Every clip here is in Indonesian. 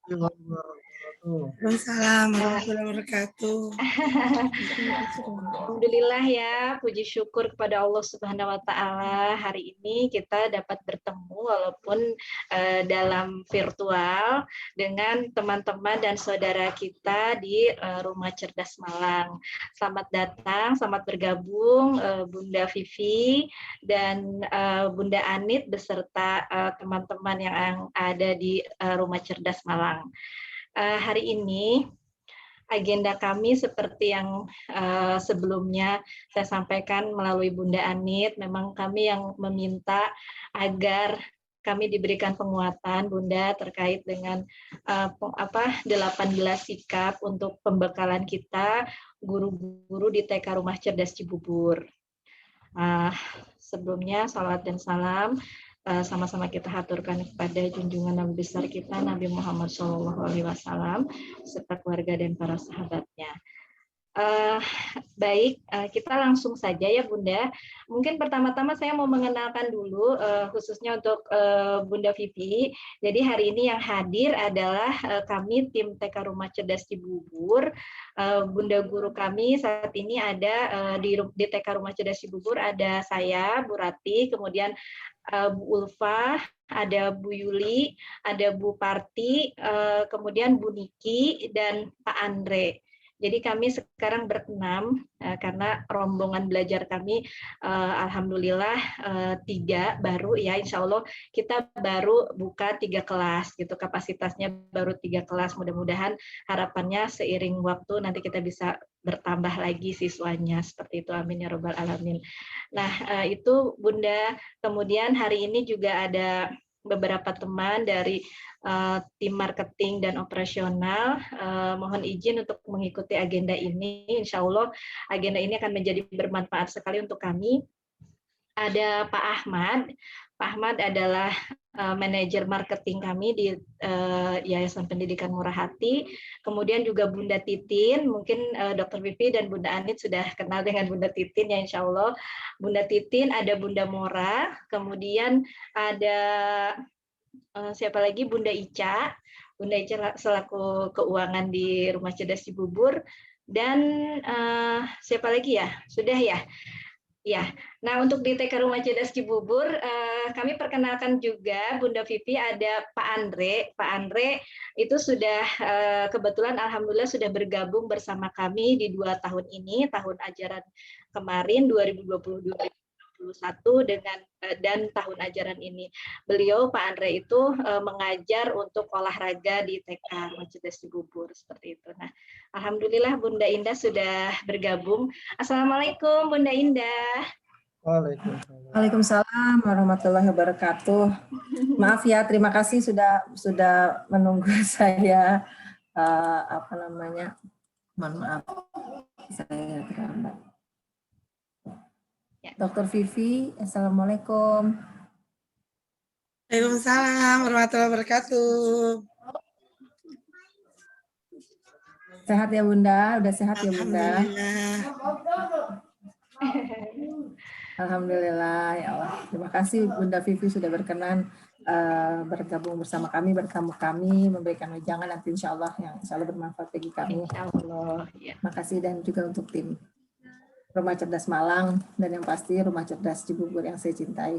Waalaikumsalam warahmatullahi wabarakatuh. Alhamdulillah ya, puji syukur kepada Allah Subhanahu wa taala. Hari ini kita dapat bertemu walaupun dalam virtual dengan teman-teman dan saudara kita di Rumah Cerdas Malang. Selamat datang, selamat bergabung Bunda Vivi dan Bunda Anit beserta teman-teman yang ada di Rumah Cerdas Malang. Hari ini agenda kami seperti yang sebelumnya saya sampaikan melalui Bunda Anit, memang kami yang meminta agar kami diberikan penguatan Bunda terkait dengan 18 sikap untuk pembekalan kita guru-guru di TK Rumah Cerdas Cibubur. Sebelumnya salawat dan salam sama-sama kita haturkan kepada junjungan Nabi besar kita Nabi Muhammad SAW serta keluarga dan para sahabatnya. Baik, kita langsung saja ya Bunda. Mungkin pertama-tama saya mau mengenalkan dulu khususnya untuk Bunda Vivi. Jadi hari ini yang hadir adalah kami tim TK Rumah Cerdas Cibubur. Bunda guru kami saat ini ada di TK Rumah Cerdas Cibubur ada saya, Bu Rati, kemudian Bu Ulfa, ada Bu Yuli, ada Bu Parti, kemudian Bu Niki, dan Pak Andre. Jadi kami sekarang berenam karena rombongan belajar kami alhamdulillah 3 baru ya, insya Allah kita baru buka 3 kelas gitu, kapasitasnya baru 3 kelas. Mudah-mudahan harapannya seiring waktu nanti kita bisa bertambah lagi siswanya, seperti itu, amin ya robbal alamin. Nah itu Bunda. Kemudian hari ini juga ada beberapa teman dari tim marketing dan operasional. Mohon izin untuk mengikuti agenda ini. Insya Allah agenda ini akan menjadi bermanfaat sekali untuk kami. Ada Pak Ahmad. Pak Ahmad adalah manajer marketing kami di Yayasan Pendidikan Murah Hati. Kemudian juga Bunda Titin, mungkin Dr. Vivi dan Bunda Anit sudah kenal dengan Bunda Titin ya, insya Allah. Bunda Titin, ada Bunda Mora, kemudian ada siapa lagi, Bunda Ica. Bunda Ica selaku keuangan di Rumah Cerdas Cibubur. Dan siapa lagi ya? Sudah ya? Ya, nah untuk di TK Rumah Cerdas Cibubur, kami perkenalkan juga Bunda Vivi, ada Pak Andre. Pak Andre itu sudah kebetulan alhamdulillah sudah bergabung bersama kami di 2 tahun ini, tahun ajaran kemarin 2020-2021 dan tahun ajaran ini. Beliau Pak Andre itu mengajar untuk olahraga di TK Rumah Cerdas Cibubur seperti itu. Nah, alhamdulillah Bunda Indah sudah bergabung. Assalamualaikum Bunda Indah. Waalaikumsalam warahmatullahi wabarakatuh. Maaf ya, terima kasih sudah menunggu saya. Mohon maaf, saya terlambat. Ya. Dr. Vivi, assalamualaikum. Waalaikumsalam warahmatullahi wabarakatuh. Sehat ya Bunda? Udah sehat ya Bunda? Alhamdulillah ya Allah. Terima kasih Bunda Vivi sudah berkenan bergabung bersama kami, bertamu kami, memberikan wejangan nanti insya Allah yang insya Allah bermanfaat bagi kami. Insya Allah. Ya. Makasih dan juga untuk tim Rumah Cerdas Malang dan yang pasti Rumah Cerdas Cibubur yang saya cintai.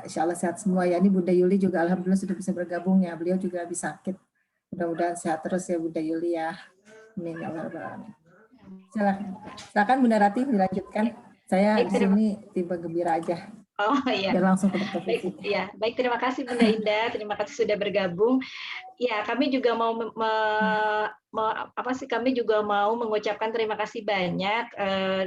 Insya Allah sehat semua ya. Ini Bunda Yuli juga alhamdulillah sudah bisa bergabung ya. Beliau juga habis sakit. Mudah-mudahan sehat terus ya Bunda Yuli ya. Amin ya Allah. Silakan Bunda Rati dilanjutkan. Saya di sini tiba gembira aja. Oh iya. Dan langsung ke Dr. Vivi. Baik, terima kasih Bunda Indah. Terima kasih sudah bergabung. Ya, kami juga kami juga mau mengucapkan terima kasih banyak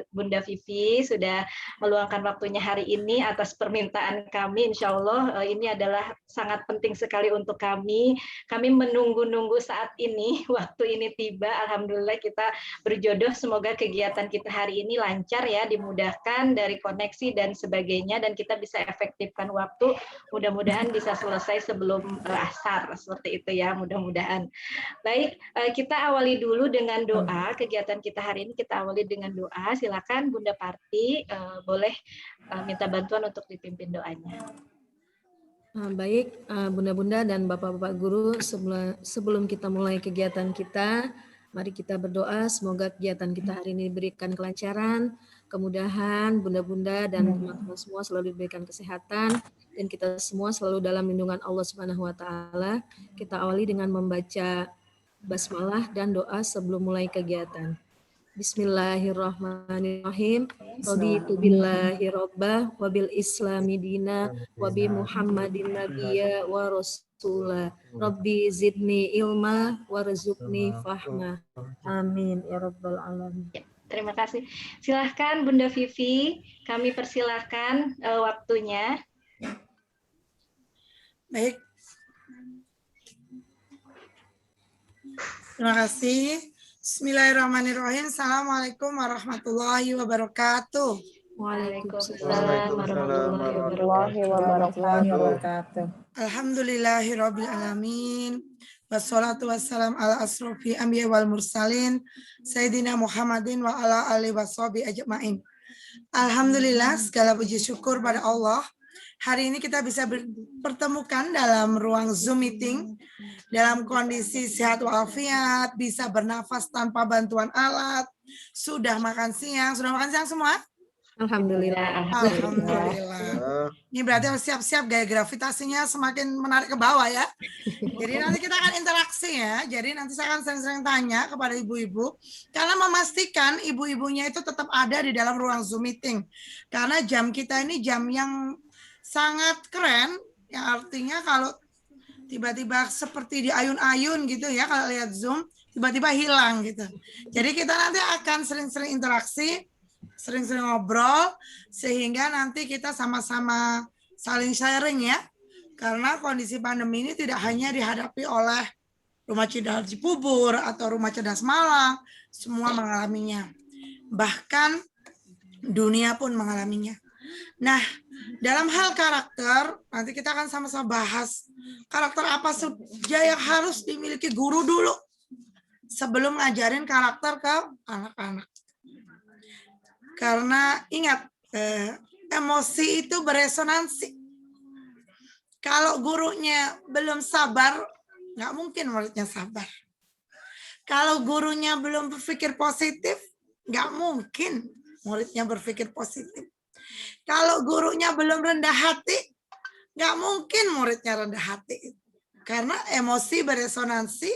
Bunda Vivi sudah meluangkan waktunya hari ini atas permintaan kami. Insya Allah ini adalah sangat penting sekali untuk kami. Kami menunggu-nunggu saat ini, waktu ini tiba. Alhamdulillah kita berjodoh. Semoga kegiatan kita hari ini lancar ya, dimudahkan dari koneksi dan sebagainya, dan kita bisa efektifkan waktu. Mudah-mudahan bisa selesai sebelum asar seperti itu ya, mudah-mudahan. Baik, kita awali dulu dengan doa. Kegiatan kita hari ini kita awali dengan doa. Silakan Bunda Parti boleh minta bantuan untuk dipimpin doanya. Baik, Bunda-Bunda dan Bapak-Bapak guru, sebelum kita mulai kegiatan kita, mari kita berdoa semoga kegiatan kita hari ini diberikan kelancaran, kemudahan, Bunda-Bunda dan teman-teman semua selalu diberikan kesehatan, dan kita semua selalu dalam lindungan Allah Subhanahu wa Ta'ala. Kita awali dengan membaca basmalah dan doa sebelum mulai kegiatan. Bismillahirrahmanirrahim. Raditu billahi rabbah wa bil islami dina wa bi Muhammadin nabiyya wa rasula. Rabbi zidni ilma warzuqni fahma. Amin ya rabbal alamin. Terima kasih. Silahkan Bunda Vivi, kami persilahkan waktunya. Baik. Terima kasih. Bismillahirrahmanirrahim. Assalamualaikum warahmatullahi wabarakatuh. Waalaikumsalam warahmatullahi wabarakatuh. Alhamdulillahirabbil alamin. Wassalatu wassalam ala asrofi anbiya wal mursalin Sayyidina Muhammadin wa ala alihi washabi ajmain. Alhamdulillah, segala puji syukur pada Allah. Hari ini kita bisa bertemukan dalam ruang Zoom meeting dalam kondisi sehat walafiat, bisa bernafas tanpa bantuan alat, sudah makan siang semua? Alhamdulillah. Alhamdulillah. Ini berarti harus siap-siap gaya gravitasinya semakin menarik ke bawah ya. Jadi nanti kita akan interaksi ya. Jadi nanti saya akan sering-sering tanya kepada ibu-ibu karena memastikan ibu-ibunya itu tetap ada di dalam ruang Zoom meeting. Karena jam kita ini jam yang sangat keren, yang artinya kalau tiba-tiba seperti di ayun-ayun gitu ya, kalau lihat Zoom tiba-tiba hilang gitu. Jadi kita nanti akan sering-sering interaksi, sering-sering ngobrol, sehingga nanti kita sama-sama saling sharing ya. Karena kondisi pandemi ini tidak hanya dihadapi oleh Rumah Cerdas Cibubur atau Rumah Cerdas Malang, semua mengalaminya. Bahkan dunia pun mengalaminya. Nah, dalam hal karakter, nanti kita akan sama-sama bahas karakter apa saja yang harus dimiliki guru dulu sebelum ngajarin karakter ke anak-anak. Karena ingat, emosi itu beresonansi. Kalau gurunya belum sabar, nggak mungkin muridnya sabar. Kalau gurunya belum berpikir positif, nggak mungkin muridnya berpikir positif. Kalau gurunya belum rendah hati, nggak mungkin muridnya rendah hati. Karena emosi beresonansi,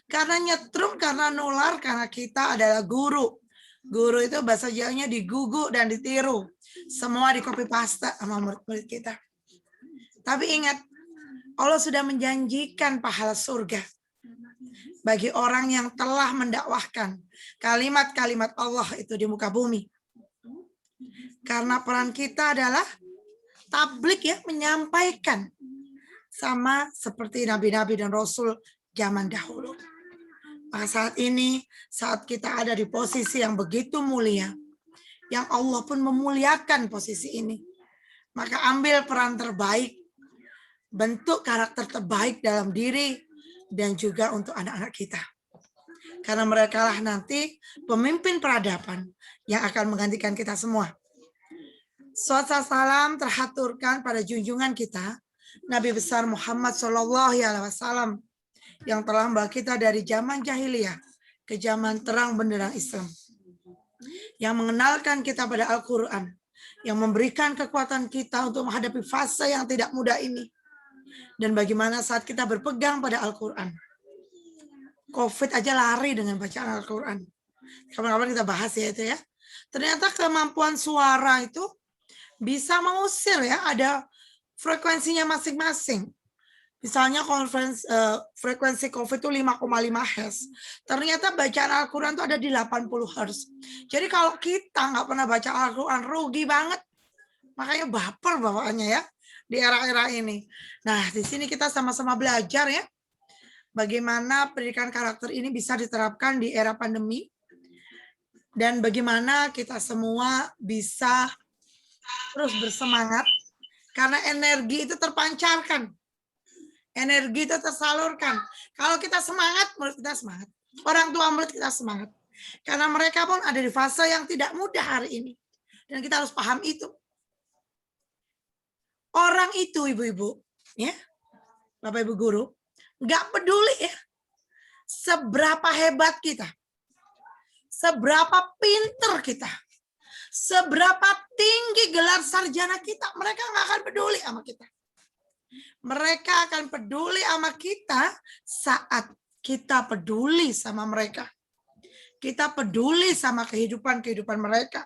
karena nyetrum, karena nular, karena kita adalah guru. Guru itu bahasa Jawanya digugu dan ditiru. Semua di copy paste sama murid-murid kita. Tapi ingat, Allah sudah menjanjikan pahala surga bagi orang yang telah mendakwahkan kalimat-kalimat Allah itu di muka bumi. Karena peran kita adalah tablik ya, menyampaikan sama seperti nabi-nabi dan rasul zaman dahulu. Maka saat ini, saat kita ada di posisi yang begitu mulia, yang Allah pun memuliakan posisi ini, maka ambil peran terbaik, bentuk karakter terbaik dalam diri dan juga untuk anak-anak kita. Karena mereka lah nanti pemimpin peradaban yang akan menggantikan kita semua. Salawat salam terhaturkan pada junjungan kita, Nabi besar Muhammad SAW, yang telah membawa kita dari zaman jahiliyah ke zaman terang benderang Islam. Yang mengenalkan kita pada Al-Quran, yang memberikan kekuatan kita untuk menghadapi fase yang tidak mudah ini. Dan bagaimana saat kita berpegang pada Al-Quran. COVID aja lari dengan bacaan Al-Quran. Kapan-kapan kita bahas ya itu ya. Ternyata kemampuan suara itu bisa mengusir ya, ada frekuensinya masing-masing. Misalnya frekuensi COVID itu 5,5 Hz. Ternyata bacaan Al-Quran itu ada di 80 Hz. Jadi kalau kita nggak pernah baca Al-Quran, rugi banget. Makanya baper bawaannya ya di era-era ini. Nah, di sini kita sama-sama belajar ya, bagaimana pendidikan karakter ini bisa diterapkan di era pandemi. Dan bagaimana kita semua bisa terus bersemangat, karena energi itu terpancarkan, energi itu tersalurkan. Kalau kita semangat, murid kita semangat. Orang tua murid kita semangat. Karena mereka pun ada di fase yang tidak mudah hari ini. Dan kita harus paham itu. Orang itu, ibu-ibu, ya, Bapak Ibu guru, nggak peduli ya seberapa hebat kita, seberapa pinter kita, seberapa tinggi gelar sarjana kita, mereka nggak akan peduli sama kita. Mereka akan peduli sama kita saat kita peduli sama mereka. Kita peduli sama kehidupan mereka.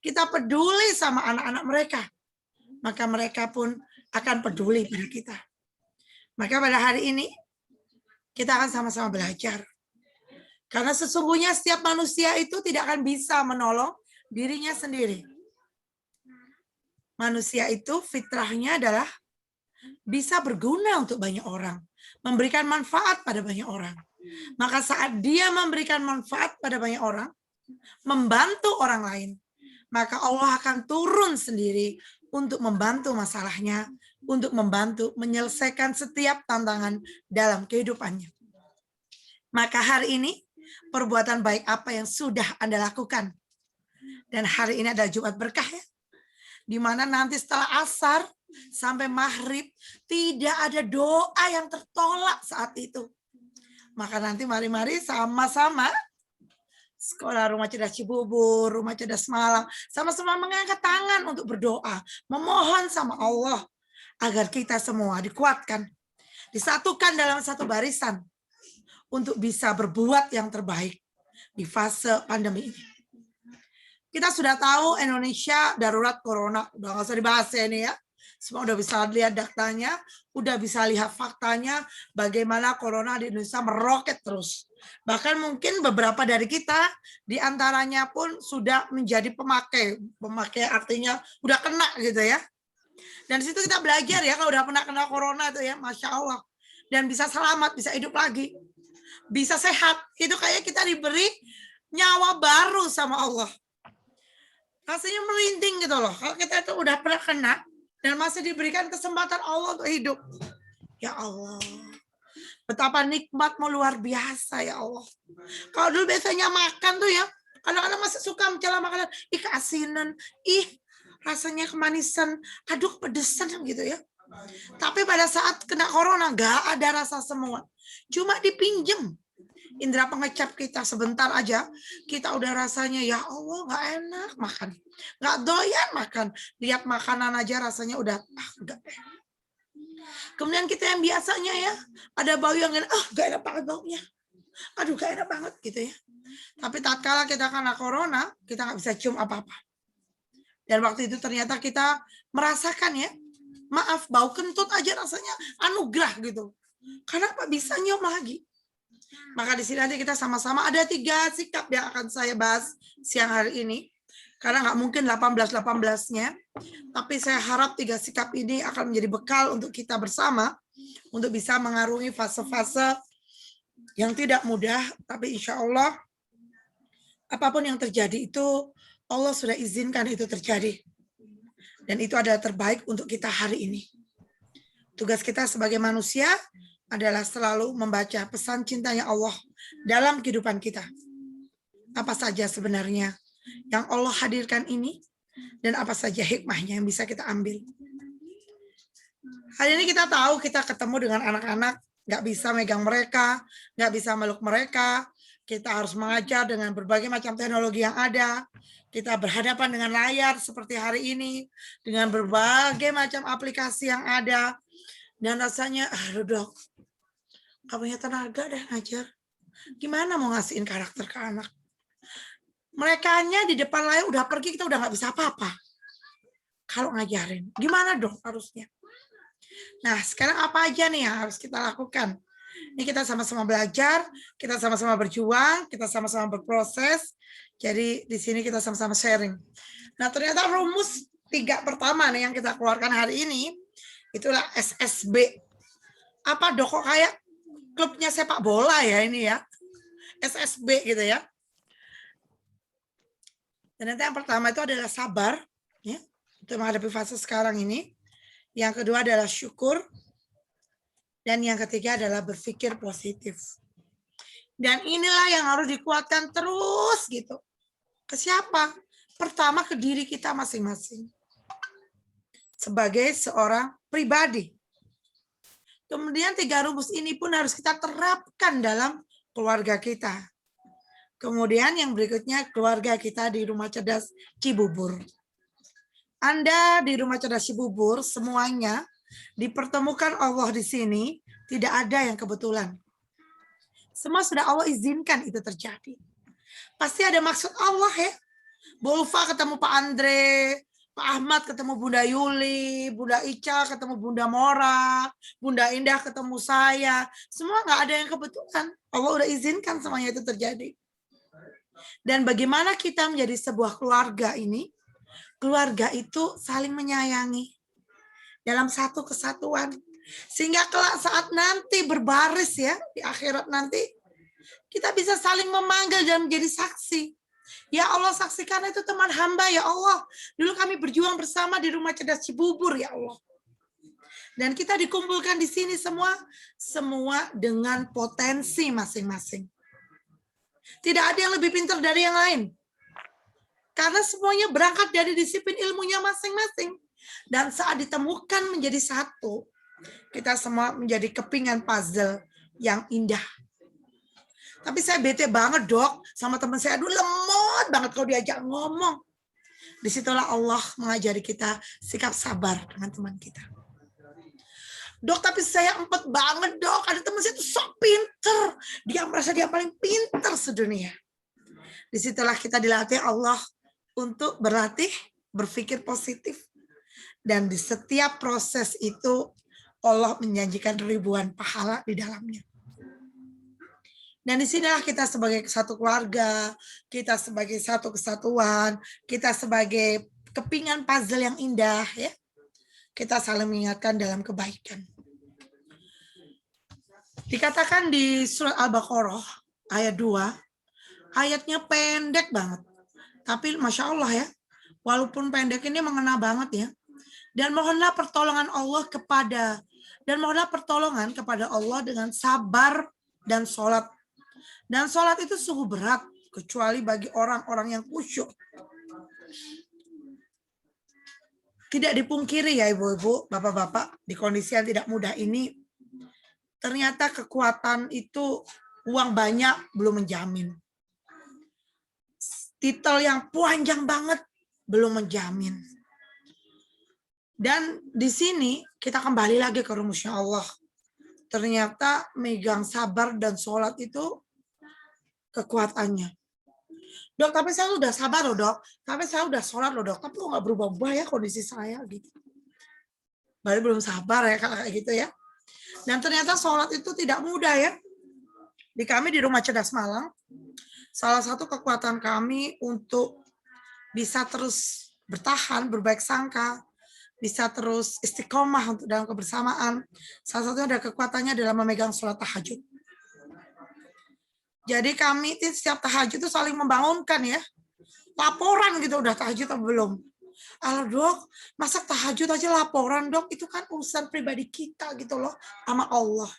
Kita peduli sama anak-anak mereka. Maka mereka pun akan peduli pada kita. Maka pada hari ini, kita akan sama-sama belajar. Karena sesungguhnya setiap manusia itu tidak akan bisa menolong dirinya sendiri. Manusia itu fitrahnya adalah bisa berguna untuk banyak orang. Memberikan manfaat pada banyak orang. Maka saat dia memberikan manfaat pada banyak orang, membantu orang lain, maka Allah akan turun sendiri untuk membantu masalahnya, untuk membantu menyelesaikan setiap tantangan dalam kehidupannya. Maka hari ini, perbuatan baik apa yang sudah Anda lakukan? Dan hari ini adalah Jumat berkah ya. Di mana nanti setelah asar sampai maghrib tidak ada doa yang tertolak saat itu. Maka nanti mari-mari sama-sama Sekolah Rumah Cerdas Cibubur, Rumah Cerdas Malang, sama-sama mengangkat tangan untuk berdoa, memohon sama Allah agar kita semua dikuatkan, disatukan dalam satu barisan untuk bisa berbuat yang terbaik di fase pandemi ini. Kita sudah tahu Indonesia darurat corona, udah nggak usah dibahas ya ini ya. Semua udah bisa lihat datanya, udah bisa lihat faktanya, bagaimana corona di Indonesia meroket terus. Bahkan mungkin beberapa dari kita, diantaranya pun sudah menjadi pemakai. Pemakai artinya udah kena gitu ya. Dan di situ kita belajar ya, kalau udah pernah kena corona itu ya, Masya Allah. Dan bisa selamat, bisa hidup lagi. Bisa sehat. Itu kayak kita diberi nyawa baru sama Allah. Rasanya merinding gitu loh. Kalau kita itu udah pernah kena, dan masih diberikan kesempatan Allah untuk hidup. Ya Allah. Betapa nikmatmu luar biasa ya Allah. Kalau dulu biasanya makan tuh ya, kadang-kadang masih suka mencela makanan. Ih keasinan, ih rasanya kemanisan, aduh pedesan gitu ya. Tapi pada saat kena corona nggak ada rasa semua. Cuma dipinjem. Indra pengecap kita sebentar aja, kita udah rasanya ya Allah nggak enak makan, nggak doyan makan, lihat makanan aja rasanya udah nggak enak. Kemudian kita yang biasanya ya ada bau yang nggak enak banget baunya, aduh nggak enak banget gitu ya. Tapi tatkala kita kena corona, kita nggak bisa cium apa-apa. Dan waktu itu ternyata kita merasakan ya, maaf bau kentut aja rasanya anugerah gitu. Kenapa bisa nyium lagi? Maka di sini nanti kita sama-sama ada 3 sikap yang akan saya bahas siang hari ini. Karena nggak mungkin 18-18-nya. Tapi saya harap 3 sikap ini akan menjadi bekal untuk kita bersama. Untuk bisa mengarungi fase-fase yang tidak mudah. Tapi insya Allah apapun yang terjadi itu Allah sudah izinkan itu terjadi. Dan itu adalah terbaik untuk kita hari ini. Tugas kita sebagai manusia adalah selalu membaca pesan cintanya Allah dalam kehidupan kita. Apa saja sebenarnya yang Allah hadirkan ini dan apa saja hikmahnya yang bisa kita ambil. Hari ini kita tahu kita ketemu dengan anak-anak, nggak bisa megang mereka, nggak bisa meluk mereka. Kita harus mengajar dengan berbagai macam teknologi yang ada. Kita berhadapan dengan layar seperti hari ini, dengan berbagai macam aplikasi yang ada. Dan rasanya, aduh dok, gak punya tenaga deh ngajar. Gimana mau ngasihin karakter ke anak? Merekanya di depan layar udah pergi, kita udah gak bisa apa-apa. Kalau ngajarin, gimana dong harusnya? Nah, sekarang apa aja nih yang harus kita lakukan? Ini kita sama-sama belajar, kita sama-sama berjuang, kita sama-sama berproses. Jadi di sini kita sama-sama sharing. Nah, ternyata rumus 3 pertama nih yang kita keluarkan hari ini, itulah SSB. Apa dok kok kayak klubnya sepak bola ya ini ya, SSB gitu ya. Dan nanti yang pertama itu adalah sabar, ya, untuk menghadapi fase sekarang ini. Yang kedua adalah syukur, dan yang ketiga adalah berpikir positif. Dan inilah yang harus dikuatkan terus gitu. Ke siapa? Pertama ke diri kita masing-masing. Sebagai seorang pribadi. Kemudian 3 rumus ini pun harus kita terapkan dalam keluarga kita. Kemudian yang berikutnya keluarga kita di Rumah Cerdas Cibubur. Anda di Rumah Cerdas Cibubur semuanya dipertemukan Allah di sini, tidak ada yang kebetulan. Semua sudah Allah izinkan itu terjadi. Pasti ada maksud Allah ya. Bu Ulfa ketemu Pak Andre, Pak Ahmad ketemu Bunda Yuli, Bunda Ica ketemu Bunda Mora, Bunda Indah ketemu saya. Semua nggak ada yang kebetulan. Allah udah izinkan semuanya itu terjadi. Dan bagaimana kita menjadi sebuah keluarga ini? Keluarga itu saling menyayangi dalam satu kesatuan. Sehingga kelak saat nanti berbaris ya, di akhirat nanti, kita bisa saling memanggil dan menjadi saksi. Ya Allah, saksikan itu teman hamba ya Allah. Dulu kami berjuang bersama di Rumah Cerdas Cibubur ya Allah. Dan kita dikumpulkan di sini semua dengan potensi masing-masing. Tidak ada yang lebih pintar dari yang lain. Karena semuanya berangkat dari disiplin ilmunya masing-masing. Dan saat ditemukan menjadi satu, kita semua menjadi kepingan puzzle yang indah. Tapi saya bete banget dok sama teman saya. Aduh lemot banget kalau diajak ngomong. Disitulah Allah mengajari kita sikap sabar dengan teman kita. Dok, tapi saya empet banget dok. Ada teman saya tuh sok pinter. Dia merasa dia paling pinter sedunia. Disitulah kita dilatih Allah untuk berlatih berpikir positif. Dan di setiap proses itu Allah menjanjikan ribuan pahala di dalamnya. Dan disinilah kita sebagai satu keluarga, kita sebagai satu kesatuan, kita sebagai kepingan puzzle yang indah ya. Kita saling mengingatkan dalam kebaikan. Dikatakan di surat Al-Baqarah ayat 2, ayatnya pendek banget. Tapi Masya Allah ya, walaupun pendek ini mengena banget ya. Dan mohonlah pertolongan kepada Allah dengan sabar dan sholat. Dan sholat itu sungguh berat, kecuali bagi orang-orang yang khusyuk. Tidak dipungkiri ya ibu-ibu, bapak-bapak, di kondisi yang tidak mudah ini, ternyata kekuatan itu uang banyak belum menjamin. Titel yang panjang banget belum menjamin. Dan di sini kita kembali lagi ke rumusnya Allah. Ternyata megang sabar dan sholat itu kekuatannya. Dok, tapi saya udah sabar loh dok. Tapi saya udah sholat loh dok. Tapi kok nggak berubah-ubah ya kondisi saya gitu. Baru belum sabar ya kayak gitu ya. Dan ternyata sholat itu tidak mudah ya. Di kami di Rumah Cerdas Malang, salah satu kekuatan kami untuk bisa terus bertahan, berbaik sangka, bisa terus istiqomah untuk dalam kebersamaan. Salah satunya ada kekuatannya dalam memegang sholat tahajud. Jadi kami setiap tahajud itu saling membangunkan ya. Laporan gitu, udah tahajud atau belum. Alah dok, masa tahajud aja laporan dok, itu kan urusan pribadi kita gitu loh sama Allah.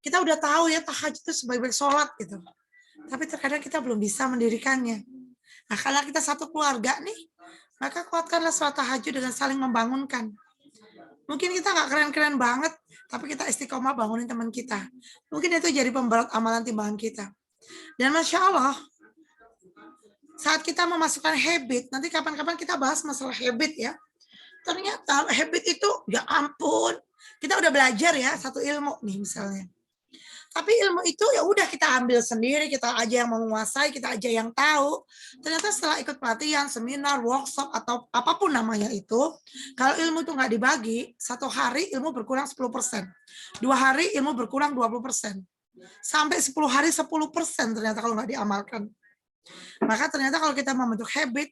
Kita udah tahu ya tahajud itu sebaik-baik sholat gitu. Tapi terkadang kita belum bisa mendirikannya. Nah karena kita satu keluarga nih, maka kuatkanlah sholat tahajud dengan saling membangunkan. Mungkin kita nggak keren-keren banget, tapi kita istiqomah bangunin teman kita. Mungkin itu jadi pemberat amalan timbangan kita. Dan Masya Allah, saat kita memasukkan habit, nanti kapan-kapan kita bahas masalah habit ya. Ternyata habit itu, ya ampun, kita udah belajar ya satu ilmu nih misalnya. Tapi ilmu itu ya udah kita ambil sendiri, kita aja yang menguasai, kita aja yang tahu. Ternyata setelah ikut pelatihan, seminar, workshop, atau apapun namanya itu, kalau ilmu itu nggak dibagi, 1 hari ilmu berkurang 10%. 2 hari ilmu berkurang 20%. Sampai 10 hari 10% ternyata kalau nggak diamalkan. Maka ternyata kalau kita membentuk habit,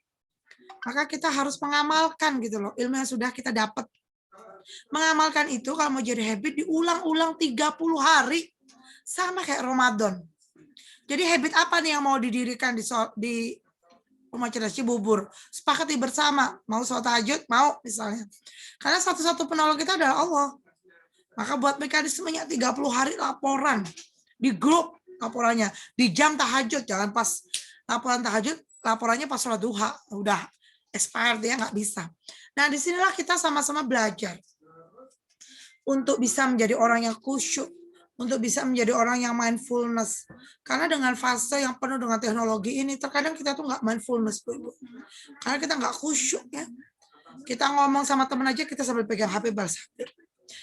maka kita harus mengamalkan gitu loh, ilmu yang sudah kita dapat. Mengamalkan itu kalau mau jadi habit, diulang-ulang 30 hari. Sama kayak Ramadan. Jadi habit apa nih yang mau didirikan di Rumah Cerdas Cibubur? Sepakati bersama. Mau sholat tahajud? Mau misalnya. Karena satu-satu penolong kita adalah Allah. Maka buat mekanismenya 30 hari laporan. Di grup laporannya. Di jam tahajud. Jangan pas laporan tahajud, laporannya pas sholat duha. Udah expired ya, nggak bisa. Nah disinilah kita sama-sama belajar. untuk bisa menjadi orang yang khusyuk, untuk bisa menjadi orang yang mindfulness. Karena dengan fase yang penuh dengan teknologi ini, terkadang kita tuh nggak mindfulness, Bu Ibu. Karena kita nggak khusyuk ya. Kita ngomong sama teman aja kita sambil pegang HP balas HP.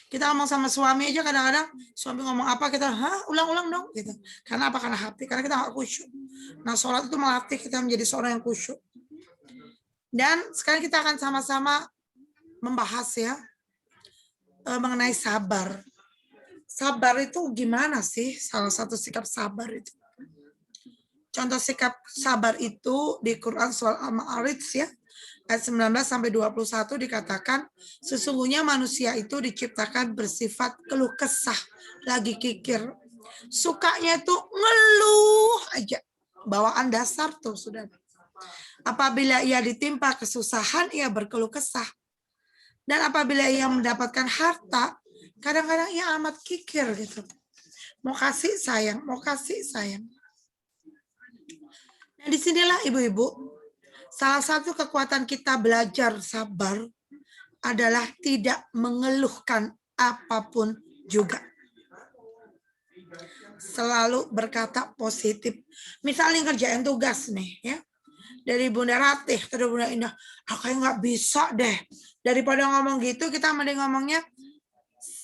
Kita ngomong sama suami aja kadang-kadang suami ngomong apa kita, ulang-ulang dong gitu. Karena apa? Karena HP. Karena kita nggak khusyuk. Nah, sholat itu melatih kita menjadi seorang yang khusyuk. Dan sekarang kita akan sama-sama membahas ya mengenai sabar. Sabar itu gimana sih? Salah satu sikap sabar itu. Contoh sikap sabar itu di Quran surah Al-Ma'arij ya. Ayat 19 sampai 21 dikatakan sesungguhnya manusia itu diciptakan bersifat keluh kesah, lagi kikir. Sukanya itu ngeluh aja. Bawaan dasar tuh sudah. Apabila ia ditimpa kesusahan, ia berkeluh kesah. Dan apabila ia mendapatkan harta, kadang-kadang ia amat kikir gitu. Mau kasih sayang, mau kasih sayang. Nah, disinilah ibu-ibu, salah satu kekuatan kita belajar sabar adalah tidak mengeluhkan apapun juga. Selalu berkata positif. Misalnya ngerjain tugas nih ya. Dari Bunda Ratih ke Bunda Indah, kayak nggak bisa deh. Daripada ngomong gitu, kita mending ngomongnya,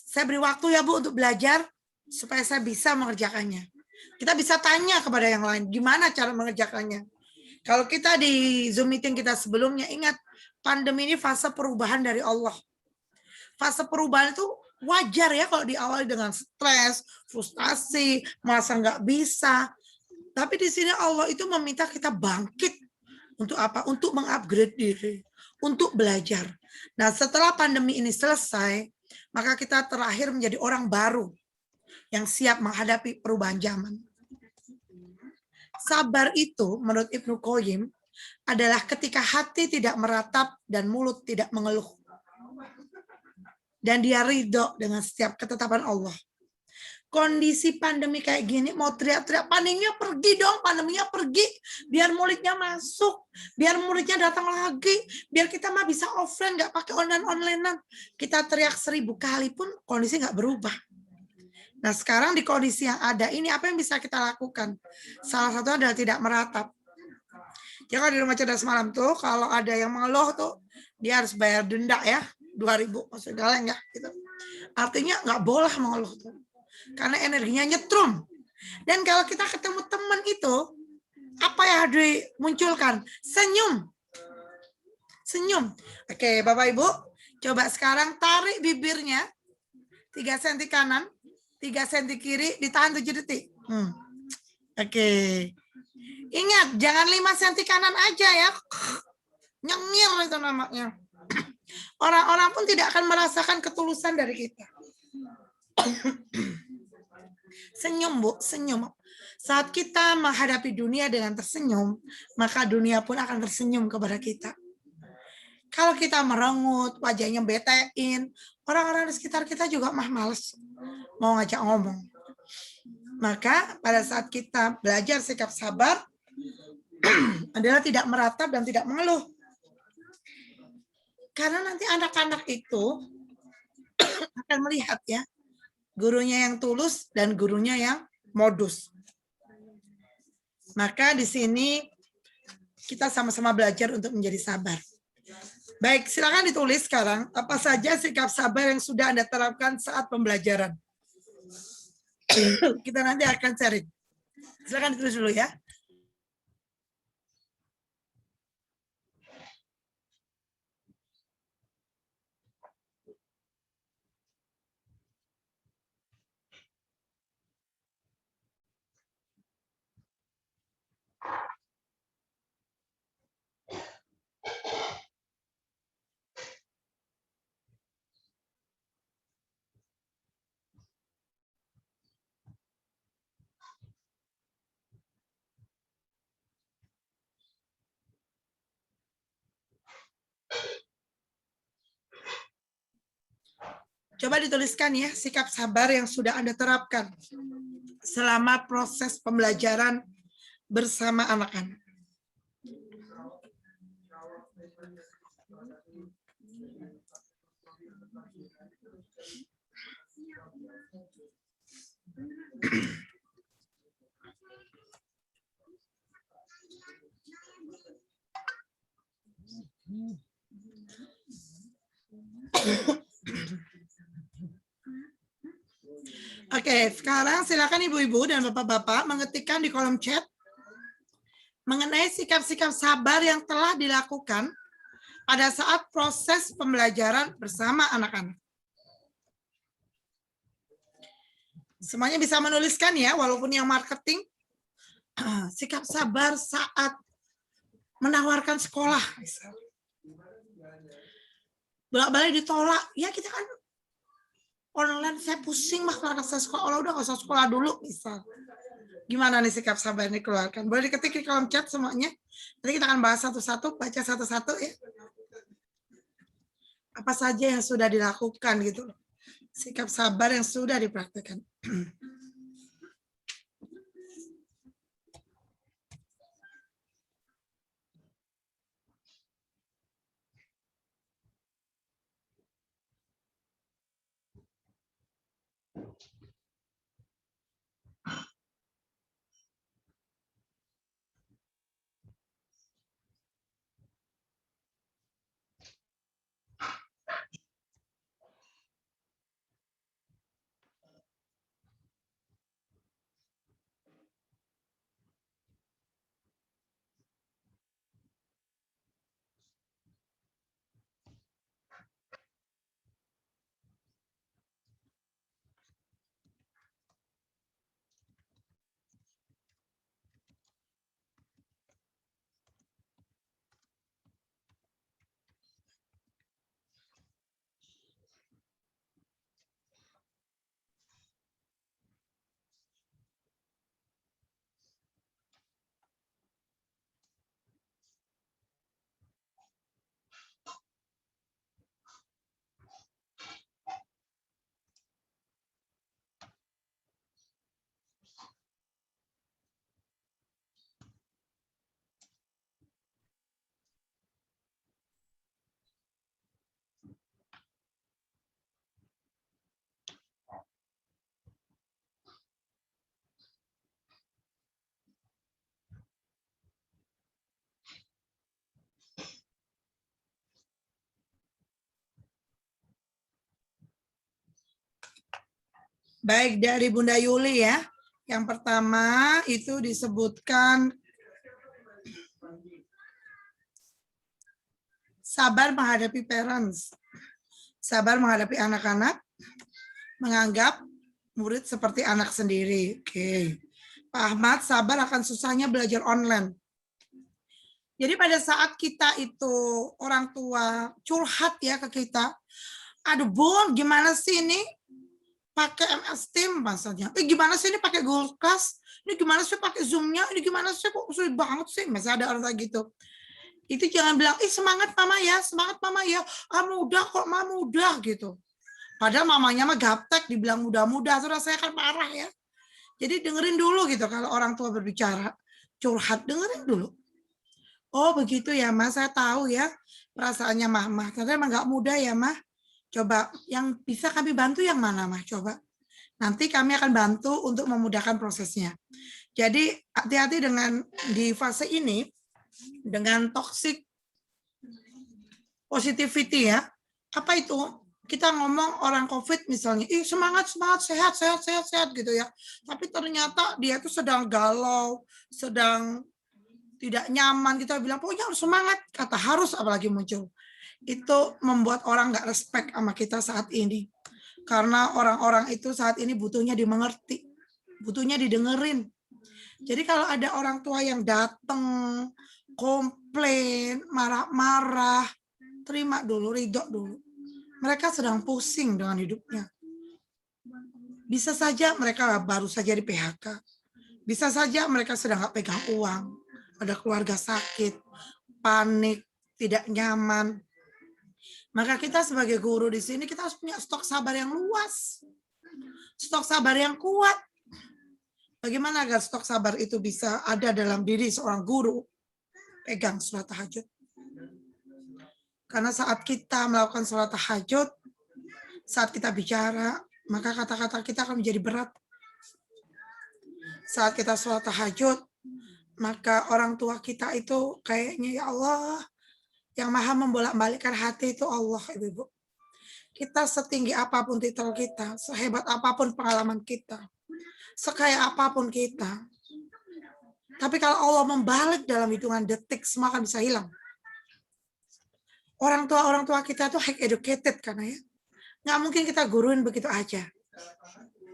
saya beri waktu ya Bu untuk belajar supaya saya bisa mengerjakannya. Kita bisa tanya kepada yang lain, gimana cara mengerjakannya. Kalau kita di Zoom meeting kita sebelumnya, ingat, pandemi ini fase perubahan dari Allah. Fase perubahan itu wajar ya kalau diawali dengan stres, frustasi, merasa nggak bisa. Tapi di sini Allah itu meminta kita bangkit. Untuk apa? Untuk mengupgrade diri, untuk belajar. Nah, setelah pandemi ini selesai, maka kita terakhir menjadi orang baru yang siap menghadapi perubahan zaman. Sabar itu, menurut Ibnu Qayyim, adalah ketika hati tidak meratap dan mulut tidak mengeluh. Dan dia ridho dengan setiap ketetapan Allah. Kondisi pandemi kayak gini, mau teriak-teriak, pandeminya pergi dong, pandeminya pergi. Biar muridnya masuk, biar muridnya datang lagi, biar kita mah bisa offline, nggak pakai online-onlinean. Kita teriak 1000 kali pun kondisi nggak berubah. Nah, sekarang di kondisi yang ada ini, apa yang bisa kita lakukan? Salah satu adalah tidak meratap. Ya, kalau di rumah cerdas malam tuh, kalau ada yang mengeluh tuh, dia harus bayar denda ya, 2.000, maksudnya enggak gitu. Artinya nggak boleh mengeluh tuh. Karena energinya nyetrum. Dan kalau kita ketemu teman itu, apa yang harus dimunculkan? Senyum. Senyum. Oke, Bapak Ibu, coba sekarang tarik bibirnya 3 cm kanan, 3 cm kiri, ditahan 7 detik. Oke. Ingat, jangan 5 cm kanan aja ya. Nyengir itu namanya. Orang-orang pun tidak akan merasakan ketulusan dari kita. Senyum, Bu, senyum. Saat kita menghadapi dunia dengan tersenyum, maka dunia pun akan tersenyum kepada kita. Kalau kita merengut, wajahnya betein, orang-orang di sekitar kita juga males mau ngajak ngomong. Maka pada saat kita belajar sikap sabar, adalah tidak meratap dan tidak mengeluh. Karena nanti anak-anak itu akan melihat ya, gurunya yang tulus dan gurunya yang modus. Maka di sini kita sama-sama belajar untuk menjadi sabar. Baik, silakan ditulis sekarang apa saja sikap sabar yang sudah Anda terapkan saat pembelajaran. Kita nanti akan sharing. Silakan ditulis dulu ya. Coba dituliskan ya sikap sabar yang sudah Anda terapkan selama proses pembelajaran bersama anak-anak. Oke, sekarang silakan ibu-ibu dan bapak-bapak mengetikkan di kolom chat mengenai sikap-sikap sabar yang telah dilakukan pada saat proses pembelajaran bersama anak-anak. Semuanya bisa menuliskan ya, walaupun yang marketing, sikap sabar saat menawarkan sekolah. Bolak-balik ditolak, ya kita kan online, saya pusing mah kalau anak saya sekolah, udah nggak usah sekolah dulu, misal. Gimana nih sikap sabar ini keluarkan? Boleh diketik di kolom chat semuanya. Nanti kita akan bahas satu-satu, baca satu-satu ya. Apa saja yang sudah dilakukan gitu loh. Sikap sabar yang sudah dipraktikkan. Baik, dari Bunda Yuli ya. Yang pertama itu disebutkan sabar menghadapi parents. Sabar menghadapi anak-anak, menganggap murid seperti anak sendiri. Oke. Pak Ahmad, sabar akan susahnya belajar online. Jadi pada saat kita itu orang tua curhat ya ke kita, aduh Bun, gimana sih ini pakai MS Team maksudnya? Gimana sih ini pakai Google Class? Ini gimana sih pakai Zoom-nya? Ini gimana sih kok sulit banget sih? Masih ada orang kayak gitu. Itu jangan bilang, semangat mama ya, mudah kok, mama mudah gitu. Padahal mamanya mah gaptek, dibilang mudah-mudah, sudah saya kan marah ya. Jadi dengerin dulu gitu kalau orang tua berbicara, curhat, dengerin dulu. Oh begitu ya Mas, saya tahu ya perasaannya mama. Karena emang nggak mudah ya Mah. Coba yang bisa kami bantu yang mana Mah? Coba. Nanti kami akan bantu untuk memudahkan prosesnya. Jadi hati-hati dengan di fase ini dengan toxic positivity ya. Apa itu? Kita ngomong orang COVID misalnya, semangat, sehat gitu ya. Tapi ternyata dia itu sedang galau, sedang tidak nyaman. Kita bilang, pokoknya harus semangat. Kata harus apalagi muncul. Itu membuat orang nggak respect sama kita saat ini. Karena orang-orang itu saat ini butuhnya dimengerti. Butuhnya didengerin. Jadi kalau ada orang tua yang datang, komplain, marah-marah, terima dulu, ridho dulu. Mereka sedang pusing dengan hidupnya. Bisa saja mereka baru saja di PHK. Bisa saja mereka sedang nggak pegang uang. Ada keluarga sakit, panik, tidak nyaman. Maka kita sebagai guru di sini, kita harus punya stok sabar yang luas. Stok sabar yang kuat. Bagaimana agar stok sabar itu bisa ada dalam diri seorang guru? Pegang sholat tahajud. Karena saat kita melakukan sholat tahajud, saat kita bicara, maka kata-kata kita akan menjadi berat. Saat kita sholat tahajud, maka orang tua kita itu kayaknya ya Allah, yang maha membolak-balikkan hati itu Allah, Ibu. Kita setinggi apapun titel kita, sehebat apapun pengalaman kita, sekaya apapun kita. Tapi kalau Allah membalik dalam hitungan detik, semua akan bisa hilang. Orang tua kita tuh high educated karena ya. Nggak mungkin kita guruin begitu aja.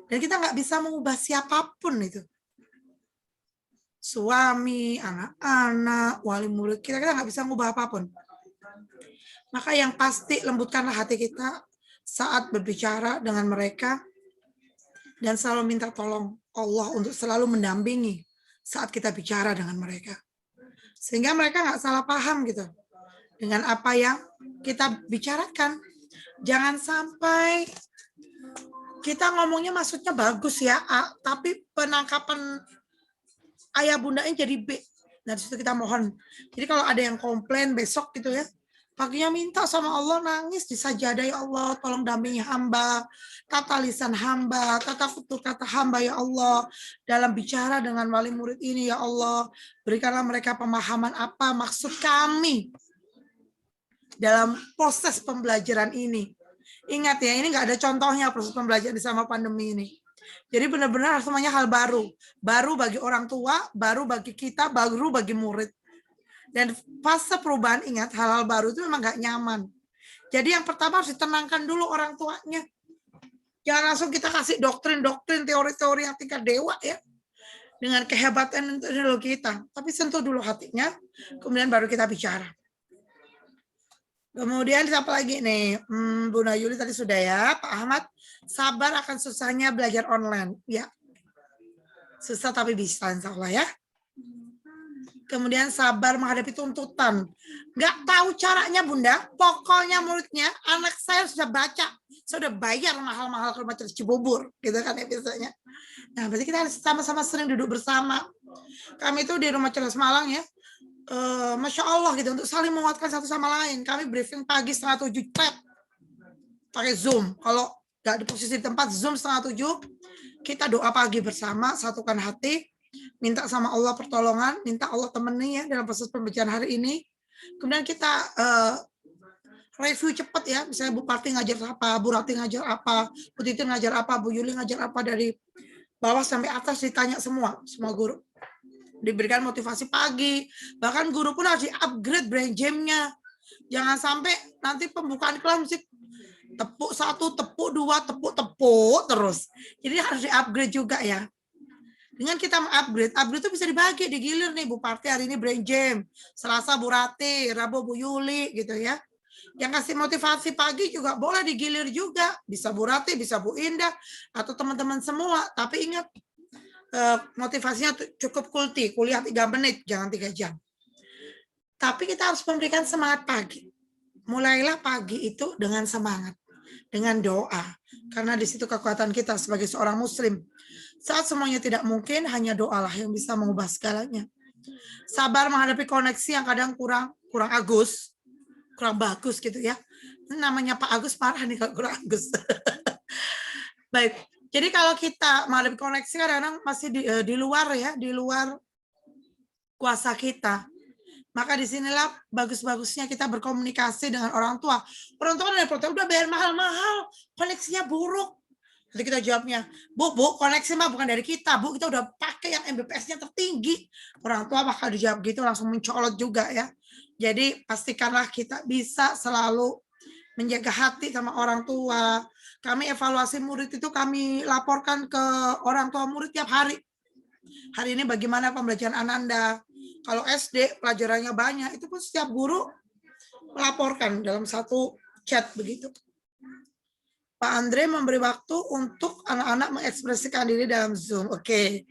Dan kita nggak bisa mengubah siapapun itu. Suami, anak-anak, wali murid, kita nggak bisa mengubah apapun. Maka yang pasti lembutkanlah hati kita saat berbicara dengan mereka dan selalu minta tolong Allah untuk selalu mendampingi saat kita bicara dengan mereka. Sehingga mereka nggak salah paham gitu dengan apa yang kita bicarakan. Jangan sampai kita ngomongnya maksudnya bagus ya A, tapi penangkapan ayah bundanya jadi B. Nah, disitu kita mohon. Jadi kalau ada yang komplain besok gitu ya, paginya minta sama Allah, nangis di sajadah, ya Allah, tolong dampingi hamba, tata lisan hamba, tata tutur kata hamba, ya Allah, dalam bicara dengan wali murid ini, ya Allah, berikanlah mereka pemahaman apa maksud kami dalam proses pembelajaran ini. Ingat ya, ini nggak ada contohnya proses pembelajaran sama pandemi ini. Jadi benar-benar semuanya hal baru. Baru bagi orang tua, baru bagi kita, baru bagi murid. Dan fase perubahan, ingat, hal-hal baru itu memang nggak nyaman. Jadi yang pertama harus ditenangkan dulu orang tuanya. Jangan langsung kita kasih doktrin-doktrin, teori-teori yang tingkat dewa ya. Dengan kehebatan teknologi kita. Tapi sentuh dulu hatinya, kemudian baru kita bicara. Kemudian siapa lagi nih? Bunda Yuli tadi sudah ya. Pak Ahmad, sabar akan susahnya belajar online. Ya, susah tapi bisa insya Allah ya. Kemudian sabar menghadapi tuntutan. Nggak tahu caranya Bunda, pokoknya muridnya, anak saya sudah baca, sudah bayar mahal-mahal ke rumah cerdas Cibubur, gitu kan ya biasanya. Nah, berarti kita harus sama-sama sering duduk bersama. Kami itu di rumah cerdas Malang ya, Masya Allah gitu, untuk saling menguatkan satu sama lain. Kami briefing pagi 6:30 pakai Zoom. Kalau nggak di posisi tempat, Zoom 6:30, kita doa pagi bersama, satukan hati, minta sama Allah pertolongan, minta Allah temani ya dalam proses pembelajaran hari ini. Kemudian kita review cepat ya, misalnya Bu Parti ngajar apa, Bu Rati ngajar apa, Bu Titin ngajar apa, Bu Yuli ngajar apa, dari bawah sampai atas ditanya semua guru. Diberikan motivasi pagi, bahkan guru pun harus di-upgrade brain jam-nya. Jangan sampai nanti pembukaan kelas mesti tepuk 1, tepuk 2, tepuk terus. Jadi harus di-upgrade juga ya. Dengan kita upgrade itu bisa dibagi, digilir nih Bu Parti hari ini brain jam, Selasa Bu Rati, Rabu Bu Yuli gitu ya. Yang kasih motivasi pagi juga boleh digilir juga, bisa Bu Rati, bisa Bu Indah atau teman-teman semua. Tapi ingat motivasinya cukup kulti, kuliah 3 menit, jangan 3 jam. Tapi kita harus memberikan semangat pagi. Mulailah pagi itu dengan semangat, dengan doa. Karena di situ kekuatan kita sebagai seorang muslim. Saat semuanya tidak mungkin, hanya doalah yang bisa mengubah segalanya. Sabar menghadapi koneksi yang kadang kurang bagus gitu ya. Namanya Pak Agus parah nih kalau kurang Agus. Baik. Jadi kalau kita menghadapi koneksi kadang-kadang masih di luar ya, di luar kuasa kita. Maka disinilah bagus-bagusnya kita berkomunikasi dengan orang tua. Orang tua kan ada protes, udah bayar mahal-mahal, koneksinya buruk. Jadi kita jawabnya, Bu, koneksi mah bukan dari kita, Bu, kita udah pakai yang Mbps-nya tertinggi. Orang tua bakal dijawab gitu, langsung mencolot juga ya. Jadi pastikanlah kita bisa selalu menjaga hati sama orang tua. Kami evaluasi murid itu kami laporkan ke orang tua murid tiap hari. Hari ini bagaimana pembelajaran Ananda. Kalau SD pelajarannya banyak, itu pun setiap guru melaporkan dalam satu chat begitu. Pak Andre memberi waktu untuk anak-anak mengekspresikan diri dalam Zoom. Oke,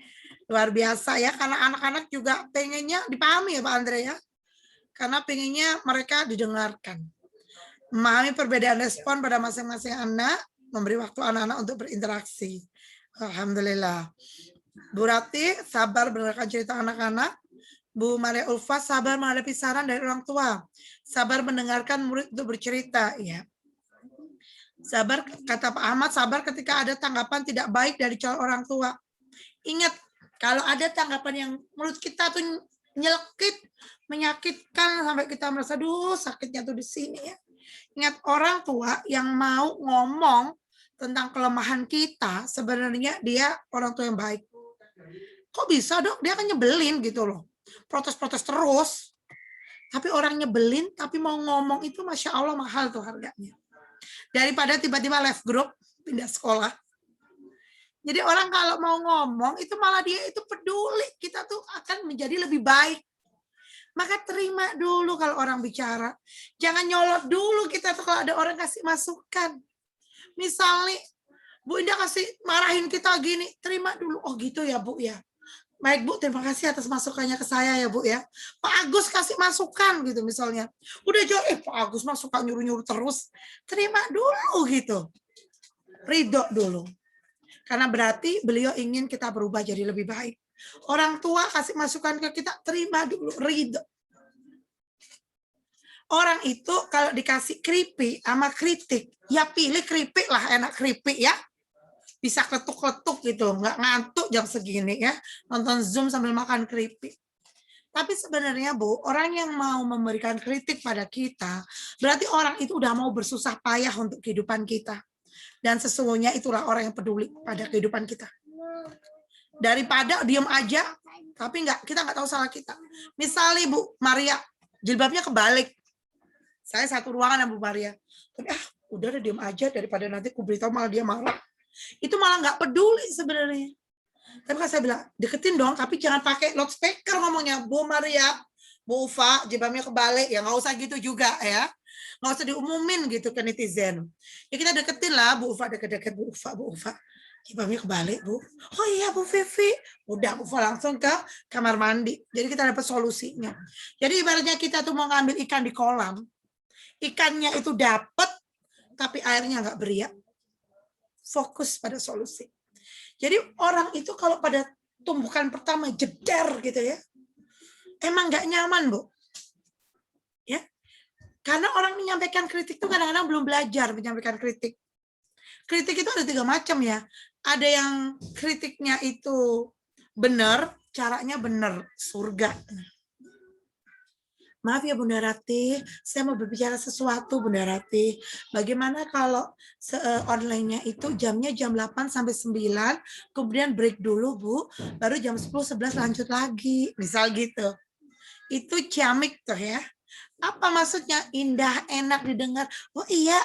luar biasa ya, karena anak-anak juga pengennya dipahami ya Pak Andre ya. Karena pengennya mereka didengarkan. Memahami perbedaan respon pada masing-masing anak, memberi waktu anak-anak untuk berinteraksi. Alhamdulillah. Bu Rati sabar mendengarkan cerita anak-anak. Bu Maria Ulfa sabar menghadapi saran dari orang tua. Sabar mendengarkan murid untuk bercerita. Ya. Sabar, kata Pak Ahmad, sabar ketika ada tanggapan tidak baik dari calon orang tua. Ingat, kalau ada tanggapan yang menurut kita tuh nyelekit, menyakitkan sampai kita merasa, duh sakitnya tuh di sini ya. Ingat, orang tua yang mau ngomong tentang kelemahan kita, sebenarnya dia orang tua yang baik. Kok bisa dok? Dia kan nyebelin gitu loh. Protes-protes terus. Tapi orang nyebelin, tapi mau ngomong itu Masya Allah mahal tuh harganya. Daripada tiba-tiba left group, pindah sekolah. Jadi orang kalau mau ngomong, itu malah dia itu peduli. Kita tuh akan menjadi lebih baik. Maka terima dulu kalau orang bicara. Jangan nyolot dulu kita tuh kalau ada orang kasih masukan. Misalnya, Bu Indah kasih marahin kita gini, terima dulu. Oh gitu ya Bu ya. Baik Bu, terima kasih atas masukannya ke saya ya Bu ya. Pak Agus kasih masukan gitu misalnya. Udah jauh, Pak Agus mah suka nyuruh-nyuruh terus. Terima dulu gitu. Ridho dulu. Karena berarti beliau ingin kita berubah jadi lebih baik. Orang tua kasih masukan ke kita, terima dulu, ridho. Orang itu kalau dikasih keripik sama kritik, ya pilih keripik lah, enak keripik ya. Bisa kletuk-kletuk gitu, nggak ngantuk jam segini ya. Nonton Zoom sambil makan keripik. Tapi sebenarnya Bu, orang yang mau memberikan kritik pada kita, berarti orang itu udah mau bersusah payah untuk kehidupan kita. Dan sesungguhnya itulah orang yang peduli pada kehidupan kita. Daripada diem aja, tapi kita nggak tahu salah kita. Misalnya Bu Maria, jilbabnya kebalik. Saya satu ruangan sama Bu Maria. Tapi udah diem aja daripada nanti aku beritahu malah dia marah. Itu malah nggak peduli sebenarnya. Tapi kan saya bilang, deketin dong, tapi jangan pakai loudspeaker ngomongnya. Bu Maria, Bu Ufa, jilbabnya kebalik. Ya nggak usah gitu juga ya. Nggak usah diumumin gitu ke netizen. Ya kita deketin lah, Bu Ufa, deket-deket Bu Ufa. Jilbabnya kebalik Bu. Oh iya Bu Vivi. Udah Bu Ufa langsung ke kamar mandi. Jadi kita dapat solusinya. Jadi ibaratnya kita tuh mau ngambil ikan di kolam. Ikannya itu dapat, tapi airnya nggak beriak. Fokus pada solusi. Jadi orang itu kalau pada tumbukan pertama jeder gitu ya. Emang nggak nyaman Bu. Ya. Karena orang menyampaikan kritik itu kadang-kadang belum belajar menyampaikan kritik. Kritik itu ada 3 macam ya. Ada yang kritiknya itu benar, caranya benar, surga. Maaf ya Bunda Rati, saya mau berbicara sesuatu Bunda Rati. Bagaimana kalau online-nya itu jamnya jam 8 sampai 9, kemudian break dulu Bu, baru jam 10-11 lanjut lagi, misal gitu. Itu ciamik tuh ya. Apa maksudnya? Indah, enak didengar. Oh iya,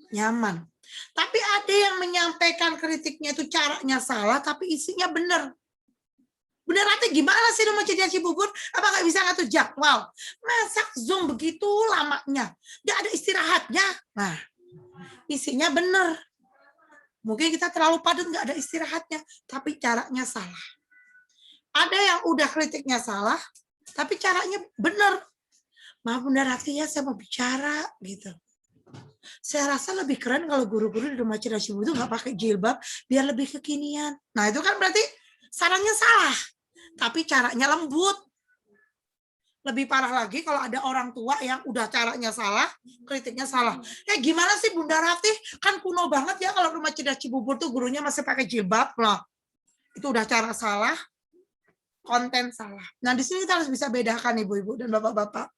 nyaman. Tapi ada yang menyampaikan kritiknya itu caranya salah, tapi isinya benar. Bunda Rati gimana sih mau jadi Cibubur? Apa nggak bisa ngatur jadwal? Masak Zoom begitu lamanya. Nggak ada istirahatnya. Nah, isinya benar. Mungkin kita terlalu padat nggak ada istirahatnya. Tapi caranya salah. Ada yang udah kritiknya salah, tapi caranya benar. Maaf Bunda Rati ya, saya mau bicara gitu. Saya rasa lebih keren kalau guru-guru di Rumah Cerdas Cibubur itu nggak pakai jilbab, biar lebih kekinian. Nah itu kan berarti sarannya salah, tapi caranya lembut. Lebih parah lagi kalau ada orang tua yang udah caranya salah, kritiknya salah. Gimana sih Bunda Rati? Kan kuno banget ya kalau Rumah Cerdas Cibubur tuh gurunya masih pakai jilbab loh. Itu udah cara salah, konten salah. Nah di sini kita harus bisa bedakan ibu-ibu dan bapak-bapak.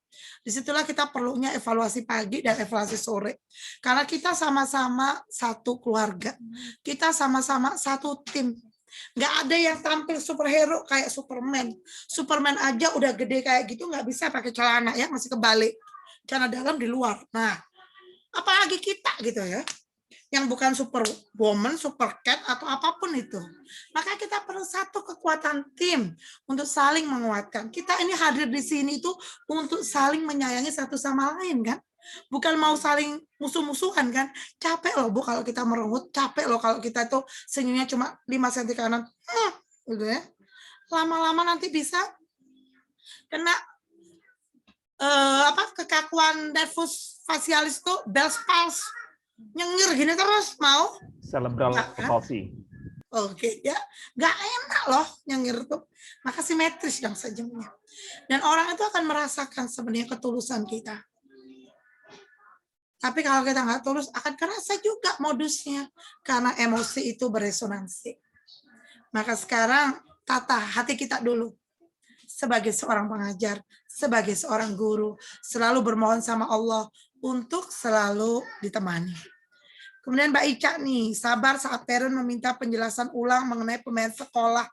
Disitulah kita perlunya evaluasi pagi dan evaluasi sore. Karena kita sama-sama satu keluarga. Kita sama-sama satu tim. Nggak ada yang tampil superhero kayak Superman. Superman aja udah gede kayak gitu nggak bisa pakai celana ya, masih kebalik. Celana dalam di luar. Nah, apalagi kita gitu ya. Yang bukan superwoman, supercat atau apapun itu. Maka kita perlu satu kekuatan tim untuk saling menguatkan. Kita ini hadir di sini itu untuk saling menyayangi satu sama lain kan. Bukan mau saling musuh-musuhan kan. Capek loh Bu kalau kita merengut, capek loh kalau kita tuh senyumnya cuma 5 cm kanan. Gitu ya. Lama-lama nanti bisa kena kekakuan nervus facialis tuh Bell's palsy. Nyengir gini terus mau cerebral palsy. Oke ya, nggak enak loh nyengir tuh. Maka simetris dong senyumnya. Dan orang itu akan merasakan sebenarnya ketulusan kita. Tapi kalau kita nggak tulus akan kerasa juga modusnya karena emosi itu beresonansi. Maka sekarang tata hati kita dulu. Sebagai seorang pengajar, sebagai seorang guru, selalu bermohon sama Allah untuk selalu ditemani. Kemudian Mbak Ica nih, sabar saat parent meminta penjelasan ulang mengenai pembayaran sekolah.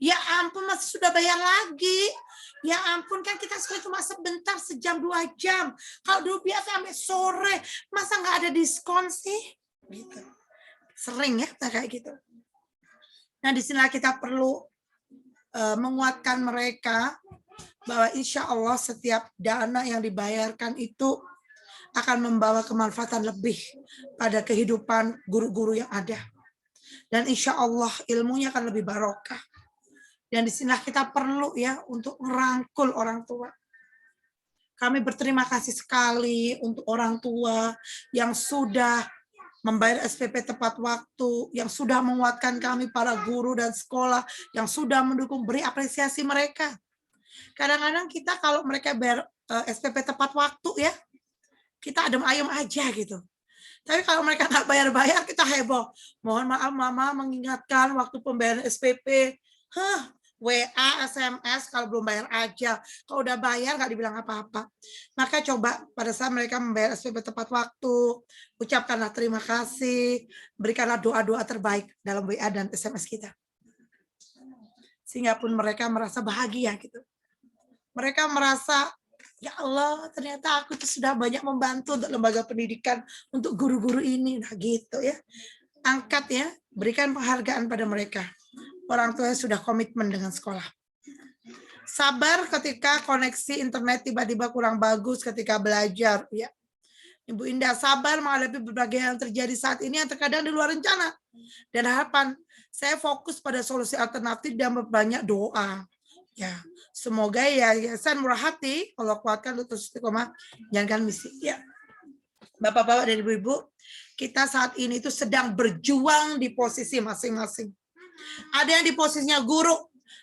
Ya ampun, masih sudah bayar lagi. Ya ampun, kan kita sekolah cuma sebentar, sejam 2 jam. Kalau dulu biasa sampai sore, masa nggak ada diskon sih? Gitu. Sering ya kayak gitu. Nah, di sini kita perlu menguatkan mereka bahwa insya Allah setiap dana yang dibayarkan itu akan membawa kemanfaatan lebih pada kehidupan guru-guru yang ada. Dan insya Allah ilmunya akan lebih barokah. Dan disinilah kita perlu ya untuk merangkul orang tua. Kami berterima kasih sekali untuk orang tua yang sudah membayar SPP tepat waktu, yang sudah menguatkan kami para guru dan sekolah, yang sudah mendukung, beri apresiasi mereka. Kadang-kadang kita kalau mereka bayar SPP tepat waktu ya, kita adem ayem aja gitu. Tapi kalau mereka nggak bayar-bayar, kita heboh. Mohon maaf Mama mengingatkan waktu pembayaran SPP. WA, SMS kalau belum bayar aja. Kalau udah bayar nggak dibilang apa-apa. Maka coba pada saat mereka membayar SPP tepat waktu, ucapkanlah terima kasih, berikanlah doa-doa terbaik dalam WA dan SMS kita. Sehingga pun mereka merasa bahagia gitu. Mereka merasa, ya Allah, ternyata aku tuh sudah banyak membantu untuk lembaga pendidikan, untuk guru-guru ini. Nah gitu ya. Angkat ya, berikan penghargaan pada mereka. Orang tua sudah komitmen dengan sekolah. Sabar ketika koneksi internet tiba-tiba kurang bagus ketika belajar. Ya. Ibu Indah, sabar menghadapi berbagai yang terjadi saat ini yang terkadang di luar rencana. Dan harapan, saya fokus pada solusi alternatif dan berbanyak doa. Ya, semoga Yayasan Murah Hati Allah kuatkan untuk istiqomah jalankan misi. Ya, Bapak-bapak dan Ibu-ibu, kita saat ini itu sedang berjuang di posisi masing-masing. Ada yang di posisinya guru,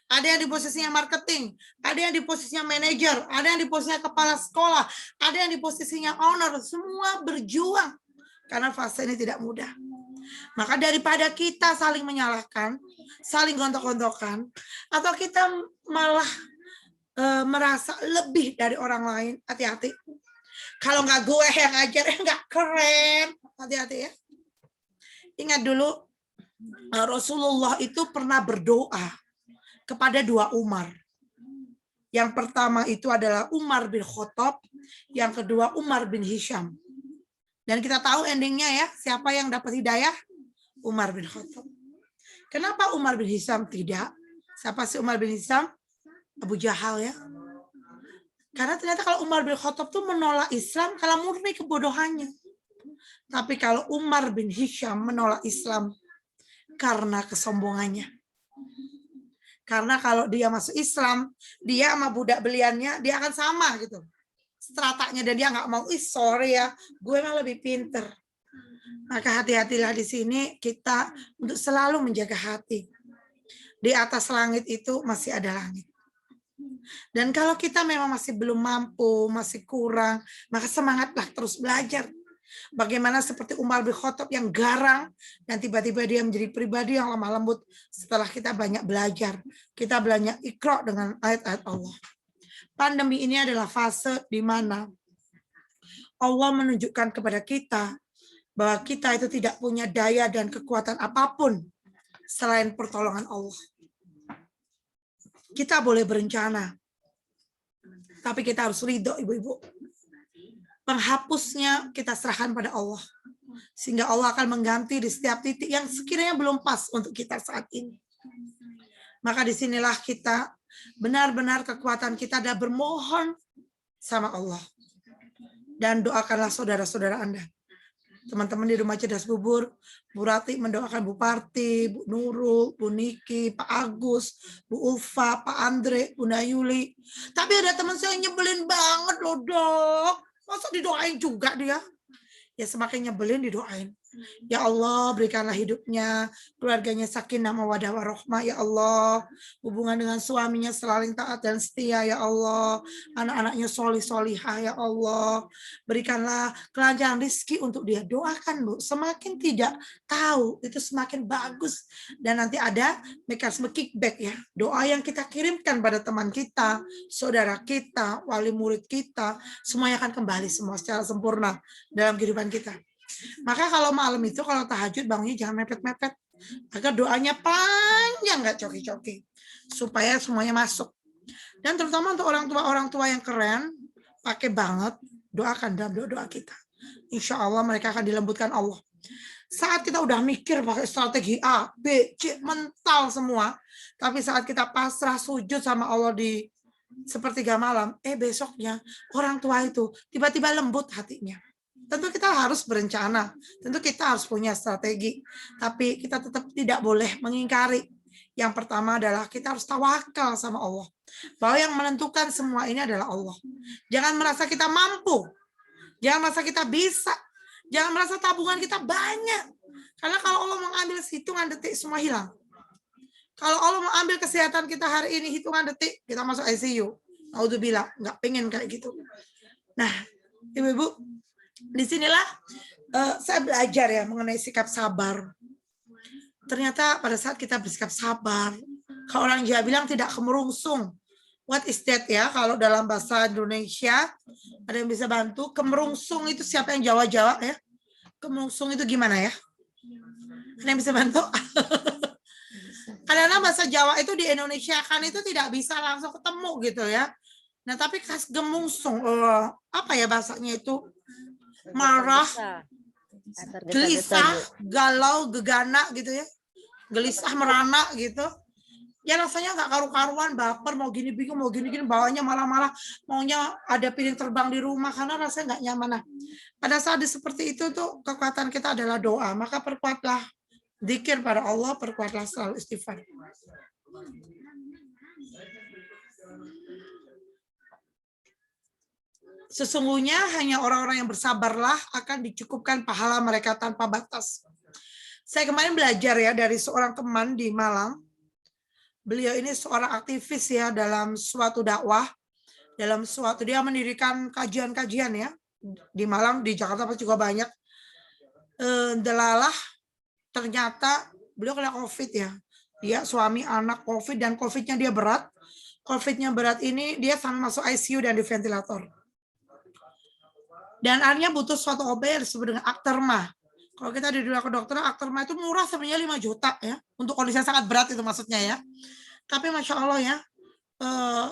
ada yang di posisinya marketing, ada yang di posisinya manajer, ada yang di posisinya kepala sekolah, ada yang di posisinya owner. Semua berjuang karena fase ini tidak mudah. Maka daripada kita saling menyalahkan, saling gontok-gontokan, atau kita malah merasa lebih dari orang lain, hati-hati. Kalau nggak gue yang ngajar, nggak keren. Hati-hati ya. Ingat dulu, Rasulullah itu pernah berdoa kepada 2 Umar. Yang pertama itu adalah Umar bin Khattab, yang kedua Umar bin Hisham. Dan kita tahu endingnya ya, siapa yang dapat hidayah? Umar bin Khattab. Kenapa Umar bin Hisham tidak? Siapa sih Umar bin Hisham? Abu Jahal ya. Karena ternyata kalau Umar bin Khattab tuh menolak Islam kalau murni kebodohannya. Tapi kalau Umar bin Hisham menolak Islam karena kesombongannya. Karena kalau dia masuk Islam, dia sama budak beliannya, dia akan sama gitu. Stratanya, dan dia nggak mau, sorry ya, gue mah lebih pinter. Maka hati-hatilah di sini kita untuk selalu menjaga hati. Di atas langit itu masih ada langit. Dan kalau kita memang masih belum mampu, masih kurang, maka semangatlah terus belajar. Bagaimana seperti Umar bin Khattab yang garang dan tiba-tiba dia menjadi pribadi yang lemah lembut setelah kita banyak belajar. Kita banyak iqra dengan ayat-ayat Allah. Pandemi ini adalah fase di mana Allah menunjukkan kepada kita bahwa kita itu tidak punya daya dan kekuatan apapun selain pertolongan Allah. Kita boleh berencana, tapi kita harus ridho, ibu-ibu. Penghapusnya kita serahkan pada Allah. Sehingga Allah akan mengganti di setiap titik yang sekiranya belum pas untuk kita saat ini. Maka disinilah kita benar-benar kekuatan kita adalah bermohon sama Allah. Dan doakanlah saudara-saudara Anda. Teman-teman di Rumah Cerdas Bubur, Bu Rati mendoakan Bu Parti, Bu Nurul, Bu Niki, Pak Agus, Bu Ulfa, Pak Andre, Bu Nayuli. Tapi ada teman saya nyebelin banget loh, Dok. Masa didoain juga dia? Ya semakin nyebelin didoain. Ya Allah, berikanlah hidupnya, keluarganya sakinah mawaddah warahmah, ya Allah. Hubungan dengan suaminya selalu taat dan setia, ya Allah. Anak-anaknya solih-solihah, ya Allah. Berikanlah kelancaran rezeki untuk dia. Doakan, Bu. Semakin tidak tahu, itu semakin bagus. Dan nanti ada mekanisme kickback ya. Doa yang kita kirimkan pada teman kita, saudara kita, wali murid kita, semuanya akan kembali semua secara sempurna dalam kehidupan kita. Maka kalau malam itu, kalau tahajud bangunnya jangan mepet-mepet. Agar doanya panjang, nggak coki-coki. Supaya semuanya masuk. Dan terutama untuk orang tua yang keren, pakai banget, doakan dalam doa kita. Insya Allah mereka akan dilembutkan Allah. Saat kita udah mikir pakai strategi A, B, C, mental semua. Tapi saat kita pasrah sujud sama Allah di sepertiga malam, besoknya orang tua itu tiba-tiba lembut hatinya. Tentu kita harus berencana, tentu kita harus punya strategi, tapi kita tetap tidak boleh mengingkari. Yang pertama adalah kita harus tawakal sama Allah, bahwa yang menentukan semua ini adalah Allah. Jangan merasa kita mampu, jangan merasa kita bisa, jangan merasa tabungan kita banyak. Karena kalau Allah mengambil hitungan detik, semua hilang. Kalau Allah mengambil kesehatan kita hari ini, hitungan detik, kita masuk ICU. Naudzubillah, nggak pengen kayak gitu. Nah, Ibu-ibu, disinilah saya belajar ya mengenai sikap sabar. Ternyata pada saat kita bersikap sabar, kalau orang Jawa bilang tidak kemerungsung. What is that ya? Kalau dalam bahasa Indonesia, ada yang bisa bantu? Kemerungsung itu siapa yang Jawa-Jawa ya? Kemerungsung itu gimana ya? Ada yang bisa bantu? Karena bahasa Jawa itu di Indonesia kan itu tidak bisa langsung ketemu gitu ya. Nah tapi khas gemungsung, apa ya bahasanya itu? Marah, gelisah, galau, gegana gitu ya, gelisah, merana gitu. Ya rasanya nggak karu-karuan, baper, mau gini bingung, mau gini-gini, bawanya malah maunya ada piring terbang di rumah karena rasanya nggak nyaman. Nah, pada saat seperti itu tuh kekuatan kita adalah doa, maka perkuatlah zikir pada Allah, perkuatlah selalu istighfar. Sesungguhnya hanya orang-orang yang bersabarlah akan dicukupkan pahala mereka tanpa batas. Saya kemarin belajar ya dari seorang teman di Malang. Beliau ini seorang aktivis ya dalam suatu dakwah, dia mendirikan kajian-kajian ya di Malang, di Jakarta juga banyak. Delalah ternyata beliau kena COVID ya. Dia suami anak COVID dan COVID-nya dia berat. COVID-nya berat ini dia sampai masuk ICU dan di ventilator. Dan akhirnya butuh suatu obat yang disebut dengan Acterma. Kalau kita di dunia kedokteran, Acterma itu murah sebenarnya 5 juta ya. Untuk kondisi yang sangat berat itu maksudnya ya. Tapi Masya Allah ya,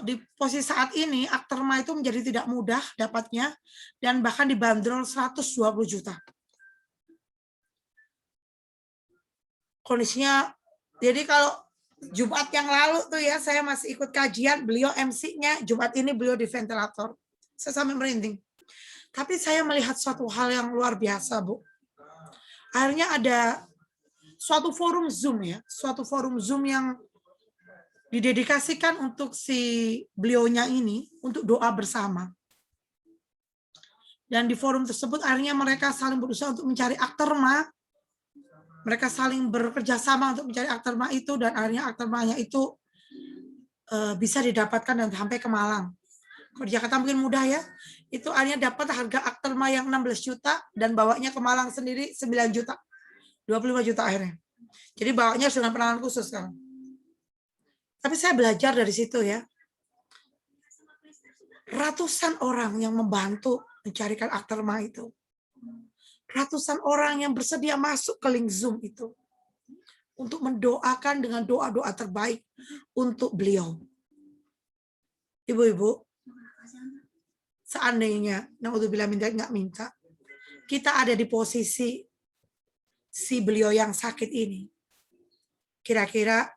di posisi saat ini Acterma itu menjadi tidak mudah dapatnya. Dan bahkan dibanderol 120 juta. Kondisinya, jadi kalau Jumat yang lalu tuh ya, saya masih ikut kajian, beliau MC-nya, Jumat ini beliau di ventilator. Saya sampai merinding. Tapi saya melihat suatu hal yang luar biasa, Bu. Akhirnya ada suatu forum Zoom ya, suatu forum Zoom yang didedikasikan untuk si beliaunya ini, untuk doa bersama. Dan di forum tersebut akhirnya mereka saling berusaha untuk mencari Acterma. Mereka saling bekerja sama untuk mencari Acterma itu, dan akhirnya Actermanya itu bisa didapatkan dan sampai ke Malang. Kalau di Jakarta mungkin mudah ya. Itu akhirnya dapat harga Acterma yang 16 juta dan bawanya ke Malang sendiri 9 juta. 25 juta akhirnya. Jadi bawanya dengan penanganan khusus kan. Tapi saya belajar dari situ ya. Ratusan orang yang membantu mencarikan Acterma itu. Ratusan orang yang bersedia masuk ke link Zoom itu. Untuk mendoakan dengan doa-doa terbaik untuk beliau. Ibu-ibu, seandainya naudzubillah nggak minta, kita ada di posisi si beliau yang sakit ini, kira-kira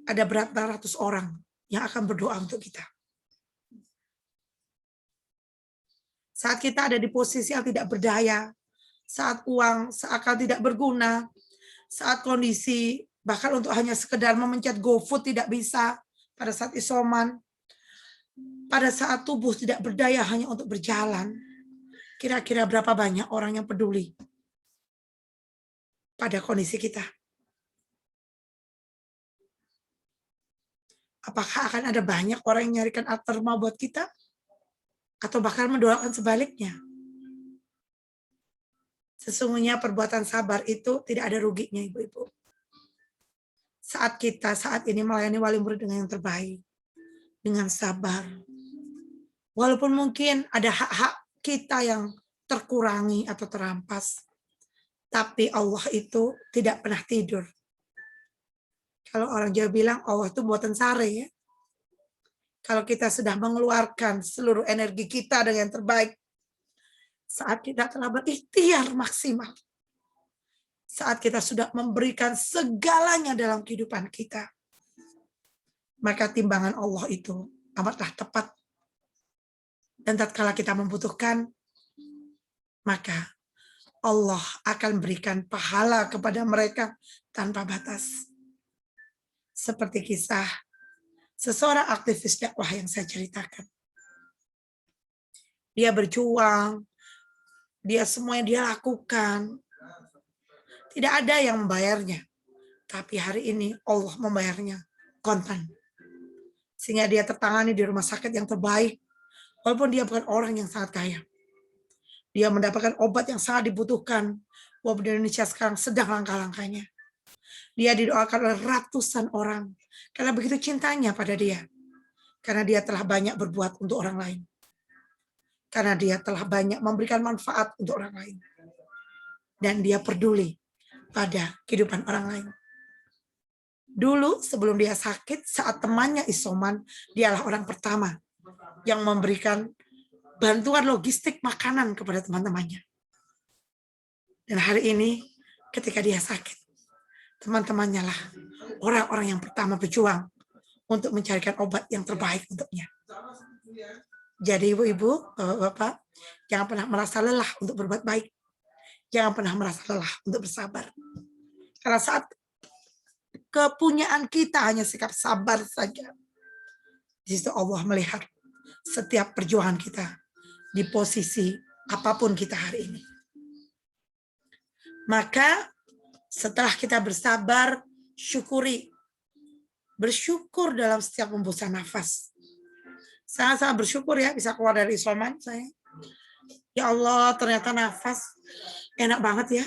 ada berapa ratus orang yang akan berdoa untuk kita. Saat kita ada di posisi yang tidak berdaya, saat uang seakan tidak berguna, saat kondisi bahkan untuk hanya sekedar memencet GoFood tidak bisa, pada saat isoman, pada saat tubuh tidak berdaya hanya untuk berjalan, kira-kira berapa banyak orang yang peduli? pada kondisi kita? Apakah akan ada banyak orang yang nyarikan alterma buat kita? Atau bahkan mendoakan sebaliknya? Sesungguhnya perbuatan sabar itu tidak ada ruginya, ibu-ibu. Saat kita saat ini melayani wali murid dengan yang terbaik, dengan sabar. Walaupun mungkin ada hak-hak kita yang terkurangi atau terampas, tapi Allah itu tidak pernah tidur. Kalau orang Jawa bilang Allah itu buatan sare ya. Kalau kita sudah mengeluarkan seluruh energi kita dengan yang terbaik, saat kita telah berikhtiar maksimal, saat kita sudah memberikan segalanya dalam kehidupan kita, maka timbangan Allah itu amatlah tepat. Dan tatkala kita membutuhkan, maka Allah akan berikan pahala kepada mereka tanpa batas. Seperti kisah seseorang aktivis dakwah yang saya ceritakan. Dia berjuang, dia semuanya dia lakukan. Tidak ada yang membayarnya. Tapi hari ini Allah membayarnya kontan. Sehingga dia tertangani di rumah sakit yang terbaik. Walaupun dia bukan orang yang sangat kaya. Dia mendapatkan obat yang sangat dibutuhkan. Walaupun di Indonesia sekarang sedang langkah-langkahnya. Dia didoakan oleh ratusan orang. Karena begitu cintanya pada dia. Karena dia telah banyak berbuat untuk orang lain. Karena dia telah banyak memberikan manfaat untuk orang lain. Dan dia peduli pada kehidupan orang lain. Dulu sebelum dia sakit, saat temannya isoman, dialah orang pertama yang memberikan bantuan logistik makanan kepada teman-temannya. Dan hari ini ketika dia sakit, teman-temannya lah orang-orang yang pertama berjuang untuk mencarikan obat yang terbaik untuknya. Jadi ibu-ibu, bapak-bapak, jangan pernah merasa lelah untuk berbuat baik. Jangan pernah merasa lelah untuk bersabar. Karena saat kepunyaan kita hanya sikap sabar saja, di situ Allah melihat setiap perjuangan kita di posisi apapun kita hari ini. Maka setelah kita bersabar, syukuri. Bersyukur dalam setiap hembusan nafas. Sangat-sangat bersyukur ya bisa keluar dari isoman saya. Ya Allah, ternyata nafas enak banget ya.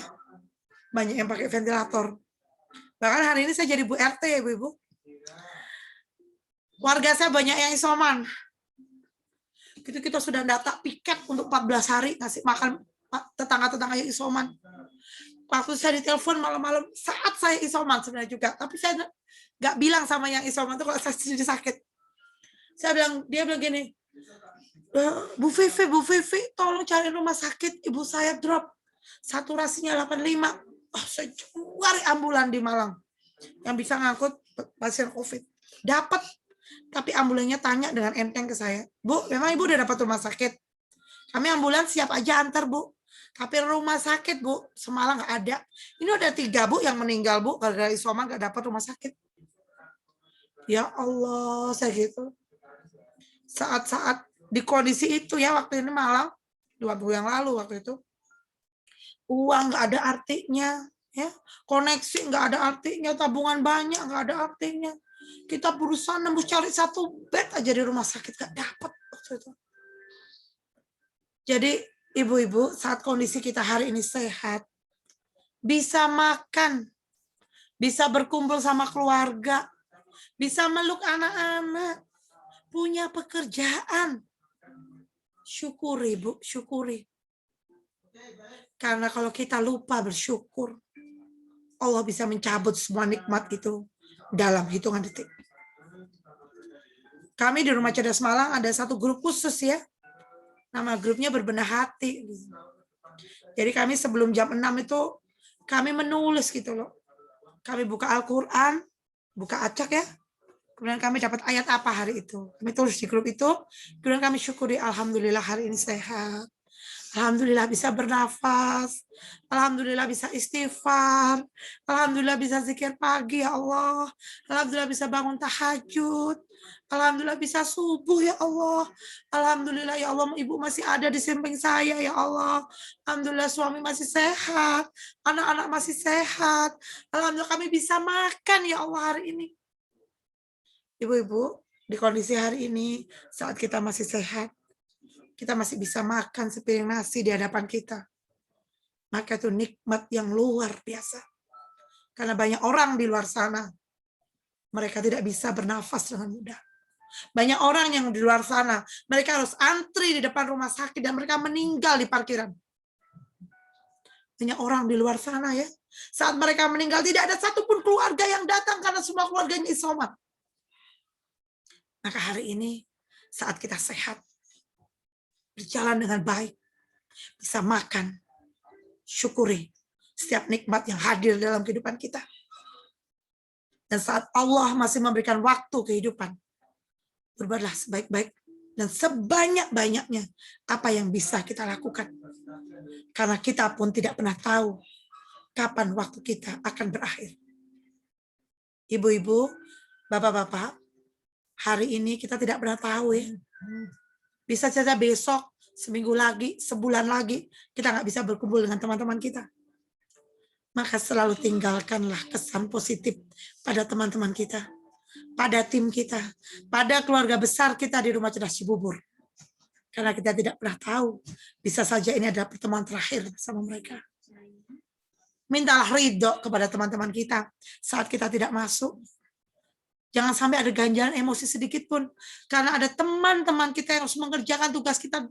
Banyak yang pakai ventilator. Bahkan hari ini saya jadi Bu RT ya ibu-ibu. Warga saya banyak yang isoman. Kita sudah data piket untuk 14 hari ngasih makan tetangga-tetangga yang isoman. Waktu saya ditelepon malam-malam saat saya isoman sebenarnya juga, tapi saya nggak bilang sama yang isoman itu kalau saya sendiri sakit. Dia bilang gini, Bu Vivi, tolong cari rumah sakit, ibu saya drop, saturasinya 85. Oh, saya cari ambulan di Malang yang bisa ngangkut pasien COVID. Dapat, tapi ambulannya tanya dengan enteng ke saya, Bu, memang ibu udah dapat rumah sakit? Kami ambulan siap aja antar, Bu. Tapi rumah sakit, Bu, semalam nggak ada. Ini udah 3, Bu, yang meninggal, Bu, gara-gara isoman nggak dapat rumah sakit. Ya Allah, saya gitu. Saat-saat di kondisi itu ya, waktu ini Malang, 2 minggu yang lalu waktu itu, uang nggak ada artinya, ya, koneksi nggak ada artinya, tabungan banyak nggak ada artinya. Kita berusaha nembus cari 1 bed aja di rumah sakit nggak dapat waktu itu. Jadi ibu-ibu, saat kondisi kita hari ini sehat, bisa makan, bisa berkumpul sama keluarga, bisa meluk anak-anak, punya pekerjaan. Syukuri, Bu, syukuri. Karena kalau kita lupa bersyukur, Allah bisa mencabut semua nikmat itu dalam hitungan detik. Kami di Rumah Cerdas Malang ada satu grup khusus ya. Nama grupnya Berbenah Hati. Jadi kami sebelum jam 6 itu kami menulis gitu loh. Kami buka Al-Quran, buka acak ya. Kemudian kami dapat ayat apa hari itu. Kami tulis di grup itu. Kemudian kami syukuri, alhamdulillah hari ini sehat. Alhamdulillah bisa bernafas. Alhamdulillah bisa istighfar. Alhamdulillah bisa zikir pagi ya Allah. Alhamdulillah bisa bangun tahajud. Alhamdulillah bisa subuh ya Allah. Alhamdulillah ya Allah, ibu masih ada di samping saya ya Allah. Alhamdulillah suami masih sehat. Anak-anak masih sehat. Alhamdulillah kami bisa makan ya Allah hari ini. Ibu-ibu, di kondisi hari ini saat kita masih sehat, kita masih bisa makan sepiring nasi di hadapan kita. Maka itu nikmat yang luar biasa. Karena banyak orang di luar sana, mereka tidak bisa bernafas dengan mudah. Banyak orang yang di luar sana, mereka harus antri di depan rumah sakit dan mereka meninggal di parkiran. Banyak orang di luar sana ya, saat mereka meninggal tidak ada satupun keluarga yang datang karena semua keluarganya isoman. Maka hari ini saat kita sehat, berjalan dengan baik, bisa makan, syukuri setiap nikmat yang hadir dalam kehidupan kita. Dan saat Allah masih memberikan waktu kehidupan, berbuatlah sebaik-baik dan sebanyak-banyaknya apa yang bisa kita lakukan. Karena kita pun tidak pernah tahu kapan waktu kita akan berakhir. Ibu-ibu, bapak-bapak, hari ini kita tidak pernah tahu ya. Bisa saja besok, seminggu lagi, sebulan lagi, kita nggak bisa berkumpul dengan teman-teman kita. Maka selalu tinggalkanlah kesan positif pada teman-teman kita, pada tim kita, pada keluarga besar kita di Rumah Cerdas Cibubur. Karena kita tidak pernah tahu, bisa saja ini adalah pertemuan terakhir bersama mereka. Mintalah ridho kepada teman-teman kita saat kita tidak masuk. Jangan sampai ada ganjalan emosi sedikit pun. Karena ada teman-teman kita yang harus mengerjakan tugas kita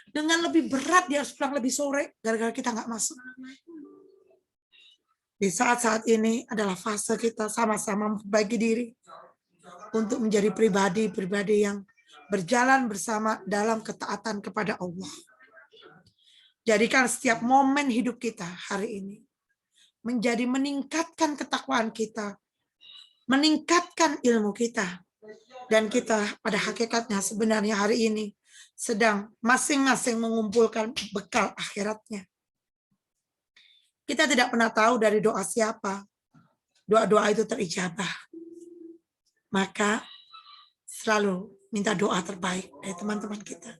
dengan lebih berat, dia harus pulang lebih sore, gara-gara kita nggak masuk. Di saat-saat ini adalah fase kita sama-sama memperbaiki diri untuk menjadi pribadi-pribadi yang berjalan bersama dalam ketaatan kepada Allah. Jadikan setiap momen hidup kita hari ini menjadi meningkatkan ketakwaan kita, meningkatkan ilmu kita. Dan kita pada hakikatnya sebenarnya hari ini sedang masing-masing mengumpulkan bekal akhiratnya. Kita tidak pernah tahu dari doa siapa, doa-doa itu terijabah. Maka selalu minta doa terbaik dari teman-teman kita.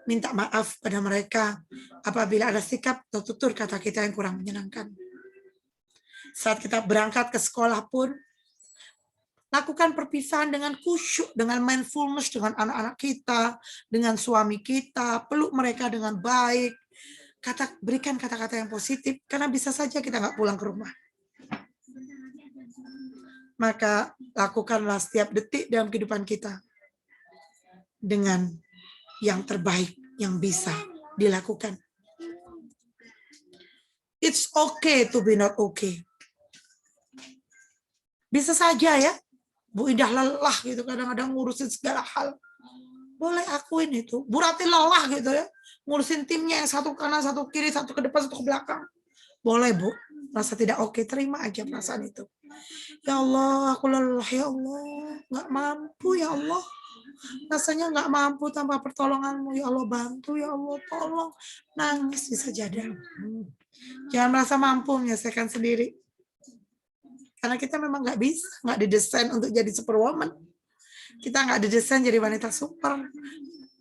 Minta maaf pada mereka apabila ada sikap atau tutur kata kita yang kurang menyenangkan. Saat kita berangkat ke sekolah pun, lakukan perpisahan dengan khusyuk, dengan mindfulness, dengan anak-anak kita, dengan suami kita, peluk mereka dengan baik, berikan kata-kata yang positif, karena bisa saja kita nggak pulang ke rumah. Maka lakukanlah setiap detik dalam kehidupan kita dengan yang terbaik yang bisa dilakukan. It's okay to be not okay. Bisa saja ya, Bu Indah lelah gitu, kadang-kadang ngurusin segala hal. Boleh akuin itu. Bu Rati lelah gitu ya, ngurusin timnya yang satu kanan, satu kiri, satu ke depan, satu ke belakang. Boleh Bu, rasa tidak oke, terima aja perasaan itu. Ya Allah, aku lelah ya Allah, nggak mampu ya Allah. Rasanya nggak mampu tanpa pertolonganmu ya Allah, bantu ya Allah, tolong. Nangis bisa jadi. Jangan merasa mampu menyelesaikan sendiri. Karena kita memang nggak bisa, nggak didesain untuk jadi superwoman. Kita nggak didesain jadi wanita super,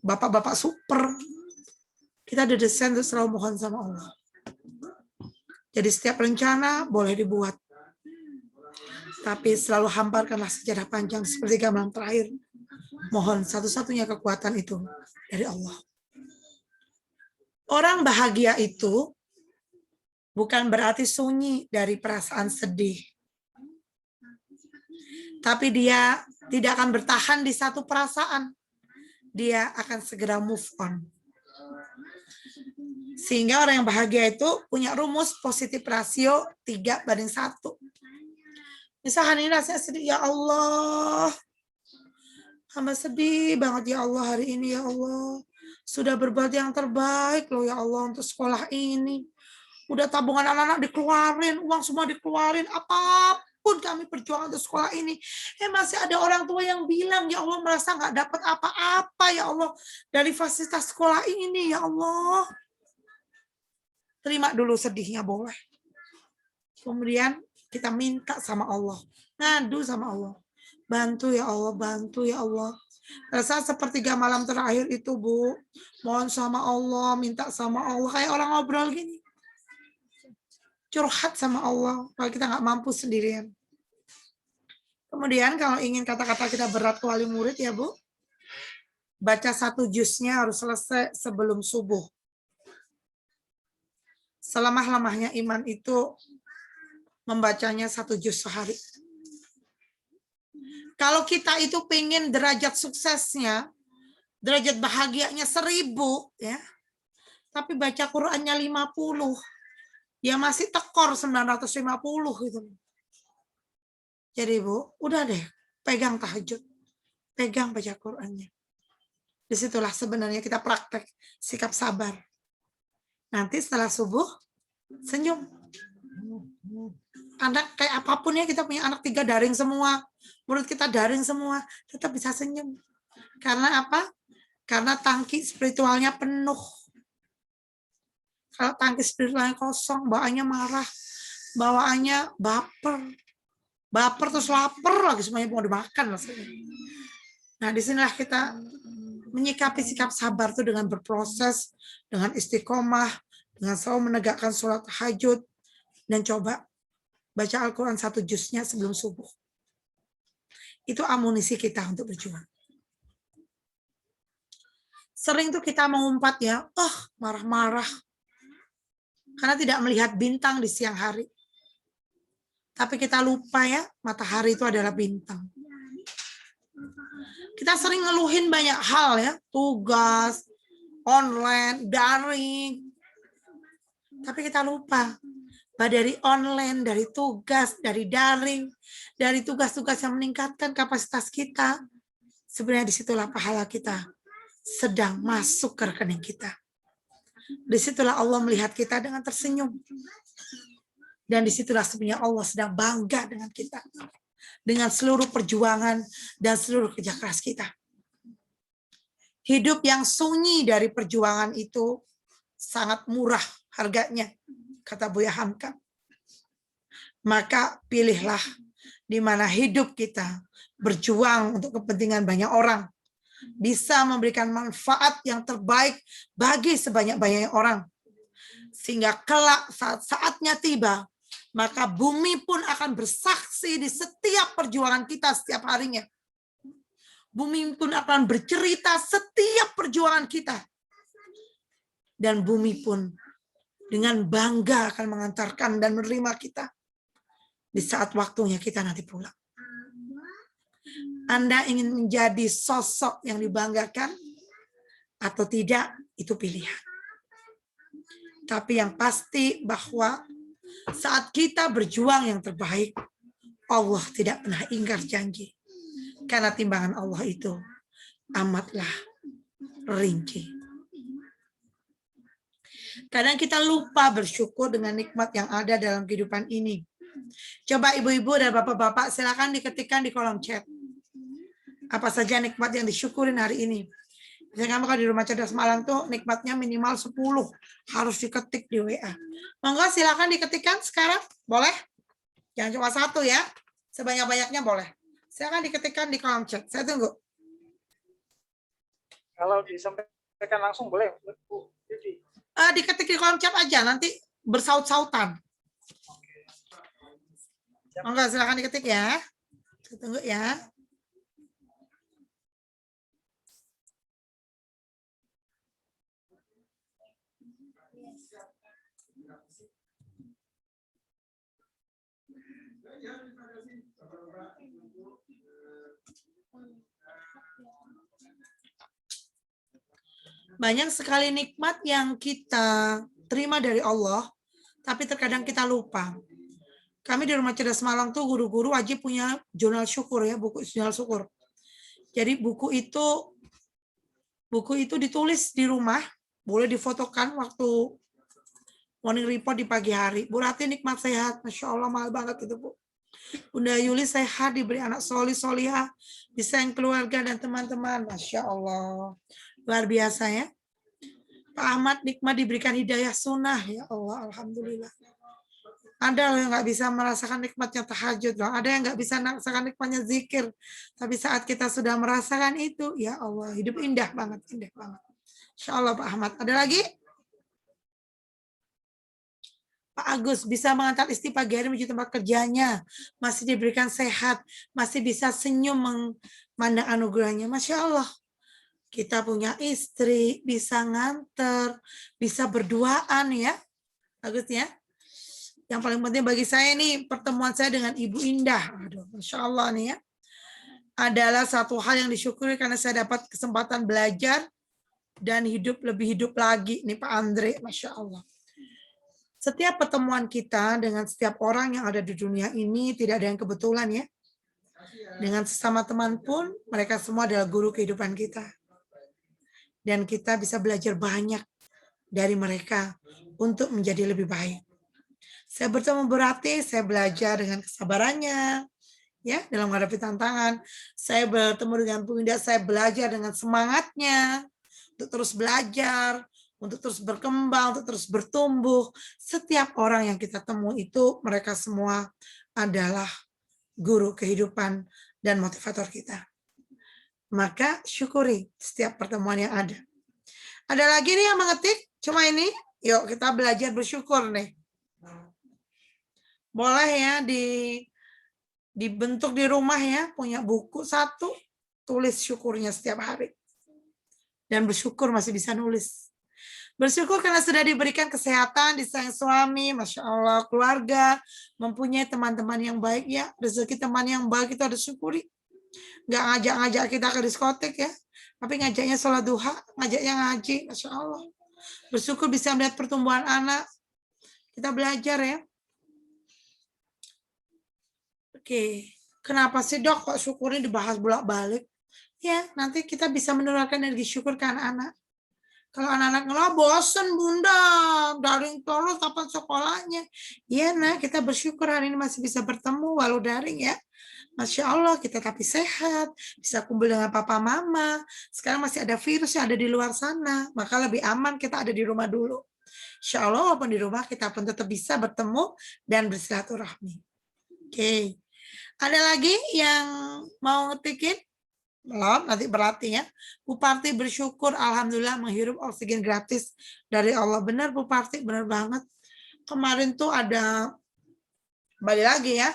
bapak-bapak super. Kita didesain untuk selalu mohon sama Allah. Jadi setiap rencana boleh dibuat. Tapi selalu hamparkanlah sejarah panjang seperti gamelan terakhir. Mohon satu-satunya kekuatan itu dari Allah. Orang bahagia itu bukan berarti sunyi dari perasaan sedih. Tapi dia tidak akan bertahan di satu perasaan. Dia akan segera move on. Sehingga orang yang bahagia itu punya rumus positif rasio 3:1. Misal hari ini rasanya sedih, ya Allah, hamba sedih banget ya Allah hari ini ya Allah. Sudah berbuat yang terbaik loh ya Allah untuk sekolah ini. Udah tabungan anak-anak dikeluarin, uang semua dikeluarin, apapun kami perjuangan untuk sekolah ini. Masih ada orang tua yang bilang, ya Allah merasa nggak dapat apa-apa ya Allah dari fasilitas sekolah ini ya Allah. terima dulu sedihnya boleh. Kemudian kita minta sama Allah, ngadu sama Allah. Bantu ya Allah, bantu ya Allah. Saat sepertiga malam terakhir itu, Bu, mohon sama Allah, minta sama Allah, kayak orang ngobrol gini. Curhat sama Allah, kalau kita nggak mampu sendirian. Kemudian kalau ingin kata-kata kita berat ke wali murid ya, Bu, baca 1 juznya harus selesai sebelum subuh. Selemah-lemahnya iman itu membacanya 1 juz sehari. Kalau kita itu pengen derajat suksesnya, derajat bahagianya 1000, ya, tapi baca Qur'annya 50, ya masih tekor 950 gitu. Jadi Bu, udah deh, pegang tahajud, pegang baca Qur'annya. Disitulah sebenarnya kita praktek sikap sabar. Nanti setelah subuh, senyum. Anak kayak apapun ya, kita punya anak 3 daring semua, murid kita daring semua, tetap bisa senyum. Karena apa? Karena tangki spiritualnya penuh. Kalau tangki spiritualnya kosong, bawaannya marah, bawaannya baper terus lapar lagi, semuanya mau dimakan rasanya. Nah, disinilah kita menyikapi sikap sabar itu dengan berproses, dengan istiqomah, dengan selalu menegakkan sholat tahajud, dan coba baca Al-Quran 1 juznya sebelum subuh. Itu amunisi kita untuk berjuang. Sering tuh kita mengumpat ya, marah-marah, karena tidak melihat bintang di siang hari. Tapi kita lupa ya, matahari itu adalah bintang. Kita sering ngeluhin banyak hal ya, tugas, online, daring. Tapi kita lupa, bahwa dari online, dari tugas, dari daring, dari tugas-tugas yang meningkatkan kapasitas kita, sebenarnya disitulah pahala kita sedang masuk ke rekening kita. Disitulah Allah melihat kita dengan tersenyum. Dan disitulah sebenarnya Allah sedang bangga dengan kita. Dengan seluruh perjuangan dan seluruh kerja keras kita. Hidup yang sunyi dari perjuangan itu sangat murah harganya, kata Buya Hamka. Maka pilihlah di mana hidup kita berjuang untuk kepentingan banyak orang, bisa memberikan manfaat yang terbaik bagi sebanyak-banyaknya orang. Sehingga kelak saat-saatnya tiba, maka bumi pun akan bersaksi di setiap perjuangan kita setiap harinya. Bumi pun akan bercerita setiap perjuangan kita. Dan bumi pun dengan bangga akan mengantarkan dan menerima kita di saat waktunya kita nanti pulang. Anda ingin menjadi sosok yang dibanggakan atau tidak, itu pilihan. Tapi yang pasti bahwa saat kita berjuang yang terbaik, Allah tidak pernah ingkar janji. Karena timbangan Allah itu amatlah rinci. Kadang kita lupa bersyukur dengan nikmat yang ada dalam kehidupan ini. Coba ibu-ibu dan bapak-bapak silakan diketikkan di kolom chat. Apa saja nikmat yang disyukurin hari ini. Misalnya kamu kalau di Rumah Cerdas Malang tuh nikmatnya minimal 10 harus diketik di WA. Monggo silakan diketikkan sekarang, boleh? Jangan cuma 1 ya, sebanyak-banyaknya boleh. Silakan diketikkan di kolom chat. Saya tunggu. Kalau disampaikan langsung boleh, Bu. Diketik di kolom chat aja, nanti bersaut-sautan. Monggo silakan diketik ya. Saya tunggu ya. Banyak sekali nikmat yang kita terima dari Allah, tapi terkadang kita lupa. Kami di Rumah Cerdas Malang tuh guru-guru wajib punya jurnal syukur ya, buku jurnal syukur. Jadi buku itu ditulis di rumah, boleh difotokan waktu morning report di pagi hari. Bu Rati nikmat sehat, Masya Allah mahal banget itu Bu. Bunda Yuli sehat, diberi anak solihah, disayang keluarga dan teman-teman, Masya Allah. Luar biasa ya. Pak Ahmad Nikmat diberikan hidayah sunnah, ya Allah, alhamdulillah. Ada yang nggak bisa merasakan nikmatnya tahajud, loh. Ada yang nggak bisa merasakan nikmatnya zikir. Tapi saat kita sudah merasakan itu, ya Allah, hidup indah banget, indah banget. Insya Allah Pak Ahmad. Ada lagi? Pak Agus bisa mengantar istri pagi hari menuju tempat kerjanya, masih diberikan sehat, masih bisa senyum memandang anugerahnya. Masya Allah. Kita punya istri, bisa nganter, bisa berduaan ya. Bagus ya. Yang paling penting bagi saya nih, pertemuan saya dengan Ibu Indah. Aduh, Masya Allah nih ya. Adalah satu hal yang disyukuri karena saya dapat kesempatan belajar dan lebih hidup lagi nih Pak Andre. Masya Allah. Setiap pertemuan kita dengan setiap orang yang ada di dunia ini tidak ada yang kebetulan ya. Dengan sesama teman pun, mereka semua adalah guru kehidupan kita. Dan kita bisa belajar banyak dari mereka untuk menjadi lebih baik. Saya bertemu berarti saya belajar dengan kesabarannya, ya dalam menghadapi tantangan. Saya bertemu dengan Bu Indah, saya belajar dengan semangatnya untuk terus belajar, untuk terus berkembang, untuk terus bertumbuh. Setiap orang yang kita temui itu mereka semua adalah guru kehidupan dan motivator kita. Maka syukuri setiap pertemuan yang ada. Ada lagi nih yang mengetik? Cuma ini? Yuk kita belajar bersyukur nih. Boleh ya dibentuk di rumah ya, punya buku satu, tulis syukurnya setiap hari. Dan bersyukur masih bisa nulis. Bersyukur karena sudah diberikan kesehatan, disayang suami, Masya Allah, keluarga, mempunyai teman-teman yang baik ya, rezeki teman yang baik itu harus syukuri. Nggak ngajak-ngajak kita ke diskotek ya, tapi ngajaknya sholat duha, ngajaknya ngaji, Masya Allah. Bersyukur bisa melihat pertumbuhan anak. Kita belajar ya. Oke, kenapa sih dok kok syukurnya dibahas bolak-balik? Ya, nanti kita bisa menurunkan energi syukur ke anak-anak. Kalau anak-anak ngelah bosen bunda, daring terus kapan sekolahnya? Ya nah, kita bersyukur hari ini masih bisa bertemu walau daring ya. Masya Allah, kita tapi sehat, bisa kumpul dengan papa mama. Sekarang masih ada virus yang ada di luar sana, maka lebih aman kita ada di rumah dulu. Insya Allah, walaupun di rumah kita pun tetap bisa bertemu dan bersilaturahmi. Oke, ada lagi yang mau ngetikin? Belum, nanti berarti ya. Bu Parti bersyukur, alhamdulillah menghirup oksigen gratis dari Allah. Benar Bu Parti, benar banget. Kemarin tuh ada, balik lagi ya.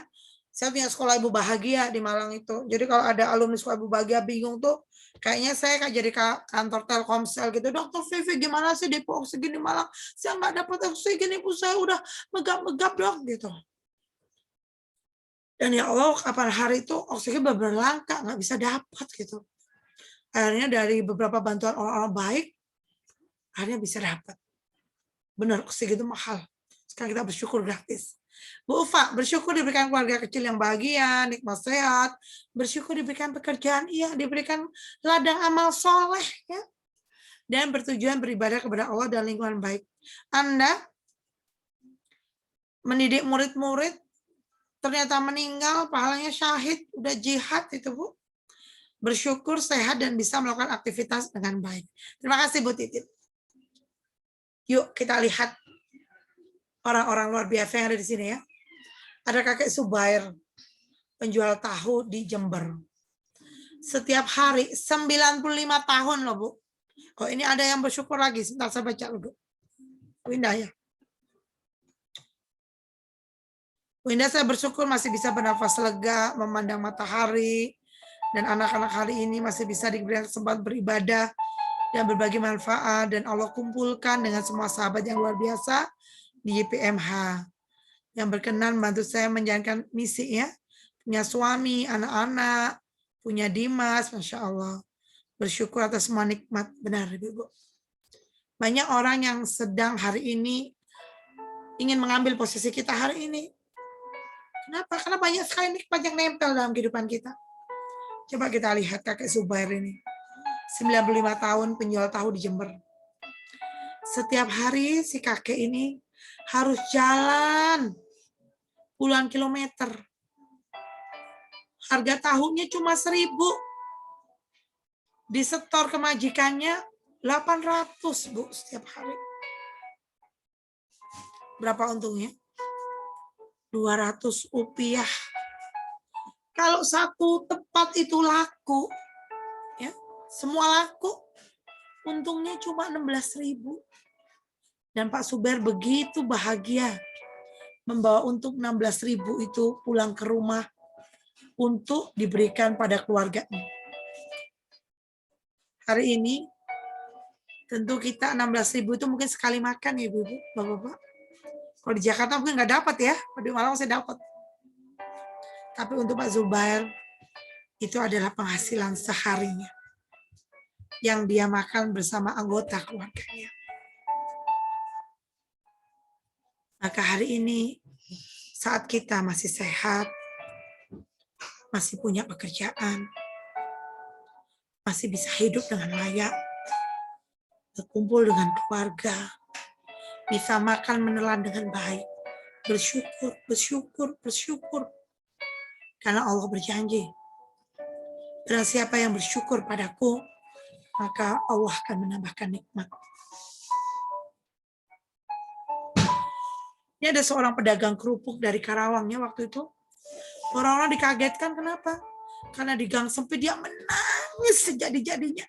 Saya punya sekolah ibu bahagia di Malang itu. Jadi kalau ada alumni sekolah ibu bahagia bingung tuh, kayaknya saya kan jadi kantor Telkomsel gitu. Dokter Vivi gimana sih depo oksigen di Malang? Saya nggak dapat oksigen, ibu saya udah megap-megap dok gitu. Dan ya Allah, kapan hari itu oksigen benar-benar langka, nggak bisa dapat gitu. Akhirnya dari beberapa bantuan orang-orang baik, akhirnya bisa dapat. Benar, oksigen itu mahal. Sekarang kita bersyukur gratis. Bu Ufa, bersyukur diberikan keluarga kecil yang bahagia, nikmat sehat, bersyukur diberikan pekerjaan, iya, diberikan ladang amal soleh, ya, dan bertujuan beribadah kepada Allah dan lingkungan baik. Anda mendidik murid-murid, ternyata meninggal, pahalanya syahid, udah jihad itu Bu. Bersyukur sehat dan bisa melakukan aktivitas dengan baik. Terima kasih Bu Titit. Yuk kita lihat orang-orang luar biasa yang ada di sini ya. Ada kakek Subair, penjual tahu di Jember. Setiap hari 95 tahun loh Bu. Oh ini ada yang bersyukur lagi. Sebentar saya baca dulu. Indah ya. Indah, saya bersyukur masih bisa bernafas lega, memandang matahari, dan anak-anak hari ini masih bisa diberikan kesempatan beribadah dan berbagi manfaat, dan Allah kumpulkan dengan semua sahabat yang luar biasa di YPMH yang berkenan membantu saya menjalankan misi ya, punya suami, anak-anak, punya Dimas, Masya Allah. Bersyukur atas semua nikmat, benar Ibu. Banyak orang yang sedang hari ini ingin mengambil posisi kita hari ini. Kenapa? Karena banyak sekali nikmat yang nempel dalam kehidupan kita. Coba kita lihat kakek Subair ini. 95 tahun penjual tahu di Jember. Setiap hari si kakek ini harus jalan puluhan kilometer. Harga tahunya cuma 1.000. Disetor ke majikannya 800 Bu setiap hari. Berapa untungnya? 200 rupiah. Kalau satu tempat itu laku, ya, semua laku, untungnya cuma 16.000. Dan Pak Suber begitu bahagia membawa untung 16.000 itu pulang ke rumah untuk diberikan pada keluarganya. Hari ini tentu kita 16.000 itu mungkin sekali makan ya Ibu, Bapak-bapak. Kalau di Jakarta mungkin nggak dapat ya, di Malang saya dapat. Tapi untuk Pak Zubair itu adalah penghasilan seharinya yang dia makan bersama anggota keluarganya. Maka hari ini saat kita masih sehat, masih punya pekerjaan, masih bisa hidup dengan layak, berkumpul dengan keluarga, bisa makan menelan dengan baik, bersyukur, bersyukur, bersyukur. Karena Allah berjanji, barang siapa yang bersyukur padaku, maka Allah akan menambahkan nikmat. Ini ada seorang pedagang kerupuk dari Karawangnya waktu itu. Orang-orang dikagetkan kenapa? Karena di gang sempit dia menangis sejadi-jadinya.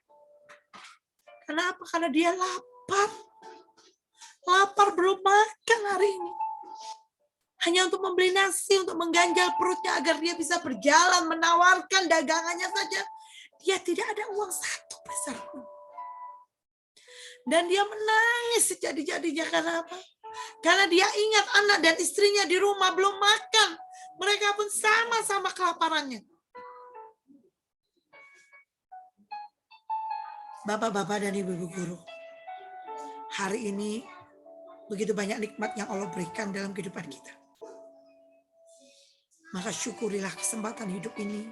Kenapa? Karena dia lapar. Lapar belum makan hari ini. Hanya untuk membeli nasi, untuk mengganjal perutnya agar dia bisa berjalan, menawarkan dagangannya saja. Dia tidak ada uang 1 peser pun. Dan dia menangis sejadi-jadinya karena apa? Karena dia ingat anak dan istrinya di rumah belum makan. Mereka pun sama-sama kelaparannya. Bapak-bapak dan ibu-ibu guru, hari ini begitu banyak nikmat yang Allah berikan dalam kehidupan kita. Maka syukurilah kesempatan hidup ini.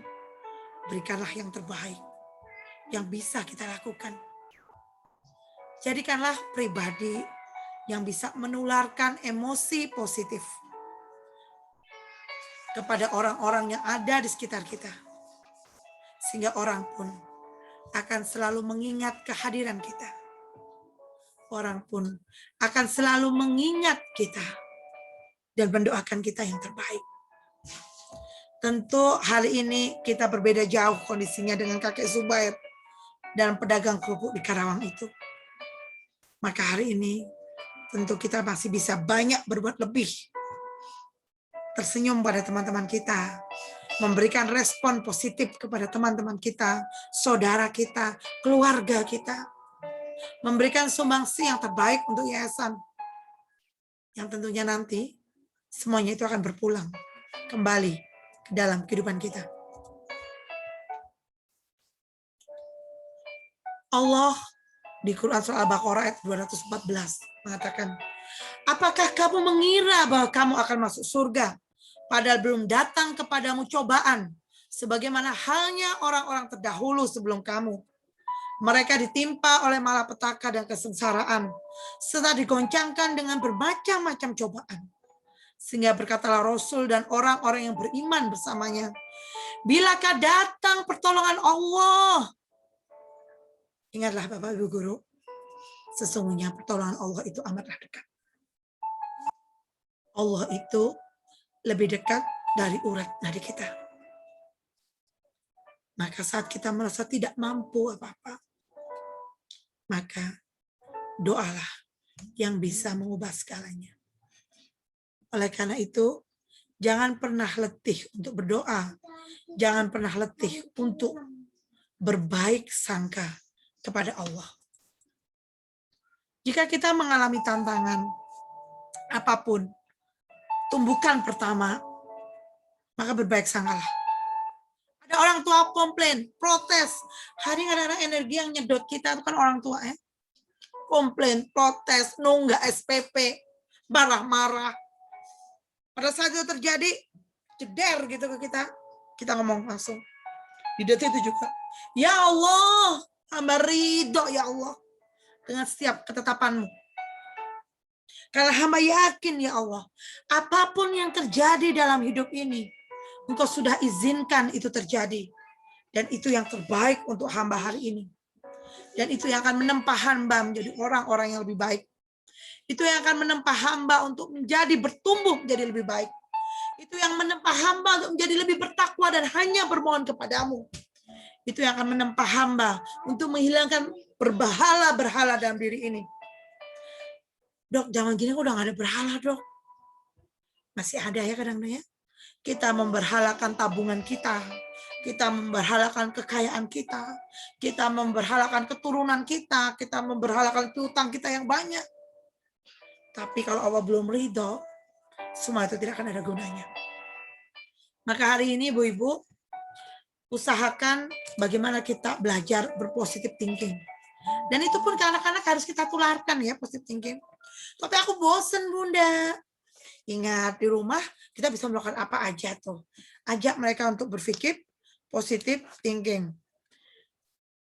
Berikanlah yang terbaik yang bisa kita lakukan. Jadikanlah pribadi yang bisa menularkan emosi positif kepada orang-orang yang ada di sekitar kita. Sehingga orang pun akan selalu mengingat kehadiran kita. Orang pun akan selalu mengingat kita dan mendoakan kita yang terbaik. Tentu hari ini kita berbeda jauh kondisinya dengan kakek Zubair dan pedagang kerupuk di Karawang itu. Maka hari ini tentu kita masih bisa banyak berbuat lebih. Tersenyum pada teman-teman kita, memberikan respon positif kepada teman-teman kita, saudara kita, keluarga kita. Memberikan sumbangsi yang terbaik untuk yayasan. Yang tentunya nanti semuanya itu akan berpulang kembali ke dalam kehidupan kita. Allah di Quran surah Al-Baqarah ayat 214 mengatakan, apakah kamu mengira bahwa kamu akan masuk surga padahal belum datang kepadamu cobaan sebagaimana halnya orang-orang terdahulu sebelum kamu? Mereka ditimpa oleh malapetaka dan kesengsaraan serta digoncangkan dengan bermacam-macam cobaan. Sehingga berkatalah Rasul dan orang-orang yang beriman bersamanya, bilakah datang pertolongan Allah? Ingatlah Bapak Ibu Guru, sesungguhnya pertolongan Allah itu amatlah dekat. Allah itu lebih dekat dari urat nadi kita. Maka saat kita merasa tidak mampu apa-apa, maka doalah yang bisa mengubah segalanya. Oleh karena itu, jangan pernah letih untuk berdoa. Jangan pernah letih untuk berbaik sangka kepada Allah. Jika kita mengalami tantangan apapun, tumbukan pertama, maka berbaik sangkalah. Ada orang tua komplain, protes. Hari kadang-kadang energi yang nyedot kita itu kan orang tua ya. Komplain, protes, nunggak SPP, marah-marah. Pada saat itu terjadi, jeder gitu ke kita ngomong langsung. Di detik itu juga, ya Allah, hamba ridho ya Allah dengan setiap ketetapanmu. Karena hamba yakin ya Allah, apapun yang terjadi dalam hidup ini, Engkau sudah izinkan itu terjadi. Dan itu yang terbaik untuk hamba hari ini. Dan itu yang akan menempa hamba menjadi orang-orang yang lebih baik. Itu yang akan menempa hamba untuk menjadi bertumbuh menjadi lebih baik. Itu yang menempa hamba untuk menjadi lebih bertakwa dan hanya bermohon kepadamu. Itu yang akan menempa hamba untuk menghilangkan berhala-berhala dalam diri ini. Dok, jangan gini udah gak ada berhala, Dok. Masih ada ya kadang-kadang ya. Kita memberhalakan tabungan kita. Kita memberhalakan kekayaan kita. Kita memberhalakan keturunan kita. Kita memberhalakan piutang kita yang banyak. Tapi kalau Allah belum ridho, semua itu tidak akan ada gunanya. Maka hari ini Ibu-Ibu, usahakan bagaimana kita belajar berpositif thinking. Dan itu pun ke anak-anak harus kita tularkan ya, positive thinking. Tapi aku bosen Bunda. Ingat, di rumah kita bisa melakukan apa aja tuh. Ajak mereka untuk berpikir positive thinking.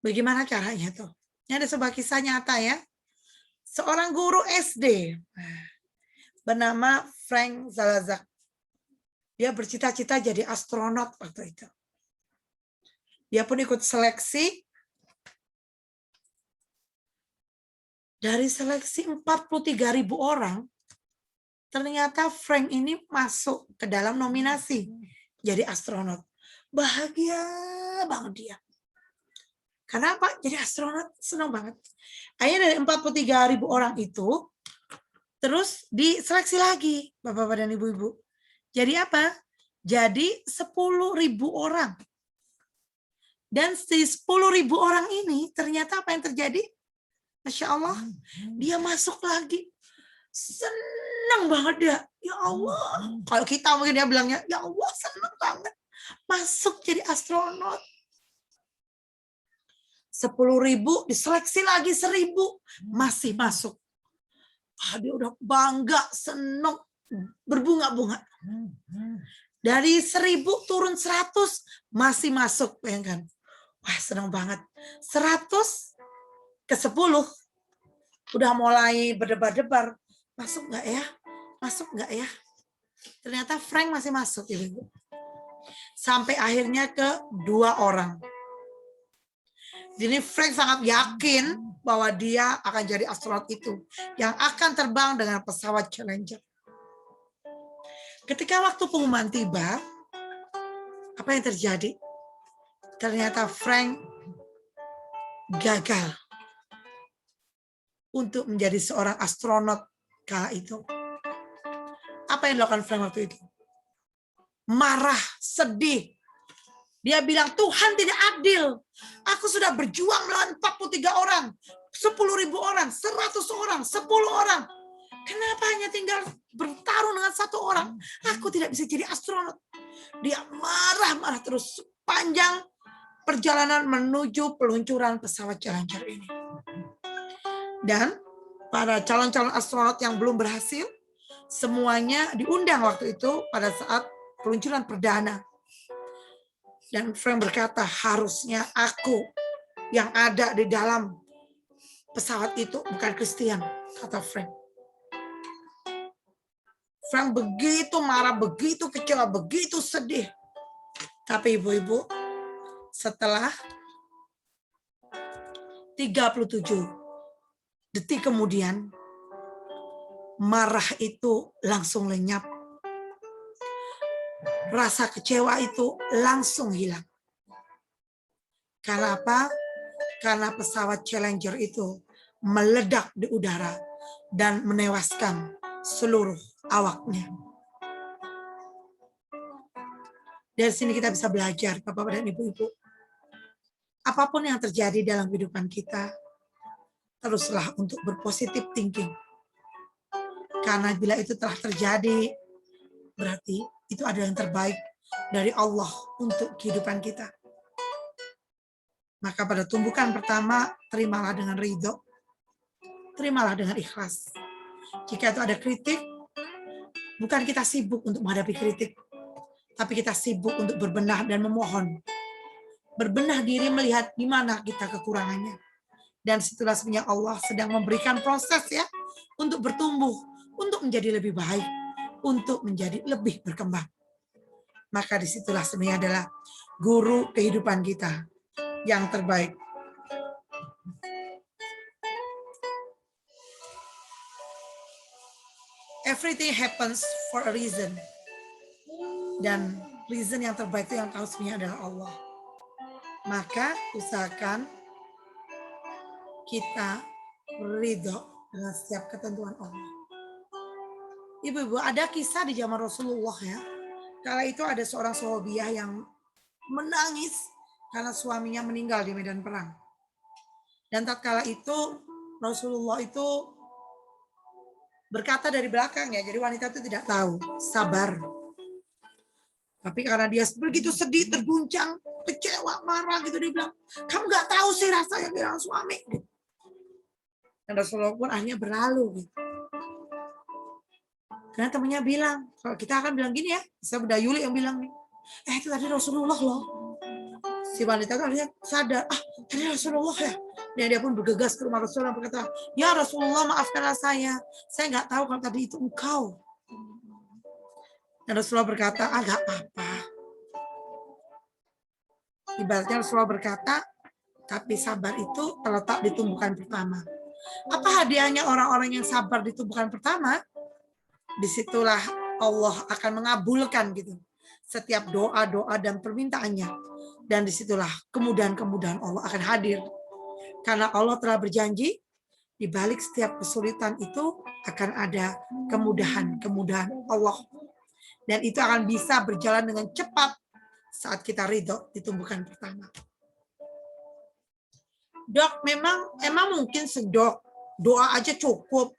Bagaimana caranya tuh? Ini ada sebuah kisah nyata ya. Seorang guru SD bernama Frank Zalazak. Dia bercita-cita jadi astronot waktu itu. Dia pun ikut seleksi. Dari seleksi 43.000 orang, ternyata Frank ini masuk ke dalam nominasi jadi astronot. Bahagia banget dia. Kenapa? Jadi astronot senang banget. Akhirnya dari 43.000 orang itu, terus diseleksi lagi, Bapak-Bapak dan Ibu-Ibu. Jadi apa? Jadi 10.000 orang. Dan di 10.000 orang ini, ternyata apa yang terjadi? Masya Allah, dia masuk lagi. Senang banget dia. Ya Allah. Kalau kita mungkin dia bilangnya, ya Allah senang banget. Masuk jadi astronot. 10.000 diseleksi lagi 1.000 masih masuk. Dia udah bangga, senang, berbunga-bunga. Dari 1.000 turun 100 masih masuk, bayangkan. Wah, senang banget. 100 ke 10 udah mulai berdebar-debar. Masuk nggak ya? Masuk nggak ya? Ternyata Frank masih masuk, Ibu. Sampai akhirnya ke 2 orang. Jadi Frank sangat yakin bahwa dia akan jadi astronot itu yang akan terbang dengan pesawat Challenger. Ketika waktu pengumuman tiba, apa yang terjadi? Ternyata Frank gagal untuk menjadi seorang astronot kala itu. Apa yang dilakukan Frank waktu itu? Marah, sedih. Dia bilang, Tuhan tidak adil. Aku sudah berjuang melawan 43 orang, 10.000 orang, 100 orang, 10 orang. Kenapa hanya tinggal bertarung dengan 1 orang? Aku tidak bisa jadi astronot. Dia marah-marah terus sepanjang perjalanan menuju peluncuran pesawat Challenger ini. Dan para calon-calon astronot yang belum berhasil, semuanya diundang waktu itu pada saat peluncuran perdana. Dan Frank berkata, harusnya aku yang ada di dalam pesawat itu, bukan Christian, kata Frank. Frank begitu marah, begitu kecewa, begitu sedih. Tapi Ibu-Ibu, setelah 37 detik kemudian, marah itu langsung lenyap. Rasa kecewa itu langsung hilang. Karena apa? Karena pesawat Challenger itu meledak di udara dan menewaskan seluruh awaknya. Dari sini kita bisa belajar, Bapak dan Ibu-Ibu. Apapun yang terjadi dalam kehidupan kita, teruslah untuk berpositif thinking. Karena bila itu telah terjadi, berarti itu adalah yang terbaik dari Allah untuk kehidupan kita. Maka pada tumbukan pertama, terimalah dengan ridho. Terimalah dengan ikhlas. Jika itu ada kritik, bukan kita sibuk untuk menghadapi kritik, tapi kita sibuk untuk berbenah dan memohon. Berbenah diri melihat di mana kita kekurangannya. Dan situlah sebenarnya Allah sedang memberikan proses ya untuk bertumbuh, untuk menjadi lebih baik, untuk menjadi lebih berkembang. Maka disitulah sebenarnya adalah guru kehidupan kita yang terbaik. everything happens for a reason. Dan reason yang terbaik itu yang tahu sebenarnya adalah Allah. Maka usahakan kita ridho dengan setiap ketentuan Allah. Ibu-ibu, ada kisah di zaman Rasulullah ya. Kala itu ada seorang sahabiah yang menangis karena suaminya meninggal di medan perang. Dan tatkala itu Rasulullah itu berkata dari belakang ya, jadi wanita itu tidak tahu, sabar. Tapi karena dia begitu sedih, terguncang, kecewa, marah gitu, dia bilang, kamu nggak tahu sih rasanya kehilangan suami. Dan Rasulullah pun akhirnya berlalu. Gitu. Karena temannya bilang, kalau kita akan bilang gini ya, saya Bunda Yuli yang bilang nih, itu tadi Rasulullah loh. Si wanita itu akhirnya sadar, tadi Rasulullah ya. Dan dia pun bergegas ke rumah Rasulullah dan berkata, ya Rasulullah maafkanlah saya nggak tahu kalau tadi itu engkau. Dan Rasulullah berkata, gak apa-apa. Ibaratnya Rasulullah berkata, tapi sabar itu terletak di tumbukan pertama. Apa hadiahnya orang-orang yang sabar di tumbukan pertama? Disitulah Allah akan mengabulkan gitu setiap doa-doa dan permintaannya. Dan disitulah kemudahan-kemudahan Allah akan hadir. Karena Allah telah berjanji, di balik setiap kesulitan itu akan ada kemudahan-kemudahan Allah. Dan itu akan bisa berjalan dengan cepat saat kita ridho di tumbukan pertama. Dok, emang mungkin sedok doa aja cukup.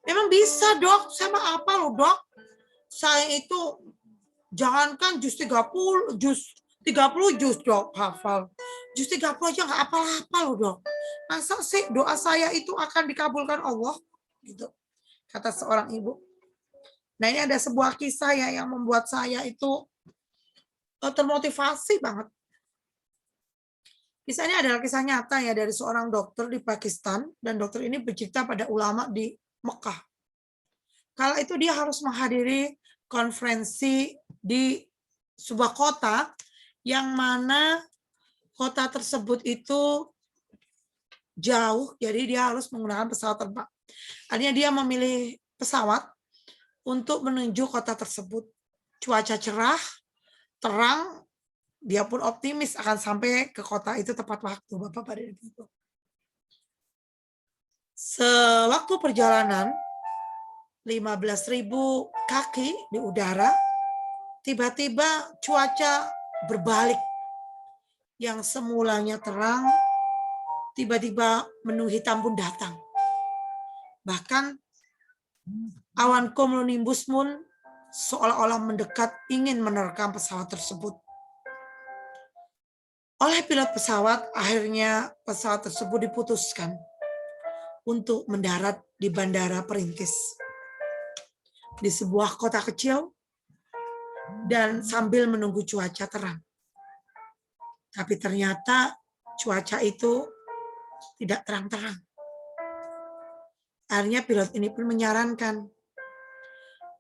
Memang bisa dok, sama apa loh dok? Saya itu jangankan jus 30 jus dok hafal. Jus 30 aja nggak apa-apa loh dok. Masa sih doa saya itu akan dikabulkan Allah? Gitu. Kata seorang ibu. Nah ini ada sebuah kisah ya yang membuat saya itu termotivasi banget. Kisah ini adalah kisah nyata ya dari seorang dokter di Pakistan. Dan dokter ini bercerita pada ulama di Mekah. Kala itu dia harus menghadiri konferensi di sebuah kota yang mana kota tersebut itu jauh. Jadi dia harus menggunakan pesawat terbang. Akhirnya dia memilih pesawat untuk menuju kota tersebut. Cuaca cerah, terang, dia pun optimis akan sampai ke kota itu tepat waktu. Bapak-bapak dan Ibu. Sewaktu perjalanan, 15.000 kaki di udara, tiba-tiba cuaca berbalik. Yang semulanya terang, tiba-tiba mendung hitam pun datang. Bahkan awan cumulonimbus pun seolah-olah mendekat ingin menerkam pesawat tersebut. Oleh pilot pesawat, akhirnya pesawat tersebut diputuskan untuk mendarat di Bandara Perintis. Di sebuah kota kecil dan sambil menunggu cuaca terang. Tapi ternyata cuaca itu tidak terang-terang. Akhirnya pilot ini pun menyarankan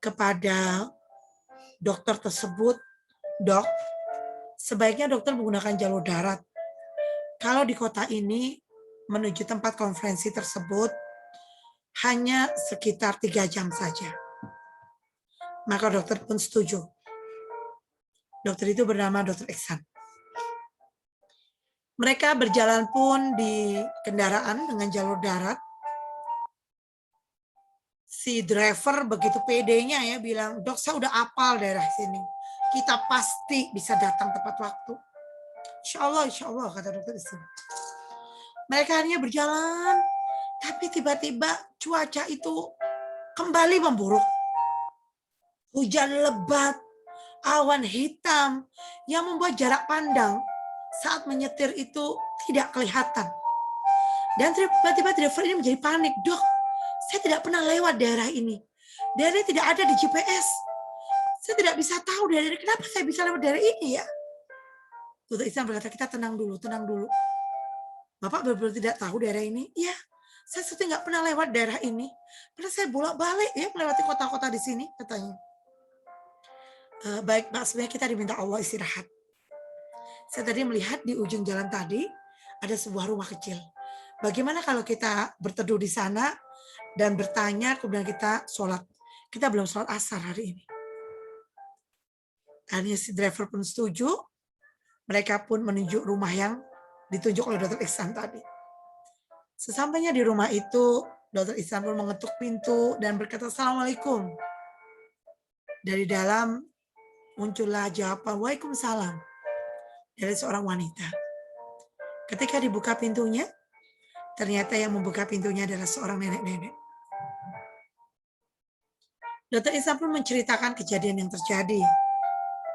kepada dokter tersebut, dok, sebaiknya dokter menggunakan jalur darat. Kalau di kota ini menuju tempat konferensi tersebut hanya sekitar 3 jam saja. Maka dokter pun setuju. Dokter itu bernama Dr. Iksan. Mereka berjalan pun di kendaraan dengan jalur darat. Si driver begitu pedenya ya bilang, dok saya udah apal daerah sini. Kita pasti bisa datang tepat waktu. Insya Allah kata dokter itu. Mereka hanya berjalan, tapi tiba-tiba cuaca itu kembali memburuk. Hujan lebat, awan hitam yang membuat jarak pandang saat menyetir itu tidak kelihatan. Dan tiba-tiba driver ini menjadi panik. Dok, saya tidak pernah lewat daerah ini. Daerah ini tidak ada di GPS. Saya tidak bisa tahu daerah ini. Kenapa saya bisa lewat daerah ini ya? Dr. Iksan berkata, kita tenang dulu. Bapak benar-benar tidak tahu daerah ini? Iya, saya seperti nggak pernah lewat daerah ini. Karena saya bolak-balik ya melewati kota-kota di sini, katanya. Baik, Pak, sebenarnya kita diminta Allah istirahat. Saya tadi melihat di ujung jalan tadi ada sebuah rumah kecil. Bagaimana kalau kita berteduh di sana dan bertanya, kemudian kita sholat. Kita belum sholat asar hari ini. Akhirnya si driver pun setuju, mereka pun menuju rumah yang ditunjuk oleh Dr. Ihsan tadi. Sesampainya di rumah itu, Dr. Ihsan pun mengetuk pintu dan berkata, Assalamualaikum. Dari dalam muncullah jawaban, Waalaikumsalam, dari seorang wanita. Ketika dibuka pintunya, ternyata yang membuka pintunya adalah seorang nenek-nenek. Dr. Ihsan pun menceritakan kejadian yang terjadi.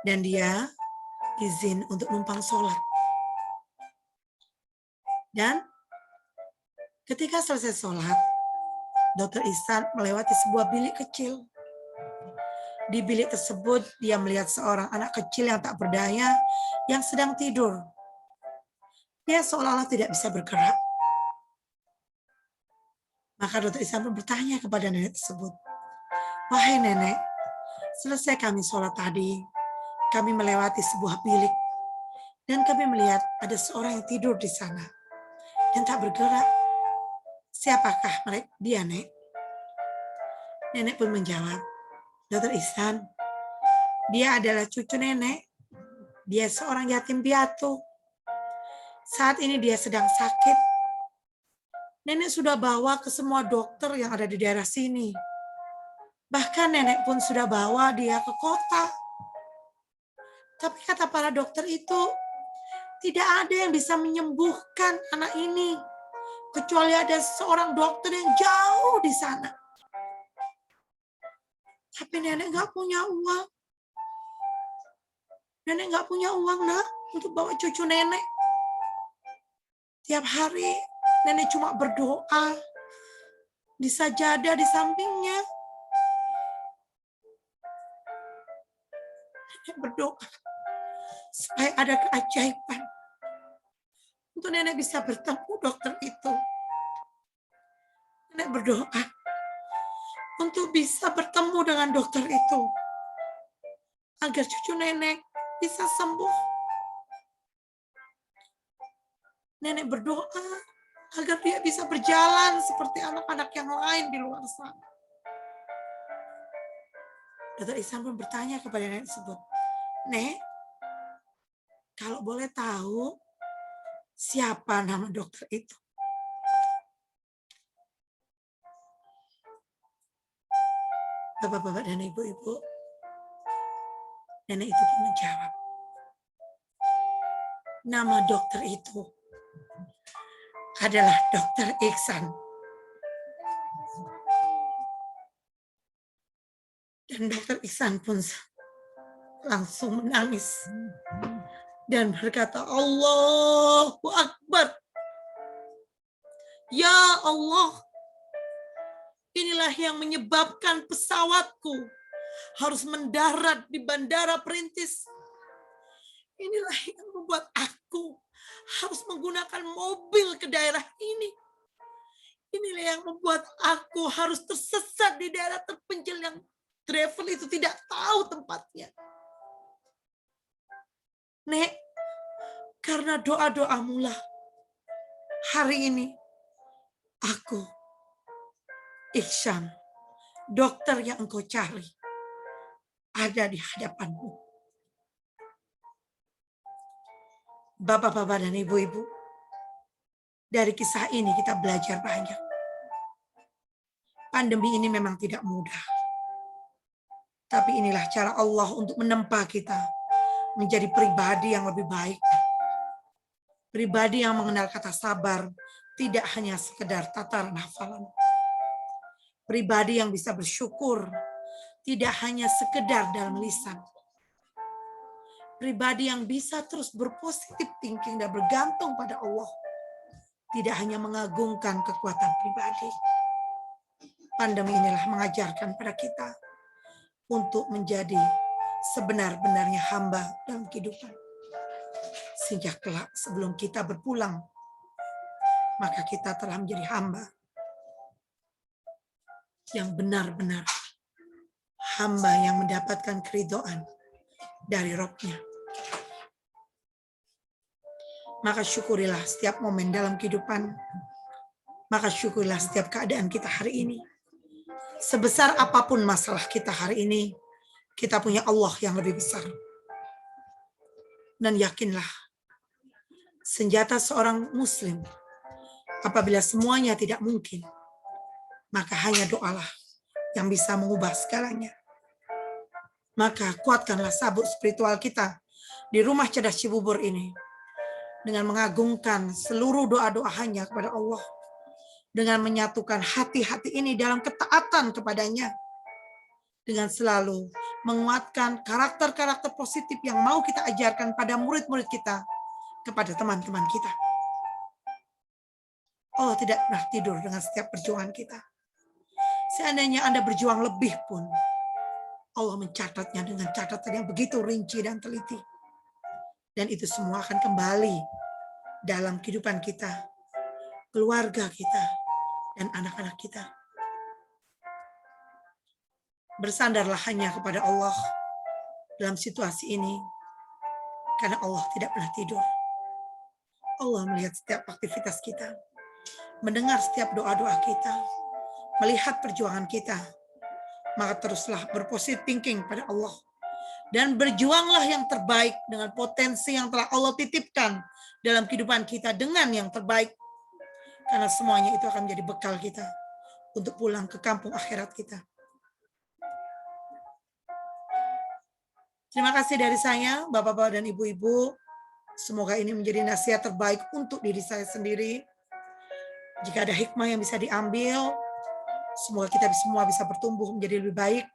Dan dia izin untuk numpang sholat. Dan ketika selesai sholat, Dr. Ihsan melewati sebuah bilik kecil. Di bilik tersebut, dia melihat seorang anak kecil yang tak berdaya yang sedang tidur. Dia seolah-olah tidak bisa bergerak. Maka Dr. Ihsan pun bertanya kepada nenek tersebut, wahai nenek, selesai kami sholat tadi, kami melewati sebuah bilik dan kami melihat ada seorang yang tidur di sana dan tak bergerak. Siapakah dia, Nek? Nenek pun menjawab, Dr. Ihsan, dia adalah cucu nenek. Dia seorang yatim piatu. Saat ini dia sedang sakit. Nenek sudah bawa ke semua dokter yang ada di daerah sini. Bahkan nenek pun sudah bawa dia ke kota. Tapi kata para dokter itu, tidak ada yang bisa menyembuhkan anak ini. Kecuali ada seorang dokter yang jauh di sana. Tapi nenek nggak punya uang. Nenek nggak punya uang, Nak, untuk bawa cucu nenek. Tiap hari nenek cuma berdoa. Di sajadah di sampingnya. Nenek berdoa supaya ada keajaiban untuk nenek bisa bertemu dokter itu. Nenek berdoa untuk bisa bertemu dengan dokter itu agar cucu nenek bisa sembuh. Nenek berdoa agar dia bisa berjalan seperti anak-anak yang lain di luar sana. Dr. Ihsan pun bertanya kepada nenek tersebut, Nek, kalau boleh tahu, siapa nama dokter itu? Bapak-bapak dan ibu-ibu, nenek itu pun menjawab, nama dokter itu adalah Dr. Ihsan. Dan Dr. Ihsan pun langsung menangis dan berkata, Allahu Akbar. Ya Allah, inilah yang menyebabkan pesawatku harus mendarat di Bandara Perintis. Inilah yang membuat aku harus menggunakan mobil ke daerah ini. Inilah yang membuat aku harus tersesat di daerah terpencil yang driver itu tidak tahu tempatnya. Nek, karena doa-doamu lah, hari ini aku, Ihsan, dokter yang engkau cari, ada di hadapanmu. Bapak-bapak dan ibu-ibu, dari kisah ini kita belajar banyak. Pandemi ini memang tidak mudah. Tapi inilah cara Allah untuk menempa kita menjadi pribadi yang lebih baik. Pribadi yang mengenal kata sabar, tidak hanya sekedar tataran hafalan. Pribadi yang bisa bersyukur, tidak hanya sekedar dalam lisan. Pribadi yang bisa terus berpositif thinking dan bergantung pada Allah. Tidak hanya mengagungkan kekuatan pribadi. Pandemi inilah mengajarkan pada kita untuk menjadi sebenar-benarnya hamba dalam kehidupan. Sehingga kelak sebelum kita berpulang, maka kita telah menjadi hamba yang benar-benar hamba yang mendapatkan keridhaan dari Rabb-Nya. Maka syukurilah setiap momen dalam kehidupan. Maka syukurlah setiap keadaan kita hari ini. Sebesar apapun masalah kita hari ini, kita punya Allah yang lebih besar. Dan yakinlah, senjata seorang muslim, apabila semuanya tidak mungkin, maka hanya doalah yang bisa mengubah segalanya. Maka kuatkanlah sabuk spiritual kita di rumah cerdas Cibubur ini dengan mengagungkan seluruh doa-doa hanya kepada Allah, dengan menyatukan hati-hati ini dalam ketaatan kepadanya, dengan selalu menguatkan karakter-karakter positif yang mau kita ajarkan pada murid-murid kita, kepada teman-teman kita. Allah tidak pernah tidur dengan setiap perjuangan kita. Seandainya Anda berjuang lebih pun, Allah mencatatnya dengan catatan yang begitu rinci dan teliti. Dan itu semua akan kembali dalam kehidupan kita, keluarga kita, dan anak-anak kita. Bersandarlah hanya kepada Allah dalam situasi ini, karena Allah tidak pernah tidur. Allah melihat setiap aktivitas kita, mendengar setiap doa-doa kita, melihat perjuangan kita. Maka teruslah berpositif thinking pada Allah. Dan berjuanglah yang terbaik dengan potensi yang telah Allah titipkan dalam kehidupan kita dengan yang terbaik. Karena semuanya itu akan menjadi bekal kita untuk pulang ke kampung akhirat kita. Terima kasih dari saya, Bapak-Bapak dan Ibu-Ibu. Semoga ini menjadi nasihat terbaik untuk diri saya sendiri. Jika ada hikmah yang bisa diambil, semoga kita semua bisa bertumbuh menjadi lebih baik.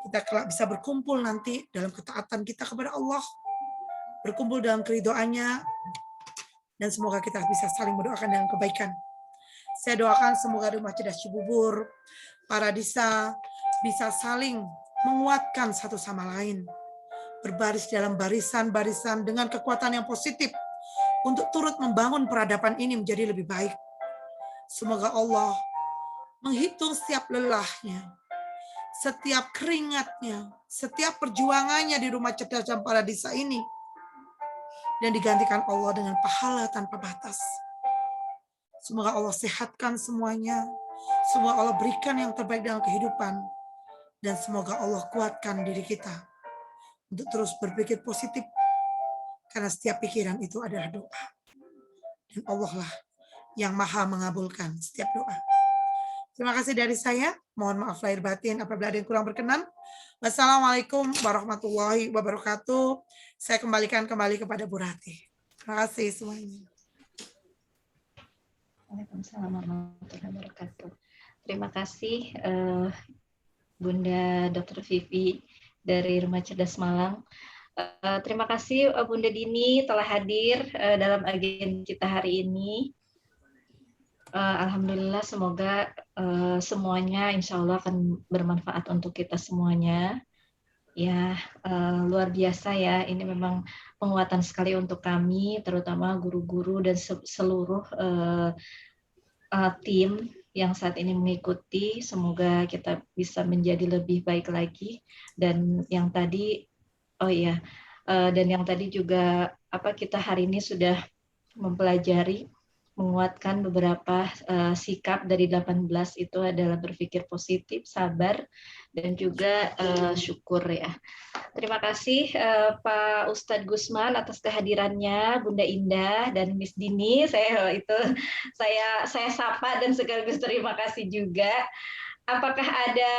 Kita kelak bisa berkumpul nanti dalam ketaatan kita kepada Allah, berkumpul dalam keridhoannya, dan semoga kita bisa saling mendoakan dengan kebaikan. Saya doakan semoga Rumah Cerdas Cibubur, para disa, bisa saling menguatkan satu sama lain, berbaris dalam barisan-barisan dengan kekuatan yang positif untuk turut membangun peradaban ini menjadi lebih baik. Semoga Allah menghitung setiap lelahnya, setiap keringatnya, setiap perjuangannya di Rumah Cerdas dan para desa ini, dan digantikan Allah dengan pahala tanpa batas. Semoga Allah sehatkan semuanya, semoga Allah berikan yang terbaik dalam kehidupan, dan semoga Allah kuatkan diri kita untuk terus berpikir positif, karena setiap pikiran itu adalah doa. Dan Allah lah yang maha mengabulkan setiap doa. Terima kasih dari saya. Mohon maaf lahir batin apabila ada yang kurang berkenan. Wassalamualaikum warahmatullahi wabarakatuh. Saya kembalikan kepada Bu Rati. Terima kasih semuanya. Waalaikumsalam warahmatullahi wabarakatuh. Terima kasih Bunda Dr. Vivi dari Rumah Cerdas Malang. Terima kasih Bunda Dini telah hadir dalam agenda kita hari ini. Alhamdulillah, semoga semuanya insya Allah akan bermanfaat untuk kita semuanya. Ya, luar biasa ya, ini memang penguatan sekali untuk kami, terutama guru-guru dan seluruh tim yang saat ini mengikuti. Semoga kita bisa menjadi lebih baik lagi. Dan yang tadi, dan yang tadi juga kita hari ini sudah mempelajari, menguatkan beberapa sikap dari 18 itu adalah berpikir positif, sabar, dan juga syukur ya. Terima kasih Pak Ustadz Gusman atas kehadirannya, Bunda Indah dan Miss Dini. Saya sapa dan sekaligus terima kasih juga. Apakah ada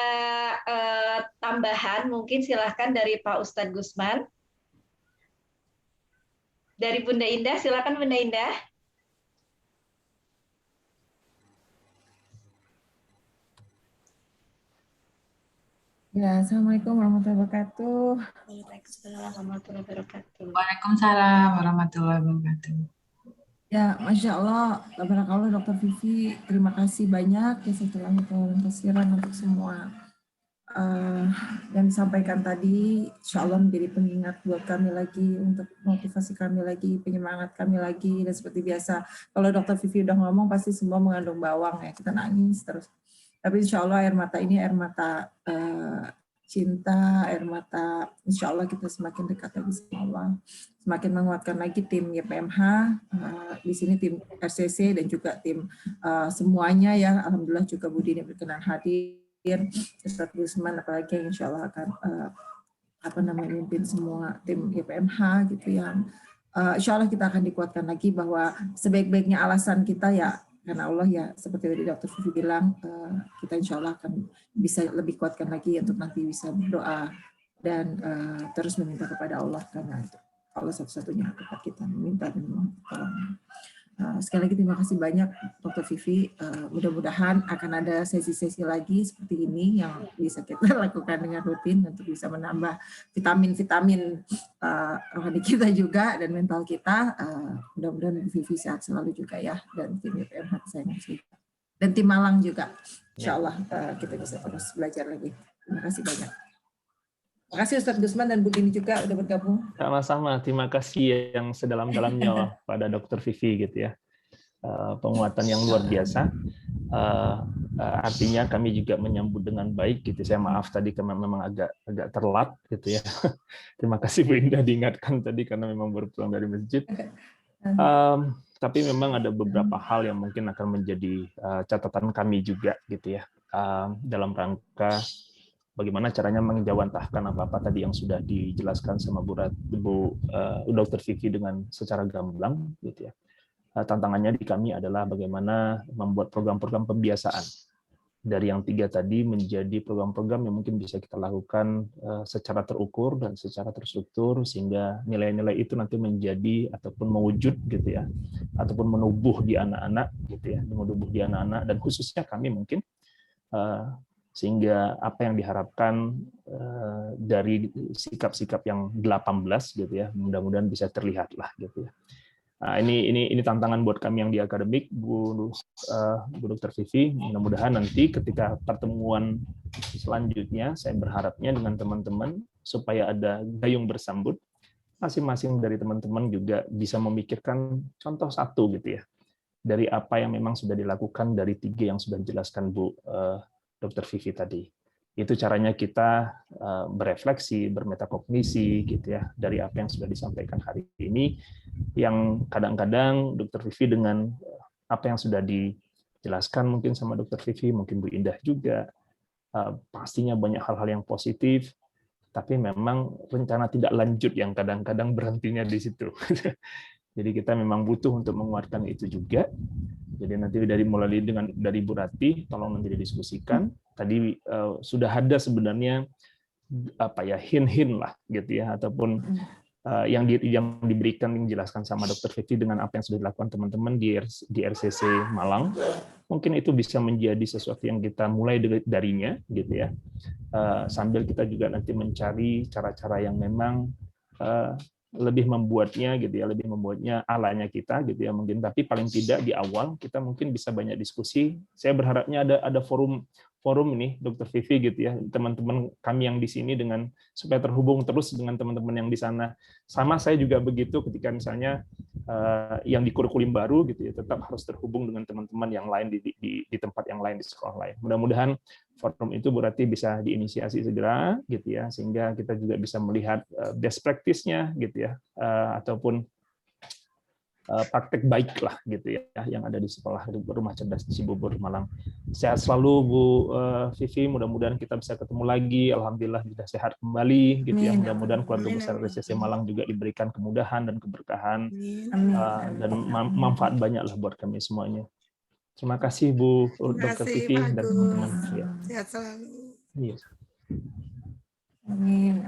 tambahan? Mungkin silahkan dari Pak Ustadz Gusman. Dari Bunda Indah, silakan Bunda Indah. Ya, Assalamualaikum warahmatullahi wabarakatuh. Waalaikumsalam warahmatullahi wabarakatuh. Ya, Masya Allah, tabarakallah Dr. Vivi, terima kasih banyak ya setelah kesiran untuk semua yang disampaikan tadi. Insya Allah menjadi pengingat buat kami lagi, untuk motivasi kami lagi, penyemangat kami lagi, dan seperti biasa, kalau Dr. Vivi udah ngomong pasti semua mengandung bawang ya, kita nangis terus. Tapi insya Allah air mata ini air mata cinta, air mata. Insya Allah kita semakin dekat lagi sama Allah, semakin menguatkan lagi tim YPMH, di sini tim RCC dan juga tim semuanya ya. Alhamdulillah juga Budi ini berkenan hadir, Ustadz Gusman apalagi yang insya Allah akan memimpin semua tim YPMH gitu yang insya Allah kita akan dikuatkan lagi bahwa sebaik-baiknya alasan kita ya karena Allah ya, seperti tadi Dr. Vivi bilang, kita insya Allah akan bisa lebih kuatkan lagi untuk nanti bisa berdoa dan terus meminta kepada Allah karena itu Allah satu-satunya tempat kita meminta dan memohon pertolongan. Sekali lagi terima kasih banyak Dr. Vivi. Mudah-mudahan akan ada sesi-sesi lagi seperti ini yang bisa kita lakukan dengan rutin untuk bisa menambah vitamin-vitamin rohani kita juga dan mental kita. Mudah-mudahan Vivi sehat selalu juga ya, dan tim YPMH kesayangan juga. Dan tim Malang juga. Insya Allah kita bisa terus belajar lagi. Terima kasih banyak. Terima kasih Ustadz Gusman dan Bu Dini juga udah bergabung. Sama-sama, terima kasih yang sedalam-dalamnya pada Dr. Vivi gitu ya. Penguatan yang luar biasa. Artinya kami juga menyambut dengan baik gitu. Saya maaf tadi karena memang agak terlambat gitu ya. Terima kasih Bu Indah diingatkan tadi karena memang baru pulang dari masjid. Tapi memang ada beberapa hal yang mungkin akan menjadi catatan kami juga gitu ya. Dalam rangka bagaimana caranya menjawantahkan apa-apa tadi yang sudah dijelaskan sama Bu Dr. Vivi dengan secara gamblang gitu ya. Tantangannya di kami adalah bagaimana membuat program-program pembiasaan dari yang 3 tadi menjadi program-program yang mungkin bisa kita lakukan secara terukur dan secara terstruktur sehingga nilai-nilai itu nanti menjadi ataupun mewujud gitu ya, ataupun menubuh di anak-anak gitu ya, menubuh di anak-anak dan khususnya kami mungkin sehingga apa yang diharapkan dari sikap-sikap yang 18 gitu ya, mudah-mudahan bisa terlihat lah gitu ya. Nah, ini tantangan buat kami yang di akademik, Bu Dr. Vivi. Mudah-mudahan nanti ketika pertemuan selanjutnya, saya berharapnya dengan teman-teman supaya ada gayung bersambut, masing-masing dari teman-teman juga bisa memikirkan contoh satu gitu ya, dari apa yang memang sudah dilakukan dari 3 yang sudah dijelaskan Bu Dr. Vivi tadi. Itu caranya kita berefleksi, bermetakognisi gitu ya, dari apa yang sudah disampaikan hari ini, yang kadang-kadang Dr. Vivi dengan apa yang sudah dijelaskan mungkin sama Dr. Vivi, mungkin Bu Indah juga, pastinya banyak hal-hal yang positif, tapi memang rencana tidak lanjut yang kadang-kadang berhentinya di situ. Jadi kita memang butuh untuk menguatkan itu juga. Jadi nanti mulai dari Bu Rati, tolong nanti didiskusikan. Tadi sudah ada sebenarnya apa ya hin-hin lah gitu ya, ataupun yang diberikan yang dijelaskan sama Dr. Vivi dengan apa yang sudah dilakukan teman-teman di RCC Malang. Mungkin itu bisa menjadi sesuatu yang kita mulai darinya gitu ya. Sambil kita juga nanti mencari cara-cara yang memang lebih membuatnya gitu ya, lebih membuatnya alanya kita gitu ya mungkin, tapi paling tidak di awal kita mungkin bisa banyak diskusi. Saya berharapnya ada forum ini Dr. Vivi gitu ya, teman-teman kami yang di sini dengan supaya terhubung terus dengan teman-teman yang di sana. Sama saya juga begitu ketika misalnya yang di kurikulum baru gitu ya, tetap harus terhubung dengan teman-teman yang lain di tempat yang lain, di sekolah lain. Mudah-mudahan forum itu berarti bisa diinisiasi segera gitu ya, sehingga kita juga bisa melihat best practice-nya gitu ya, ataupun praktek baik lah gitu ya yang ada di sekolah Rumah Cerdas di Cibubur Malang. Sehat selalu Bu Vivi, mudah-mudahan kita bisa ketemu lagi. Alhamdulillah sudah sehat kembali gitu ya. Mudah-mudahan keluarga besar RCC Malang juga diberikan kemudahan dan keberkahan dan manfaat banyak lah buat kami semuanya. Terima kasih Bu Dr. Vivi dan teman-teman. Ya. Sehat selalu. Iya. Amin.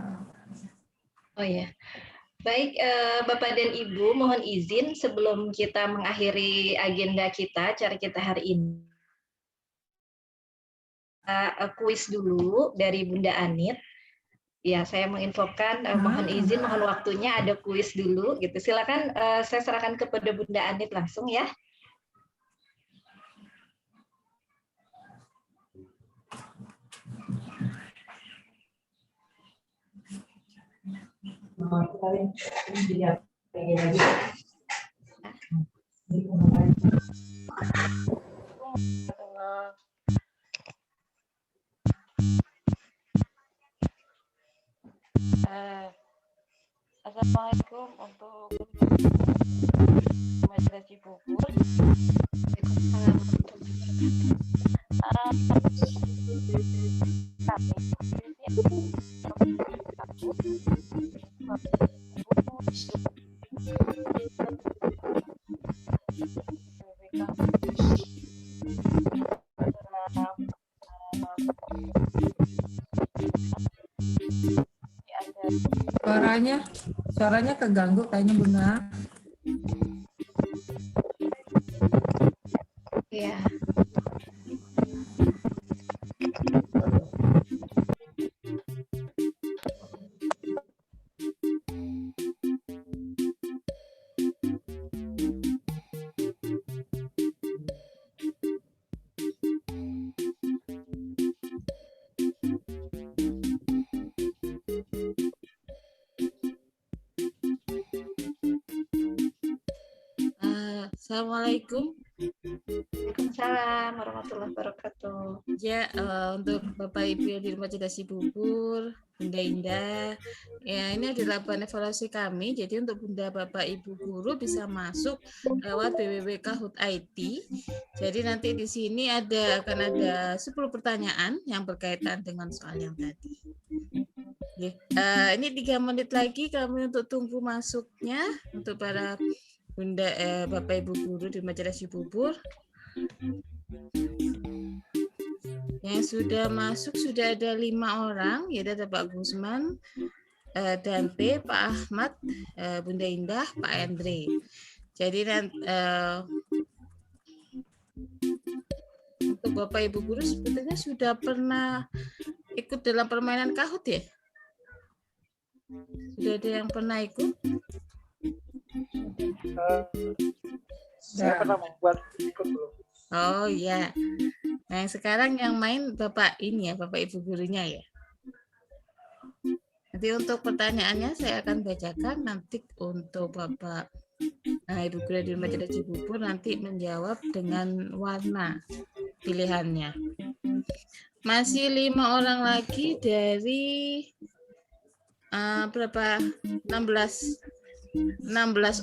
Oh ya. Baik, Bapak dan Ibu, mohon izin sebelum kita mengakhiri agenda kita, acara kita hari ini. Kuis dulu dari Bunda Anit. Ya, saya menginfokan, mohon izin, mohon waktunya ada kuis dulu. Gitu. Silakan saya serahkan kepada Bunda Anit langsung ya. Assalamualaikum untuk Majelis Cibubur. Suaranya keganggu kayaknya Bunda. Ya. Assalamualaikum. Waalaikumsalam warahmatullahi wabarakatuh. Ya, untuk Bapak Ibu yang di rumah cerdas Cibubur, Bunda Indah, ya ini adalah bahan evaluasi kami. Jadi untuk Bunda Bapak Ibu guru bisa masuk lewat www.kahut.id. Jadi nanti di sini akan ada 10 pertanyaan yang berkaitan dengan soal yang tadi. Ini 3 menit lagi kami untuk tunggu masuknya untuk para Bunda Bapak Ibu guru di Majelis Cibubur. Yang sudah masuk sudah ada 5 orang, yaitu ada Pak Gusman, Dante, Pak Ahmad, Bunda Indah, Pak Andre. Jadi untuk Bapak Ibu guru sebetulnya sudah pernah ikut dalam permainan Kahut ya? Sudah ada yang pernah ikut? Saya pernah membuat ikut belum. Oh iya. Nah sekarang yang main Bapak ini ya, Bapak Ibu gurunya ya. Nanti untuk pertanyaannya saya akan bacakan, nanti untuk Bapak Ibu guru di Majelis Cibubur nanti menjawab dengan warna pilihannya. Masih 5 orang lagi dari berapa? 16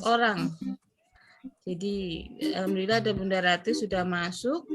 orang. Jadi alhamdulillah ada Bunda Rati sudah masuk.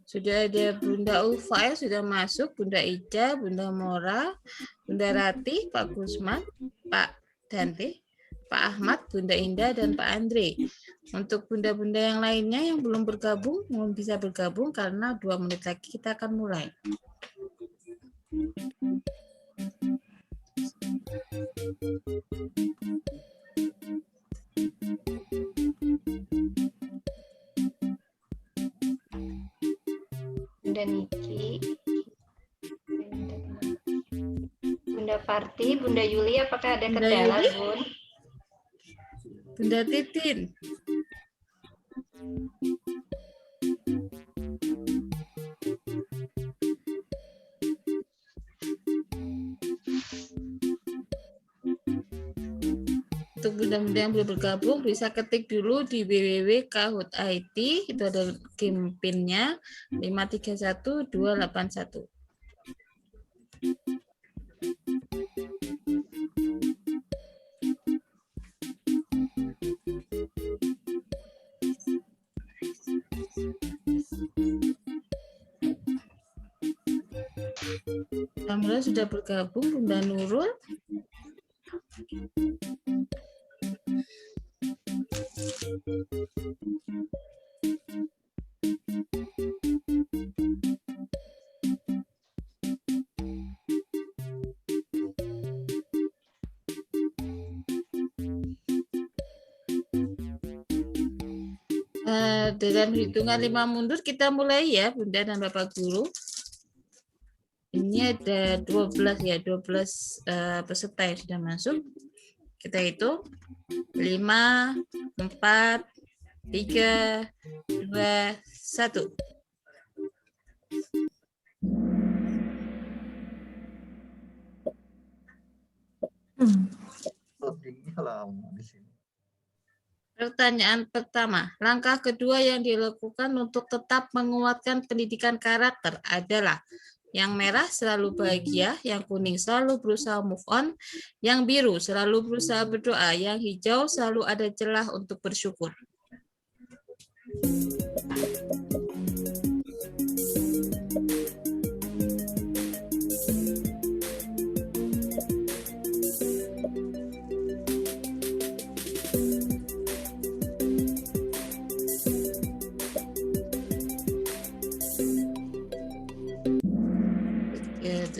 Sudah ada Bunda Ulfa ya, sudah masuk, Bunda Ija, Bunda Mora, Bunda Rati, Pak Gusman, Pak Dante, Pak Ahmad, Bunda Indah, dan Pak Andre. Untuk bunda-bunda yang lainnya yang belum bergabung, belum bisa bergabung karena 2 menit lagi kita akan mulai. Bunda Niki, Bunda Parti, Bunda Yuli, apakah ada Bunda kendala, Yuli? Bun? Bunda Titin. Untuk bunda-bunda yang belum bergabung bisa ketik dulu di www.kahut.id, itu ada PIN-nya 531281. Alhamdulillah sudah bergabung Bunda Nurul. Dalam hitungan 5 mundur kita mulai ya Bunda dan Bapak Guru. Ini ada 12 ya, 12 peserta yang sudah masuk. Kita hitung 5, 4, 3, 2, 1. Pertanyaan pertama, langkah kedua yang dilakukan untuk tetap menguatkan pendidikan karakter adalah yang merah selalu bahagia, yang kuning selalu berusaha move on, yang biru selalu berusaha berdoa, yang hijau selalu ada celah untuk bersyukur.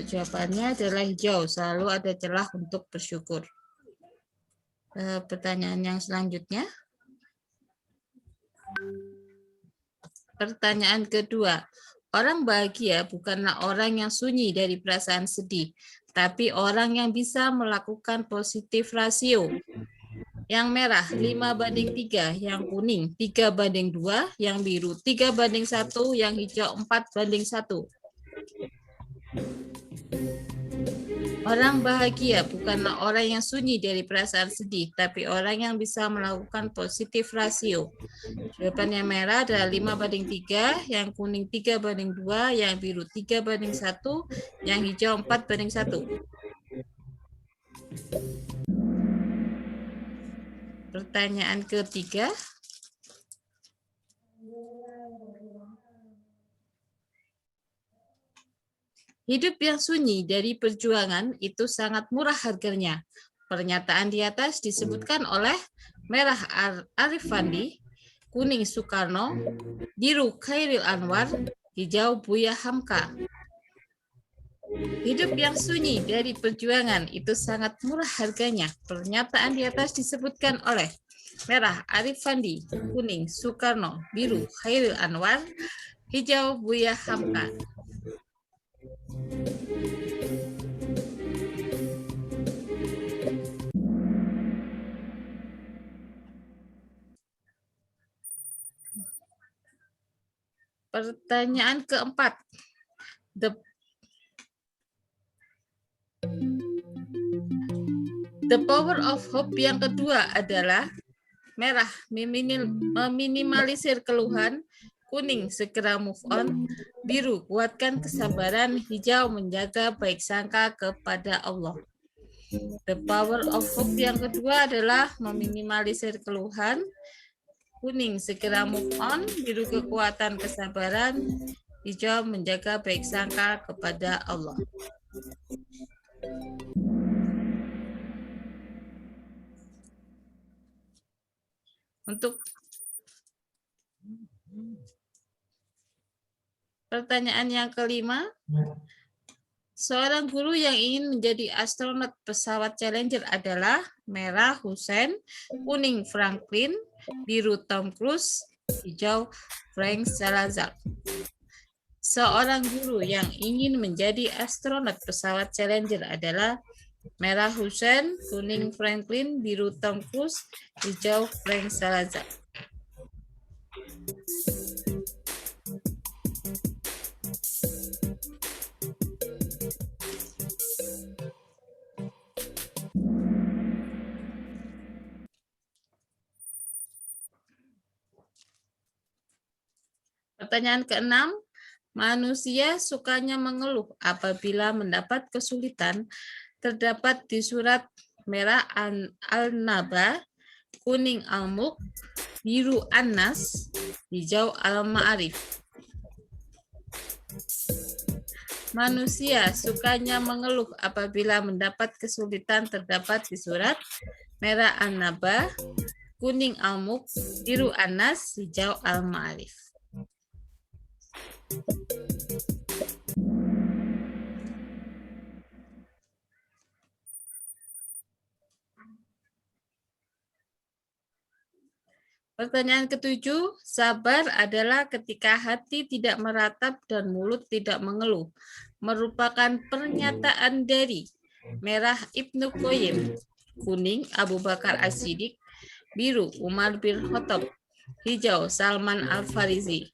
Jawabannya adalah hijau, selalu ada celah untuk bersyukur. Pertanyaan yang selanjutnya. Pertanyaan kedua. Orang bahagia bukanlah orang yang sunyi dari perasaan sedih, tapi orang yang bisa melakukan positif rasio. Yang merah 5:3, yang kuning 3:2, yang biru 3:1, yang hijau 4:1. Orang bahagia bukanlah orang yang sunyi dari perasaan sedih, tapi orang yang bisa melakukan positif rasio. Jawaban yang merah adalah 5:3, yang kuning 3:2, yang biru 3:1, yang hijau 4:1. Pertanyaan ketiga. Hidup yang sunyi dari perjuangan itu sangat murah harganya. Pernyataan di atas disebutkan oleh merah Arif Fandi, kuning Soekarno, biru Khairil Anwar, hijau Buya Hamka. Hidup yang sunyi dari perjuangan itu sangat murah harganya. Pernyataan di atas disebutkan oleh merah Arif Fandi, kuning Soekarno, biru Khairil Anwar, hijau Buya Hamka. Pertanyaan keempat. The power of hope yang kedua adalah merah meminimalisir keluhan, kuning segera move on, biru kuatkan kesabaran, hijau menjaga baik sangka kepada Allah. The power of hope yang kedua adalah meminimalisir keluhan, kuning segera move on, biru kekuatan kesabaran, hijau menjaga baik sangka kepada Allah. Untuk pertanyaan yang kelima, seorang guru yang ingin menjadi astronot pesawat Challenger adalah merah Hussein, kuning Franklin, biru Tom Cruise, hijau Frank Salazar. Seorang guru yang ingin menjadi astronot pesawat Challenger adalah merah Hussein, kuning Franklin, biru Tom Cruise, hijau Frank Salazar. Pertanyaan keenam, manusia sukanya mengeluh apabila mendapat kesulitan. Terdapat di surat merah Al-Naba, kuning Al-Mulk, biru An-Nas, hijau Al-Ma'arif. Manusia sukanya mengeluh apabila mendapat kesulitan. Terdapat di surat merah An-Naba, kuning Al-Mulk, biru An-Nas, hijau Al-Ma'arif. Pertanyaan ketujuh, sabar adalah ketika hati tidak meratap dan mulut tidak mengeluh. merupakan pernyataan dari merah Ibnu Qayyim, kuning Abu Bakar As-Siddiq, biru Umar bin Khattab, hijau Salman Al-Farisi.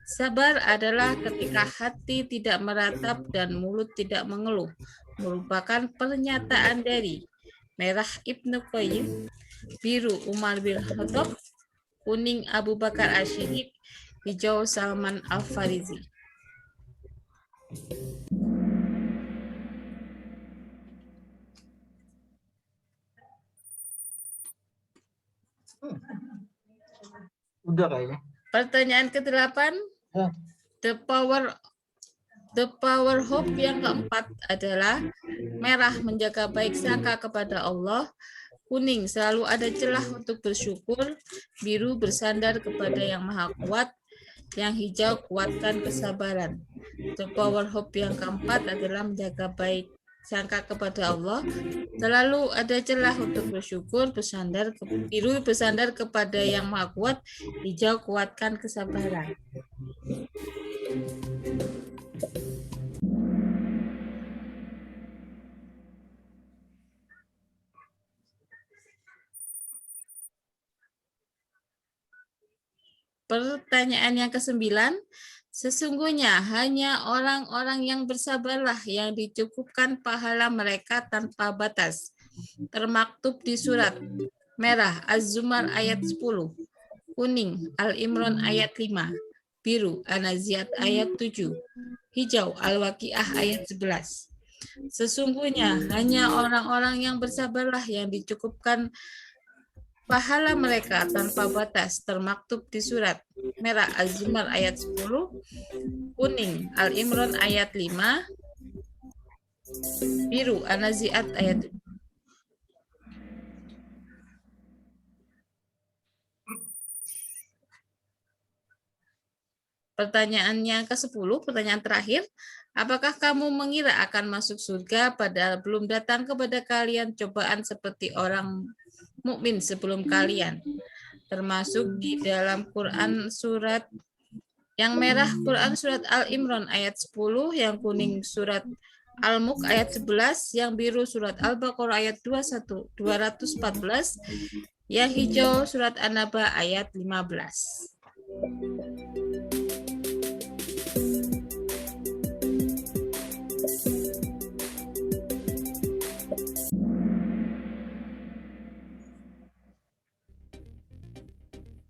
Sabar adalah ketika hati tidak meratap dan mulut tidak mengeluh, merupakan pernyataan dari merah Ibnu Qayyim, biru Umar bin Khattab, kuning Abu Bakar As-Siddiq, hijau Salman Al-Farisi. Udah kayaknya. Pertanyaan ke-8. Ya. The power hope yang keempat adalah merah menjaga baik sangka kepada Allah, kuning selalu ada celah untuk bersyukur, biru bersandar kepada yang maha kuat, yang hijau kuatkan kesabaran. The power hope yang keempat adalah menjaga baik sangka kepada Allah, selalu ada celah untuk bersyukur, biru bersandar kepada yang maha kuat, hijau kuatkan kesabaran. Pertanyaan yang ke-9, sesungguhnya hanya orang-orang yang bersabarlah yang dicukupkan pahala mereka tanpa batas. Termaktub di surat merah Az-Zumar ayat 10, kuning Al-Imran ayat 5, biru An-Naziat ayat 7, hijau Al-Waqiah ayat 11. Sesungguhnya hanya orang-orang yang bersabarlah yang dicukupkan pahala mereka tanpa batas, termaktub di surat merah Az-Zumar ayat 10, kuning Al-Imran ayat 5, biru An-Naziat ayat 7. Pertanyaan yang ke-10, pertanyaan terakhir. Apakah kamu mengira akan masuk surga padahal belum datang kepada kalian cobaan seperti orang mukmin sebelum kalian? Termasuk di dalam Quran surat yang merah Quran surat Al-Imran ayat 10, yang kuning surat Al-Mulk ayat 11, yang biru surat Al-Baqarah ayat 214, yang hijau surat An-Naba ayat 15.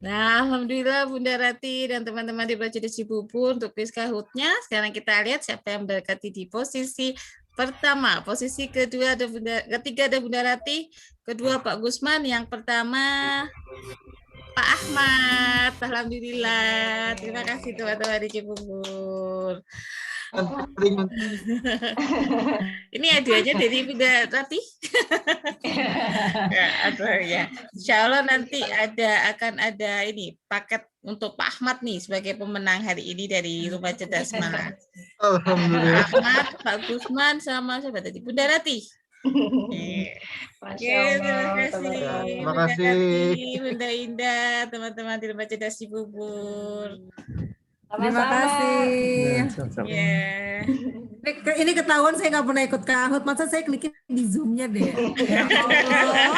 Nah, alhamdulillah Bunda Rati dan teman-teman di Baca Cibubur untuk kuis Kahoot-nya. Sekarang kita lihat siapa yang mendekati di posisi pertama. Posisi kedua ada ketiga ada Bunda Rati, kedua Pak Gusman, yang pertama Pak Ahmad. Alhamdulillah. Terima kasih teman-teman di Cibubur. Ini hadiahnya dari Bunda Rati. Ya. Insya Allah nanti akan ada ini paket untuk Pak Ahmad nih sebagai pemenang hari ini dari Rumah Cerdas Malang. Alhamdulillah. Pak Ahmad, Pak Gusman, sama siapa tadi? Bunda Rati. Masya Allah. Terima kasih. Bunda Indah, teman-teman di Rumah Cerdas Cibubur. Terima kasih. Ya. Ini ketahuan saya nggak pernah ikut Kahoot, masa saya klikin di Zoom-nya deh. Ya Allah.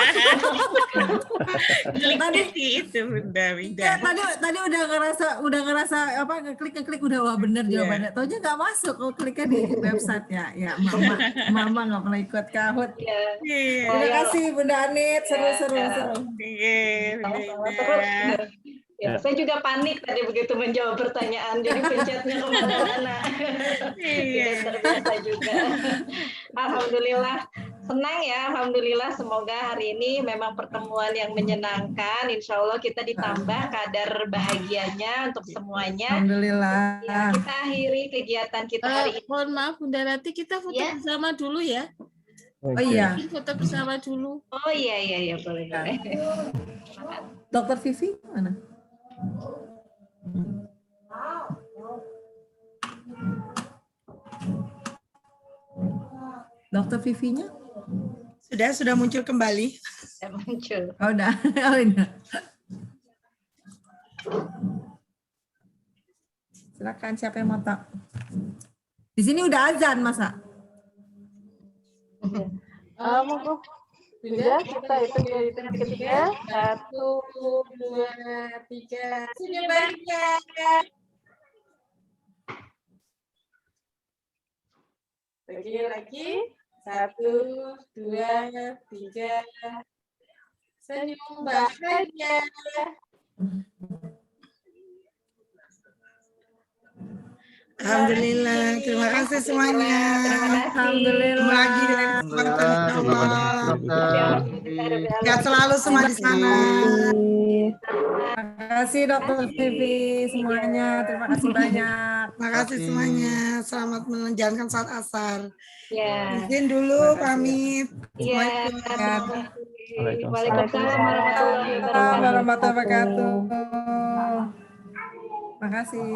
Klik itu Bunda Indah. Tadi udah ngerasa apa ngeklik udah wah bener jawabannya. Taunya nggak masuk kalau kliknya di website ya. Ya mama nggak pernah ikut Kahoot. Terima kasih Bunda Anit, seru. Ya, saya juga panik tadi begitu menjawab pertanyaan, jadi pencetnya kemana-mana. Tidak terbiasa juga. Alhamdulillah, senang ya. Alhamdulillah, semoga hari ini memang pertemuan yang menyenangkan. Insya Allah kita ditambah kadar bahagianya untuk semuanya. Alhamdulillah. Ya, kita akhiri kegiatan kita hari ini. Mohon maaf Bunda Rati, kita foto bersama dulu ya. Oh iya. Foto bersama dulu. Oh iya boleh. Dokter Vivi mana? Dokter Vivinya? Sudah muncul kembali. Muncul. Oh, udah. Oh, udah. Silakan siapa yang mau tak? Di sini udah azan, masa? Monggo. Bunda, kita hitung dari titik ketiga. 1, 2, 3. Senyum bahagia. Lagi. 1, 2, 3. Senyum bahagia. Alhamdulillah, terima kasih semuanya. Alhamdulillah. Lagi dengan kesempatan Allah. Sehat selalu semua di sana. Terima kasih Dokter Vivi semuanya. Terima kasih banyak. Terima kasih semuanya. Selamat menjalankan salat asar. Ya. Izin dulu pamit. Iya. Assalamualaikum. Waalaikumsalam warahmatullahi wabarakatuh. Warahmatullahi wabarakatuh. Terima kasih.